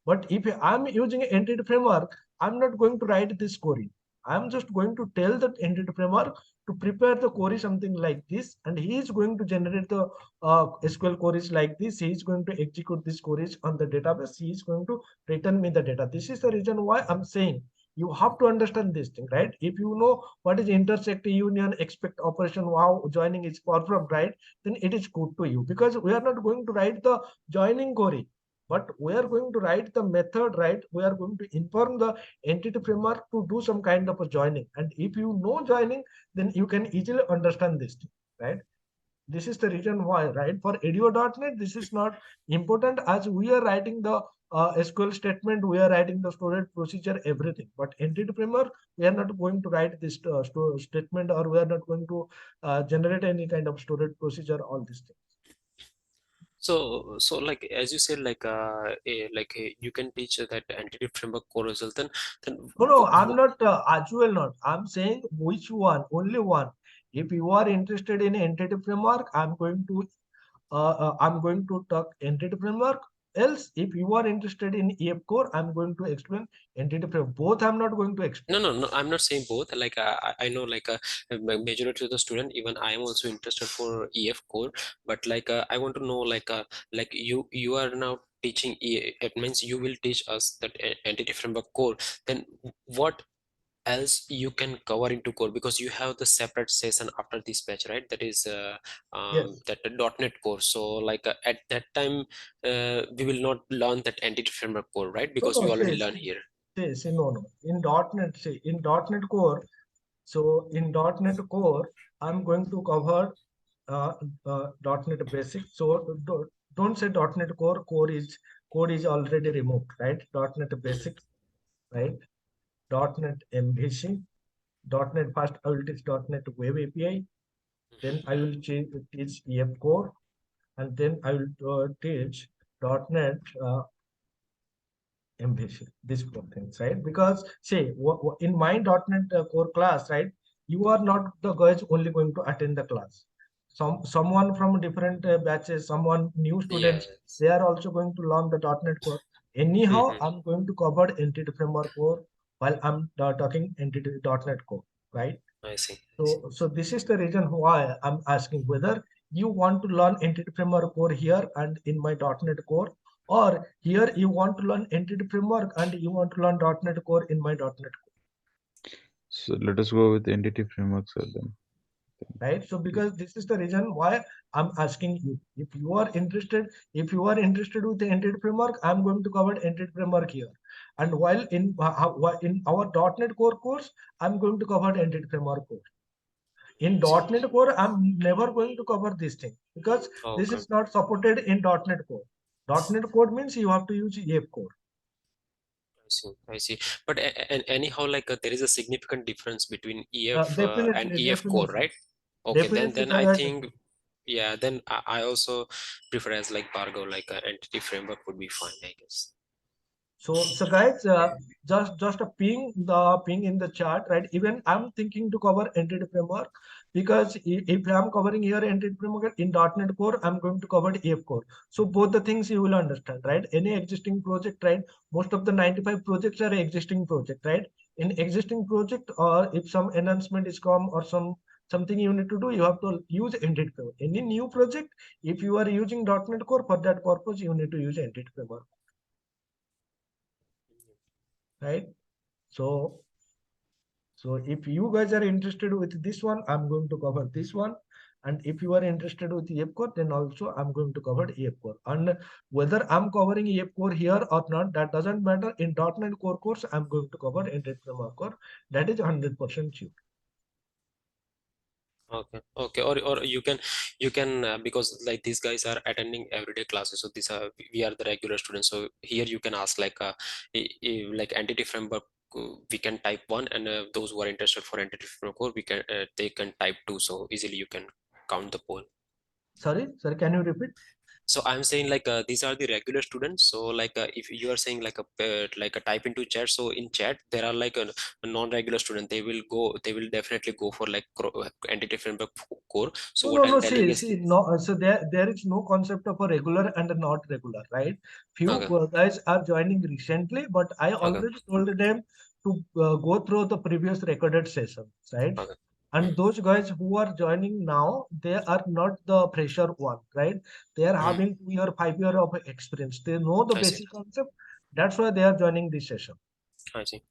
But if I'm using an entity framework, I'm not going to write this query. I'm just going to tell that entity framework to prepare the query something like this, and he is going to generate the SQL queries like this. He is going to execute these queries on the database. He is going to return me the data. This is the reason why I'm saying you have to understand this thing, right? If you know what is intersect, union, expect operation, how joining is performed, right, then it is good to you, because we are not going to write the joining query, but we are going to write the method, right? We are going to inform the entity framework to do some kind of a joining. And if you know joining, then you can easily understand this thing, right? This is the reason why, right? For ADO.NET, this is not important, as we are writing the SQL statement, we are writing the storage procedure, everything. But entity framework, we are not going to write this statement, or we are not going to generate any kind of storage procedure, all these things. So like as you said, like you can teach that entity framework core result. Then No, I'm not, as well not. I'm saying which one, only one. If you are interested in entity framework, I'm going to talk entity framework. Else, if you are interested in EF core, I'm going to explain entity framework. Both I'm not going to explain. no, I'm not saying both. Like I know, like majority of the student, even I am also interested for EF core, but like I want to know, like you are now teaching it means you will teach us that entity framework core. Then what else you can cover into core, because you have the separate session after this batch, right? That is Yes. that .NET core. So like at that time we will not learn that entity framework core, right? Because we No, already learn here. no. In .NET, in .NET core, so in .NET core, I'm going to cover uh, .NET basic. So don't say .NET core. Code is already removed, right? .NET basic, right? .NET MVC, .NET first I will teach .NET Web API, then I will teach EF core, and then I will teach .NET MVC. These four things, right? Because say in my .NET core class, right, you are not the guys only going to attend the class. Someone from different batches, someone new students, Yes. they are also going to learn the .NET core. Anyhow, Mhm. I'm going to cover entity framework core while I'm talking entity .NET core, right? I see. So this is the reason why I'm asking whether you want to learn entity framework core here and in my .NET core, or here you want to learn entity framework and you want to learn .NET core in my .NET core, So let us go with entity framework, sir, then. right? So because this is the reason why I'm asking you. If you are interested with the entity framework, I'm going to cover entity framework here. And while in our .NET core course, I'm going to cover the entity framework course. In .NET Core, I'm never going to cover this thing because this Okay. is not supported in .NET Core. .NET Core means you have to use EF Core. I see. But anyhow, like there is a significant difference between EF and Definitely, EF core, definitely, right? Okay, definitely then there I are think, different. yeah, then I also prefer as like Bargo, like entity framework would be fine, I guess. So guys, just a ping in the chat, right? Even I'm thinking to cover entity framework because if I'm covering here entity framework in .NET Core, I'm going to cover EF Core. So both the things you will understand, right? Any existing project, right? Most of the 95 projects are existing project, right? In existing project, or if some enhancement is come or something you need to do, you have to use entity framework. Any new project, if you are using .NET Core, for that purpose, you need to use entity framework. Right? So if you guys are interested with this one, I'm going to cover this one. And if you are interested with EF Core, then also I'm going to cover EF Core. And whether I'm covering EF Core here or not, that doesn't matter. In .NET Core course, I'm going to cover Entity Framework Core. That is 100% sure. Okay, or you can because like these guys are attending everyday classes, so these are, we are the regular students, so here you can ask like like entity framework, we can type one, and those who are interested for entity framework core, we can they can type two, so easily you can count the poll. Sorry, can you repeat? So I'm saying like these are the regular students, so like if you are saying like a type into chat, so in chat there are like a non-regular student, they will definitely go for like entity framework core. So what I'm No. telling is, See, no. So there is no concept of a regular and a not regular, right? Few okay, guys are joining recently, but I okay, already told them to go through the previous recorded sessions, right? okay. And those guys who are joining now, they are not the fresher one, right? They are Mm, having 2 year, 5 year of experience. They know the I see, basic concept. That's why they are joining this session, I see.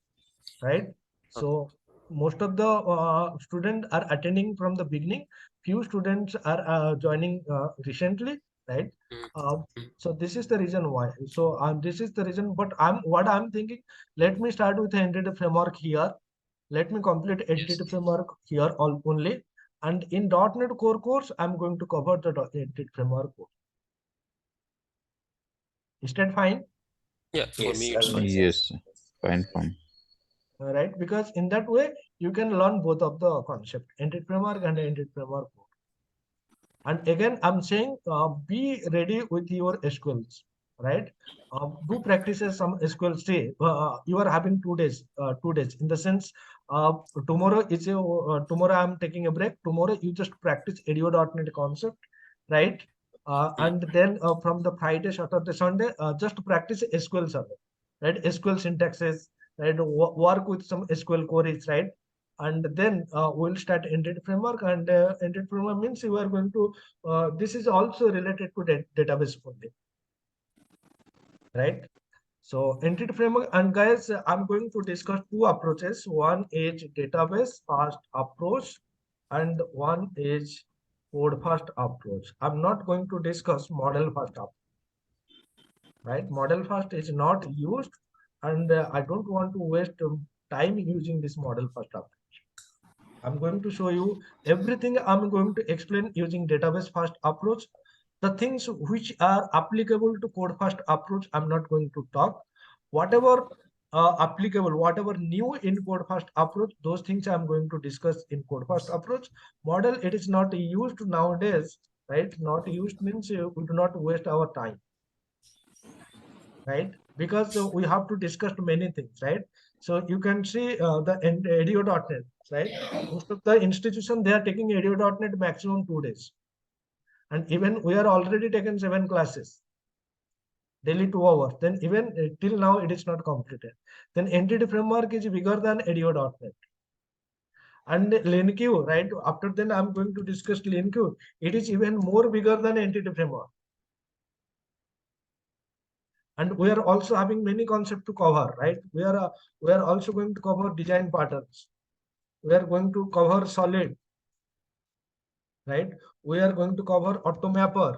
right? Okay. So most of the students are attending from the beginning. Few students are joining recently, right? Mm, Uh, mm, so this is the reason why. So this is the reason. But I'm thinking. Let me start with the entity framework here. Let me complete entity yes. framework here all only. And in .NET Core course, I'm going to cover the entity framework course. Is that fine? Yeah, for Yes, me it's that fine. makes Yes, sense. fine, fine. Right? Because in that way, you can learn both of the concept, entity framework and entity framework code. And again, I'm saying be ready with your SQLs, right? Do practices some SQL. Say you are having 2 days, 2 days in the sense tomorrow is tomorrow I'm taking a break. Tomorrow you just practice ADO.NET concept, right? Mm, And then from the Friday, Saturday, Sunday, just practice SQL server, right? SQL syntaxes, right? Work with some SQL queries, right? And then we'll start entity framework, and entity framework means you are going to this is also related to database only, right? So entity framework, and guys, I'm going to discuss two approaches. One is database first approach, and one is code first approach. I'm not going to discuss model first approach, right? Model first is not used, and I don't want to waste time using this model first approach. I'm going to show you everything. I'm going to explain using database first approach. The things which are applicable to code first approach, I'm not going to talk. Whatever applicable, whatever new in code first approach, those things I'm going to discuss in code first approach. Model, it is not used nowadays, right? Not used means we do not waste our time, right? Because we have to discuss many things, right? So you can see the ADO.NET, right? Most of the institution, they are taking ADO.NET maximum 2 days. And even we are already taken 7 classes, daily 2 hours. Then even till now, it is not completed. Then entity framework is bigger than ADO.NET. And LeanQ, right? After then, I'm going to discuss LeanQ. It is even more bigger than entity framework. And we are also having many concepts to cover, right? We are also going to cover design patterns. We are going to cover solid, right? We are going to cover automapper,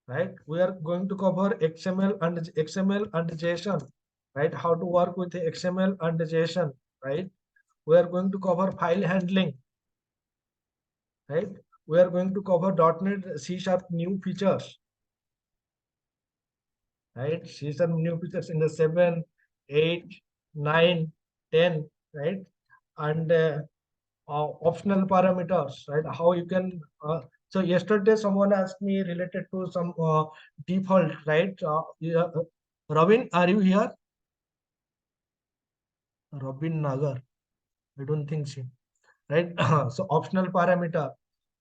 right? We are going to cover XML and JSON, right? How to work with XML and JSON, right? We are going to cover file handling, right? We are going to cover .NET C# new features, right? C# new features in the 7, 8, 9, 10, right? And optional parameters, right? How you can. So yesterday someone asked me related to some default, right? Yeah, Robin, are you here? Robin Nagar. I don't think so. Right? So optional parameter.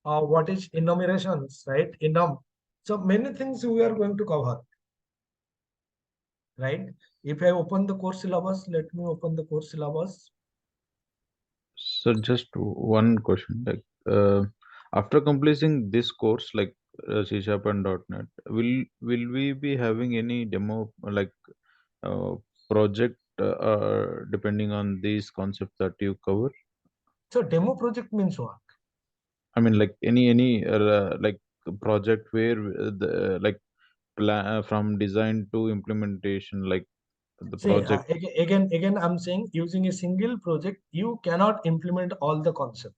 What is enumerations, right? Enum. So many things we are going to cover, right? If I open the course syllabus, let me open the course syllabus. So just one question, like after completing this course, like C# and .NET, will we be having any demo like uh, project depending on these concepts that you cover? So demo project means what? I mean, like any like project where like plan from design to implementation, like the See, project. again, I'm saying using a single project, you cannot implement all the concepts.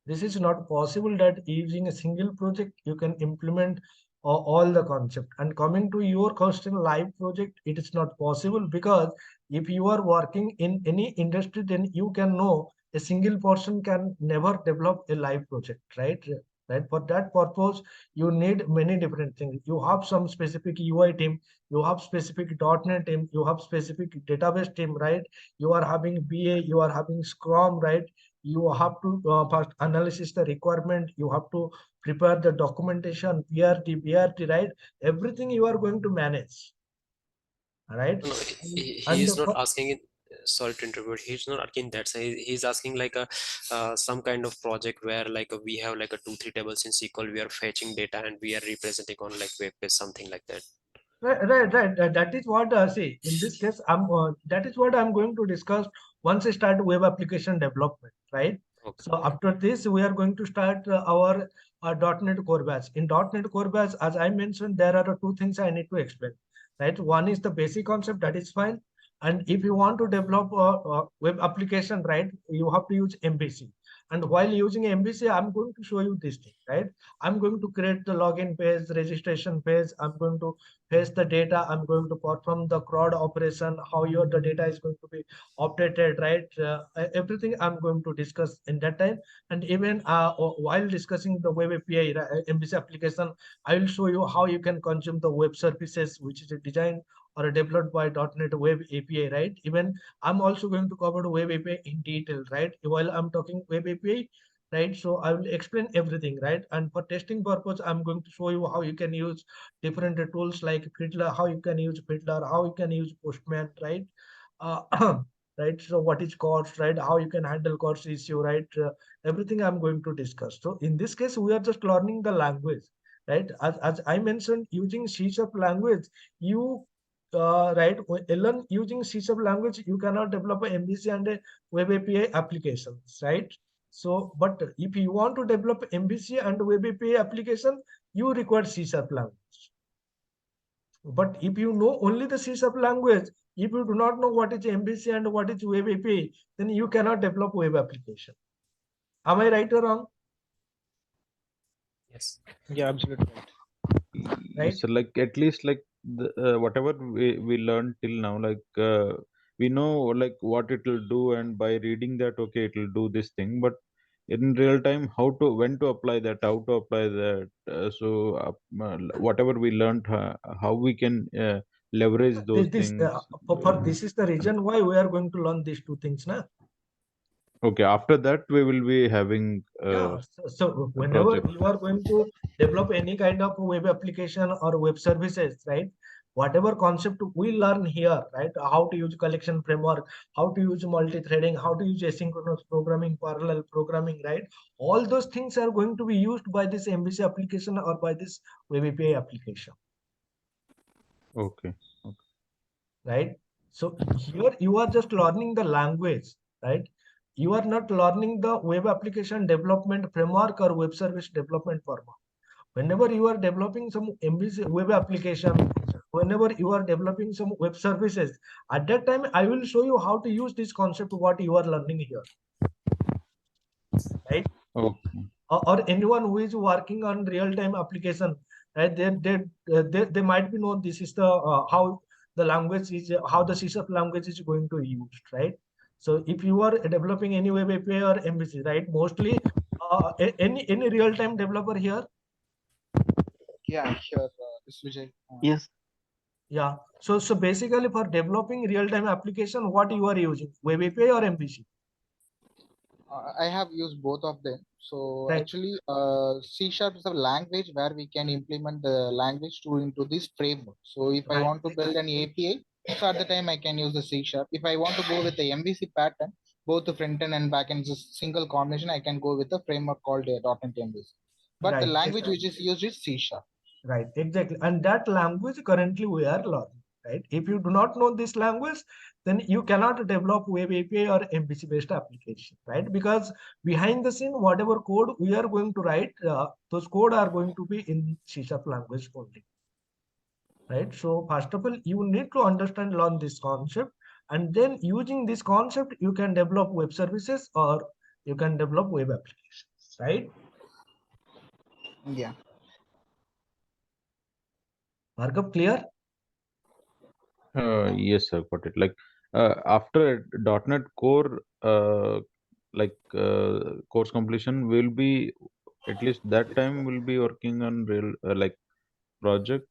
This is not possible that using a single project, you can implement all the concept. And coming to your question, live project, it is not possible because if you are working in any industry, then you can know a single person can never develop a live project, right? Right. For that purpose, you need many different things. You have some specific UI team, you have specific .NET team, you have specific database team, right? You are having BA, you are having Scrum, right? You have to first analysis the requirement, you have to prepare the documentation, BRT, right? Everything you are going to manage, right? No, he And is not asking it. Sorry to interrupt. He's not asking that. So he's asking like a some kind of project where like we have like a 2-3 tables in SQL. We are fetching data and we are representing on like web page, something like that. right. That is what see. In this case, that is what I'm going to discuss once I start web application development, right? Okay. So after this, we are going to start our .NET Core Batch. In .NET Core Batch, as I mentioned, there are two things I need to explain, right? One is the basic concept, that is fine. And if you want to develop a web application, right, you have to use MVC. And while using MVC, I'm going to show you this thing, right? I'm going to create the login page, registration page. I'm going to paste the data. I'm going to perform the CRUD operation, how your the data is going to be updated, right? Everything I'm going to discuss in that time. And even while discussing the web API, MVC application, I will show you how you can consume the web services, which is designed or developed by .NET Web API, right? Even I'm also going to cover the Web API in detail, right? While I'm talking Web API, right? So I will explain everything, right? And for testing purpose, I'm going to show you how you can use different tools like Fiddler, how you can use Fiddler, how you can use Postman, right? Right. So what is cost, right? How you can handle cost issue, right? Everything I'm going to discuss. So in this case, we are just learning the language, right? As I mentioned, using C# language, you right, learn using C# language, you cannot develop a MVC and a web API applications, right? So, but if you want to develop MVC and web API application, you require C# language. But if you know only the C# language, if you do not know what is MVC and what is web API, then you cannot develop web application. Am I right or wrong? Yes. Yeah, absolutely right. Right. So like at least like whatever we learned till now, like we know like what it will do, and by reading that, okay, it will do this thing, but in real time, when to apply that, how to apply that, whatever we learned, how we can leverage those things. This is the reason why we are going to learn these two things, na? Okay, after that we will be having Yeah. So the whenever project. you are going to develop any kind of web application or web services, right? Whatever concept we learn here, right? How to use collection framework, how to use multi-threading, how to use asynchronous programming, parallel programming, right? All those things are going to be used by this MVC application or by this web API application, Okay. right? So here you are just learning the language, right? You are not learning the web application development framework or web service development framework. Whenever you are developing some MVC web application, whenever you are developing some web services, at that time I will show you how to use this concept what you are learning here, right? Okay. Or anyone who is working on real-time application, right? They might be know this is the how the language is how the C# language is going to use, right? So if you are developing any web API or MVC, right? Mostly any real-time developer here. Yeah, sure. This Vijay. Yes. Yeah. So basically for developing real-time application, what you are using, web API or MVC? I have used both of them. So Right. actually, C# is a language where we can implement the language to into this framework. So if I Right. want to build an API, so at the time I can use the C#. If I want to go with the MVC pattern, both the front end and back end is a single combination. I can go with a framework called .NET MVC. But the Right. language which is used is C#. Right, exactly. And that language currently we are learning, right? If you do not know this language, then you cannot develop web API or MVC based application, right? Because behind the scene, whatever code we are going to write, those code are going to be in C# language only, right? So first of all, you need to understand, learn this concept, and then using this concept, you can develop web services or you can develop web applications, right? Yeah. Bhargav, clear? Yes, sir, got it. Like after .NET Core, course completion will be at least that time will be working on real project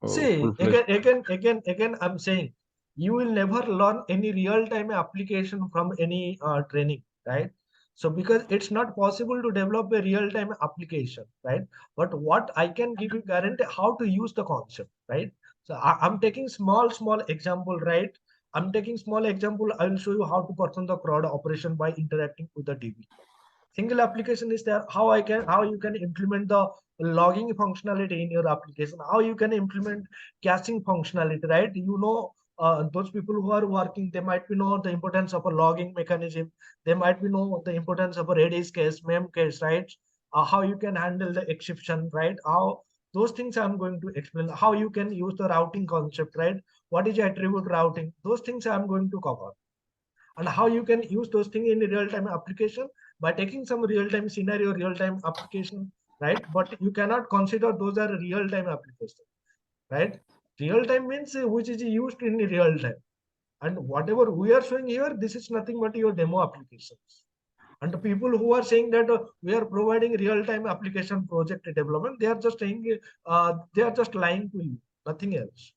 See, full-fledged. again, I'm saying you will never learn any real-time application from any training, right? So because it's not possible to develop a real-time application, right? But what I can give you guarantee how to use the concept, right? So I'm taking small example, right? I'm taking small example. I will show you how to perform the CRUD operation by interacting with the DB. Single application is there. How you can implement the logging functionality in your application, how you can implement caching functionality, right? Those people who are working, they might be know the importance of a logging mechanism, they might be know the importance of a redis case, mem case, right? How you can handle the exception, right? How those things I'm going to explain, how you can use the routing concept, right? What is attribute routing, those things I'm going to cover, and how you can use those things in a real-time application by taking some real-time scenario, real-time application, right? But you cannot consider those are real-time application, right? Real-time means which is used in real time. And whatever we are showing here, this is nothing but your demo applications. And the people who are saying that we are providing real-time application project development, they are just saying, they are just lying to you, nothing else.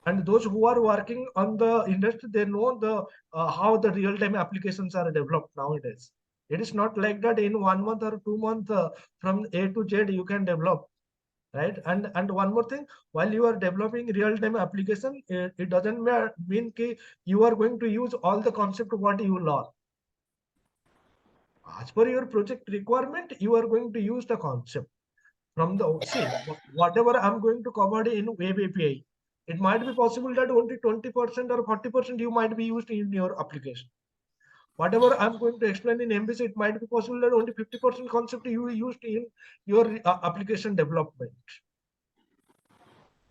And those who are working on the industry, they know the how the real-time applications are developed nowadays. It is not like that in 1 month or 2 months from A to Z you can develop, right? And one more thing, while you are developing real-time application, it doesn't mean that you are going to use all the concept of what you learn. As per your project requirement, you are going to use the concept from the whatever I'm going to cover in web API. It might be possible that only 20% or 40% you might be used in your application. Whatever I'm going to explain in MVC, it might be possible that only 50% concept you used in your application development,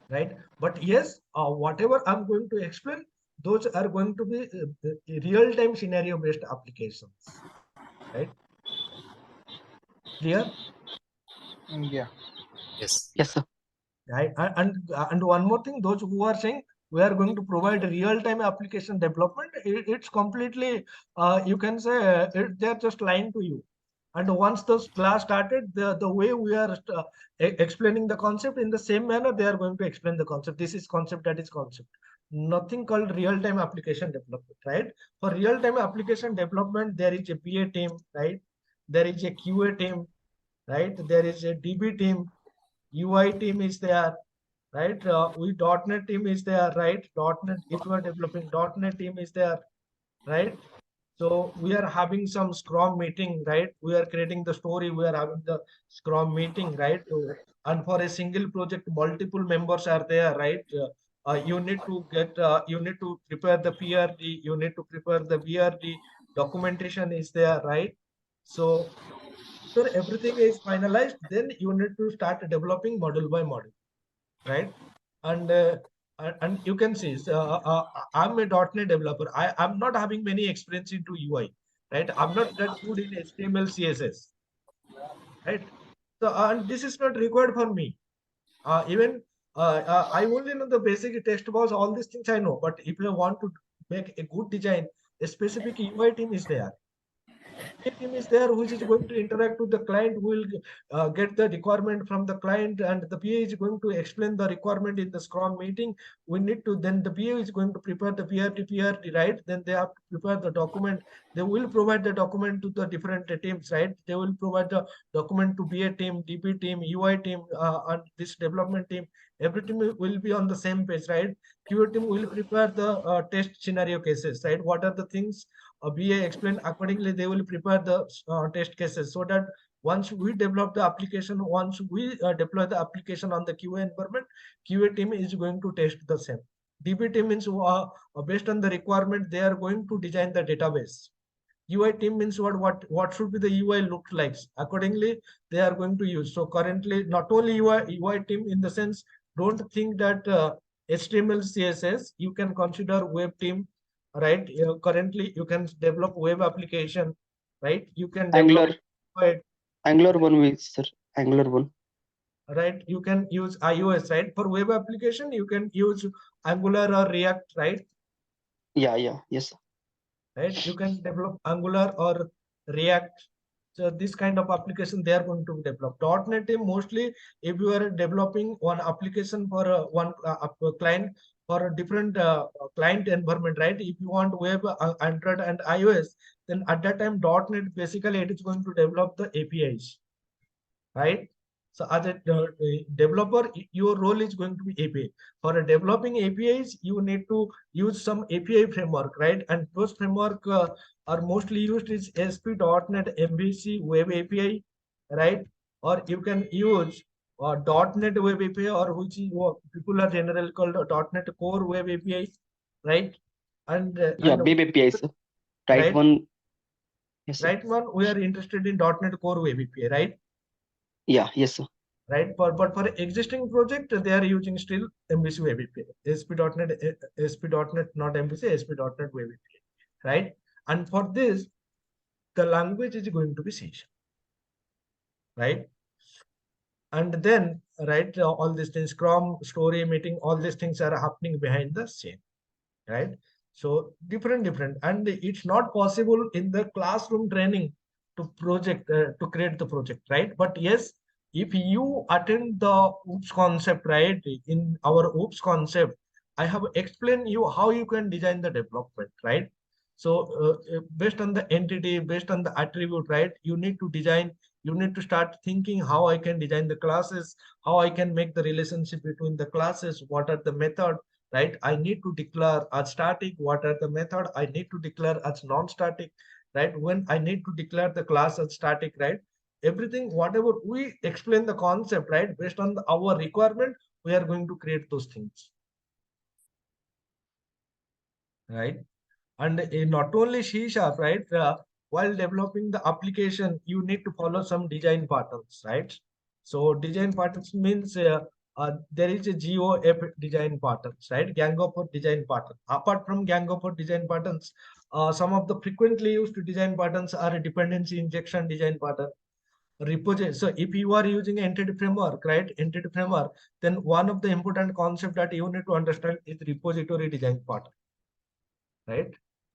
right? But yes, whatever I'm going to explain, those are going to be real-time scenario-based applications, right? Clear? Yeah. Yes. Yes, sir. Right. And one more thing, those who are saying we are going to provide real-time application development, it's completely you can say they're just lying to you. And once the class started, the way we are explaining the concept, in the same manner they are going to explain the concept. This is concept, that is concept. Nothing called real-time application development, right? For real-time application development, there is a BA team, right? There is a QA team, right? There is a DB team, UI team is there, right? We .NET team is there, right? .NET, if you are developing .NET team is there, right? So we are having some Scrum meeting, right? We are creating the story. We are having the Scrum meeting, right? And for a single project, multiple members are there, right? You need to you need to prepare the PRD. You need to prepare the VRD. Documentation is there, right? So after everything is finalized, then you need to start developing module by module, right? And and you can see, I'm a .NET developer. I'm not having many experience into UI, right? I'm not that good in HTML, CSS. right? So and this is not required for me. Even I only know the basic text box, all these things I know. But if you want to make a good design, a specific UI team is there. A team is there which is going to interact with the client, who will get the requirement from the client, and the PA is going to explain the requirement in the Scrum meeting. We need to, then the PA is going to prepare the PRT, right? Then they have to prepare the document. They will provide the document to the different teams, right? They will provide the document to BA team, DB team, UI team, and this development team. Every team will be on the same page, right? QA team will prepare the test scenario cases, right? What are the things BA explain accordingly, they will prepare the test cases, so that once we develop the application, once we deploy the application on the QA environment, QA team is going to test the same. DB team means based on the requirement, they are going to design the database. UI team means what should be the UI look like. Accordingly, they are going to use. So currently, not only UI team in the sense, don't think that HTML, CSS, you can consider web team, right? Currently, you can develop web application, right? You can develop Angular one with sir. Angular one. right? You can use iOS, right? For web application, you can use Angular or React, right? Yeah. Yes, sir. Right? You can develop Angular or React. So this kind of application they are going to develop. .NET team mostly, if you are developing one application for one client for a different client environment, right? If you want web, Android and iOS, then at that time .NET basically it is going to develop the APIs, right? So as a developer, your role is going to be API. For developing APIs, you need to use some API framework, right? And those framework are mostly used is ASP.NET MVC Web API, right? Or you can use .NET Web API, or which is what people are generally called .NET Core Web API, right? And Yeah, Web API, sir. Right, right one. Yes, sir. Right one, we are interested in .NET Core Web API, right? Yeah, yes, sir. Right, but for existing project they are using still MVC Web API, ASP.NET, not MVC, ASP.NET Web API, right? And for this, the language is going to be C#, right? And then, right, all these things, Scrum, story, meeting, all these things are happening behind the scene, right? So different, and it's not possible in the classroom training to create the project, right? But yes, if you attend the OOPS concept, right, in our OOPS concept, I have explained you how you can design the development, right? So based on the entity, based on the attribute, right, you need to design, you need to start thinking how I can design the classes, how I can make the relationship between the classes, what are the method, right? I need to declare as static, what are the method I need to declare as non-static, right? When I need to declare the class as static, right? Everything, whatever we explain the concept, right? Based on our requirement, we are going to create those things, right? And not only C#, right? While developing the application, you need to follow some design patterns, right? So design patterns means there is a GOF design patterns, right? Gang of design pattern. Apart from gang of design patterns, some of the frequently used design patterns are a dependency injection design pattern. Repository. So if you are using entity framework, right? Entity framework, then one of the important concept that you need to understand is repository design pattern, right?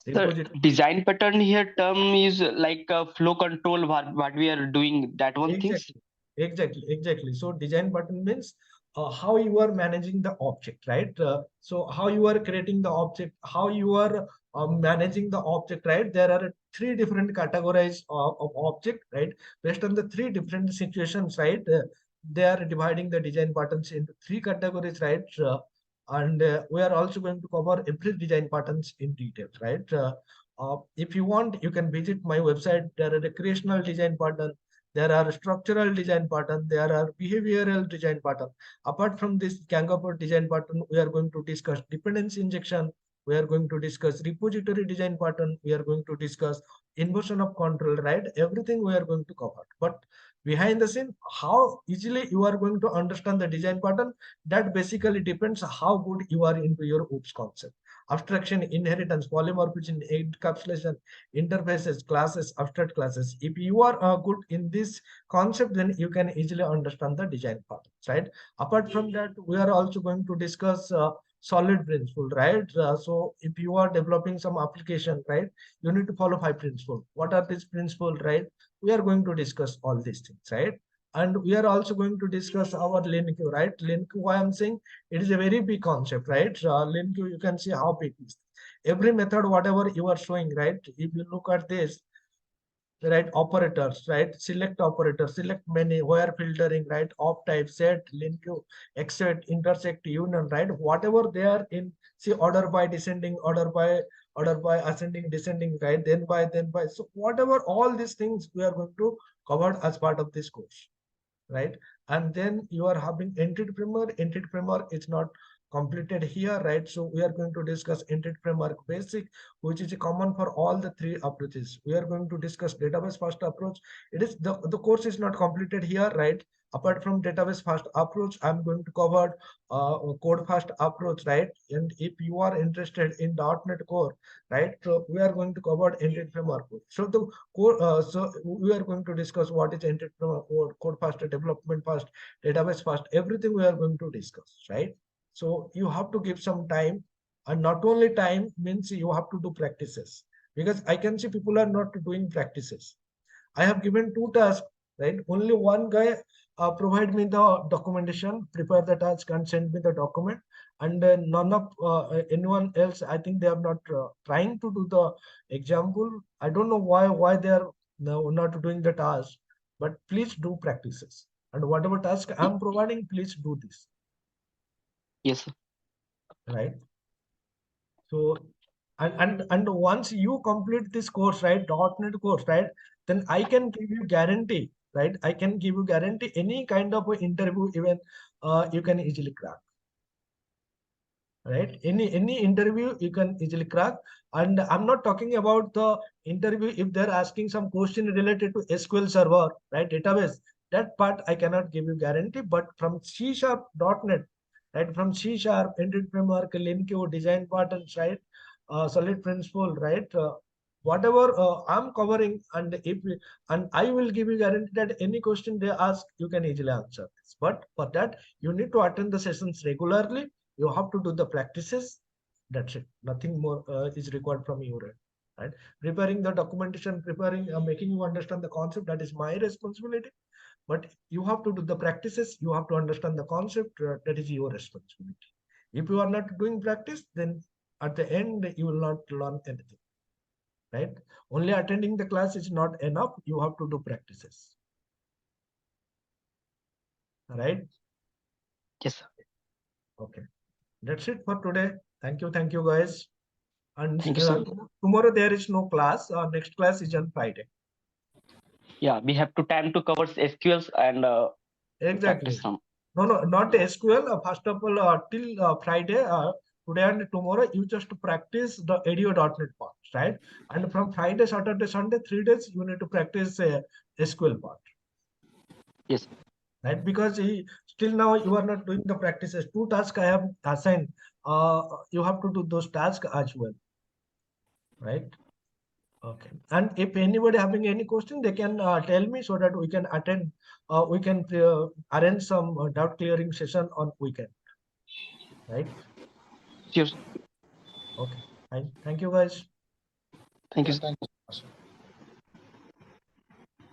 The design pattern here term is like a flow control, what we are doing, that one things. Exactly. So design pattern means how you are managing the object, right? So how you are creating the object, how you are managing the object, right? There are three different categories of object, right? Based on the three different situations, right? They are dividing the design patterns into three categories, right? And we are also going to cover every design patterns in detail, right? If you want, you can visit my website. There are recreational design pattern, there are structural design pattern, there are behavioral design pattern. Apart from this Kangaroo design pattern, we are going to discuss dependency injection, we are going to discuss repository design pattern, we are going to discuss inversion of control, right? Everything we are going to cover. But behind the scene, how easily you are going to understand the design pattern, that basically depends how good you are into your OOPS concept. abstraction, inheritance, polymorphism, encapsulation, interfaces, classes, abstract classes. If you are good in this concept, then you can easily understand the design part, right? Apart from that, we are also going to discuss solid principle, right? So if you are developing some application, right, you need to follow 5 principles. What are these principles, right? We are going to discuss all these things, right? And we are also going to discuss our link queue, right? Link queue, why I'm saying it is a very big concept, right? Link queue, you can see how big it is. Every method, whatever you are showing, right? If you look at this, right, operators, right, select operator, select many, where filtering, right, op type, set, link queue, except, intersect, union, right, whatever they are in, see, order by descending, order by ascending, descending, right, then by, so whatever, all these things we are going to cover as part of this course, right? And then you are having entity framework is not completed here, right? So we are going to discuss entity framework basic, which is common for all the 3 approaches. We are going to discuss database first approach. It is the course is not completed here, right? Apart from database first approach, I'm going to cover code first approach, right? And if you are interested in .NET Core, right, so we are going to cover entity framework. So the core, so we are going to discuss what is entity framework, code first, development first, database first, everything we are going to discuss, right? So you have to give some time, and not only time means you have to do practices, because I can see people are not doing practices. I have given 2 tasks, right? Only one guy provide me the documentation, prepare the task and send me the document, and none of anyone else, I think they are not trying to do the example. I don't know why they are not doing the task, but please do practices, and whatever task I'm providing, please do this. Yes, sir. Right? So, and once you complete this course, right, .NET course, right, then I can give you guarantee, right? I can give you guarantee any kind of interview, even you can easily crack, right? Any interview you can easily crack. And I'm not talking about the interview if they're asking some question related to SQL Server, right, database. That part I cannot give you guarantee, but from C# .NET, right, from C#, entity framework, LinQ, design patterns, right, solid principle, right, whatever I'm covering, and I will give you guarantee that any question they ask, you can easily answer this. But for that, you need to attend the sessions regularly. You have to do the practices. That's it. Nothing more is required from your end, right? Preparing the documentation, making you understand the concept, that is my responsibility. But you have to do the practices. You have to understand the concept. That is your responsibility. If you are not doing practice, then at the end you will not learn anything, right? Only attending the class is not enough. You have to do practices, right? Yes, sir. Okay. That's it for today. Thank you, guys. And Thank you, sir. tomorrow there is no class. Next class is on Friday. Yeah, we have to time to cover SQLs and Exactly. practice some. No, not SQL. First of all, till Friday, today and tomorrow, you just practice the ADO.NET part, right? And from Friday, Saturday, Sunday, 3 days, you need to practice SQL part. Yes. Right? Because still now you are not doing the practices. 2 tasks I have assigned. You have to do those tasks as well, right? Okay. And if anybody having any question, they can tell me so that we can attend. We can arrange some doubt clearing session on weekend. Right? Cheers. Okay. Fine. Thank you, guys. Thank you. Thank you so much.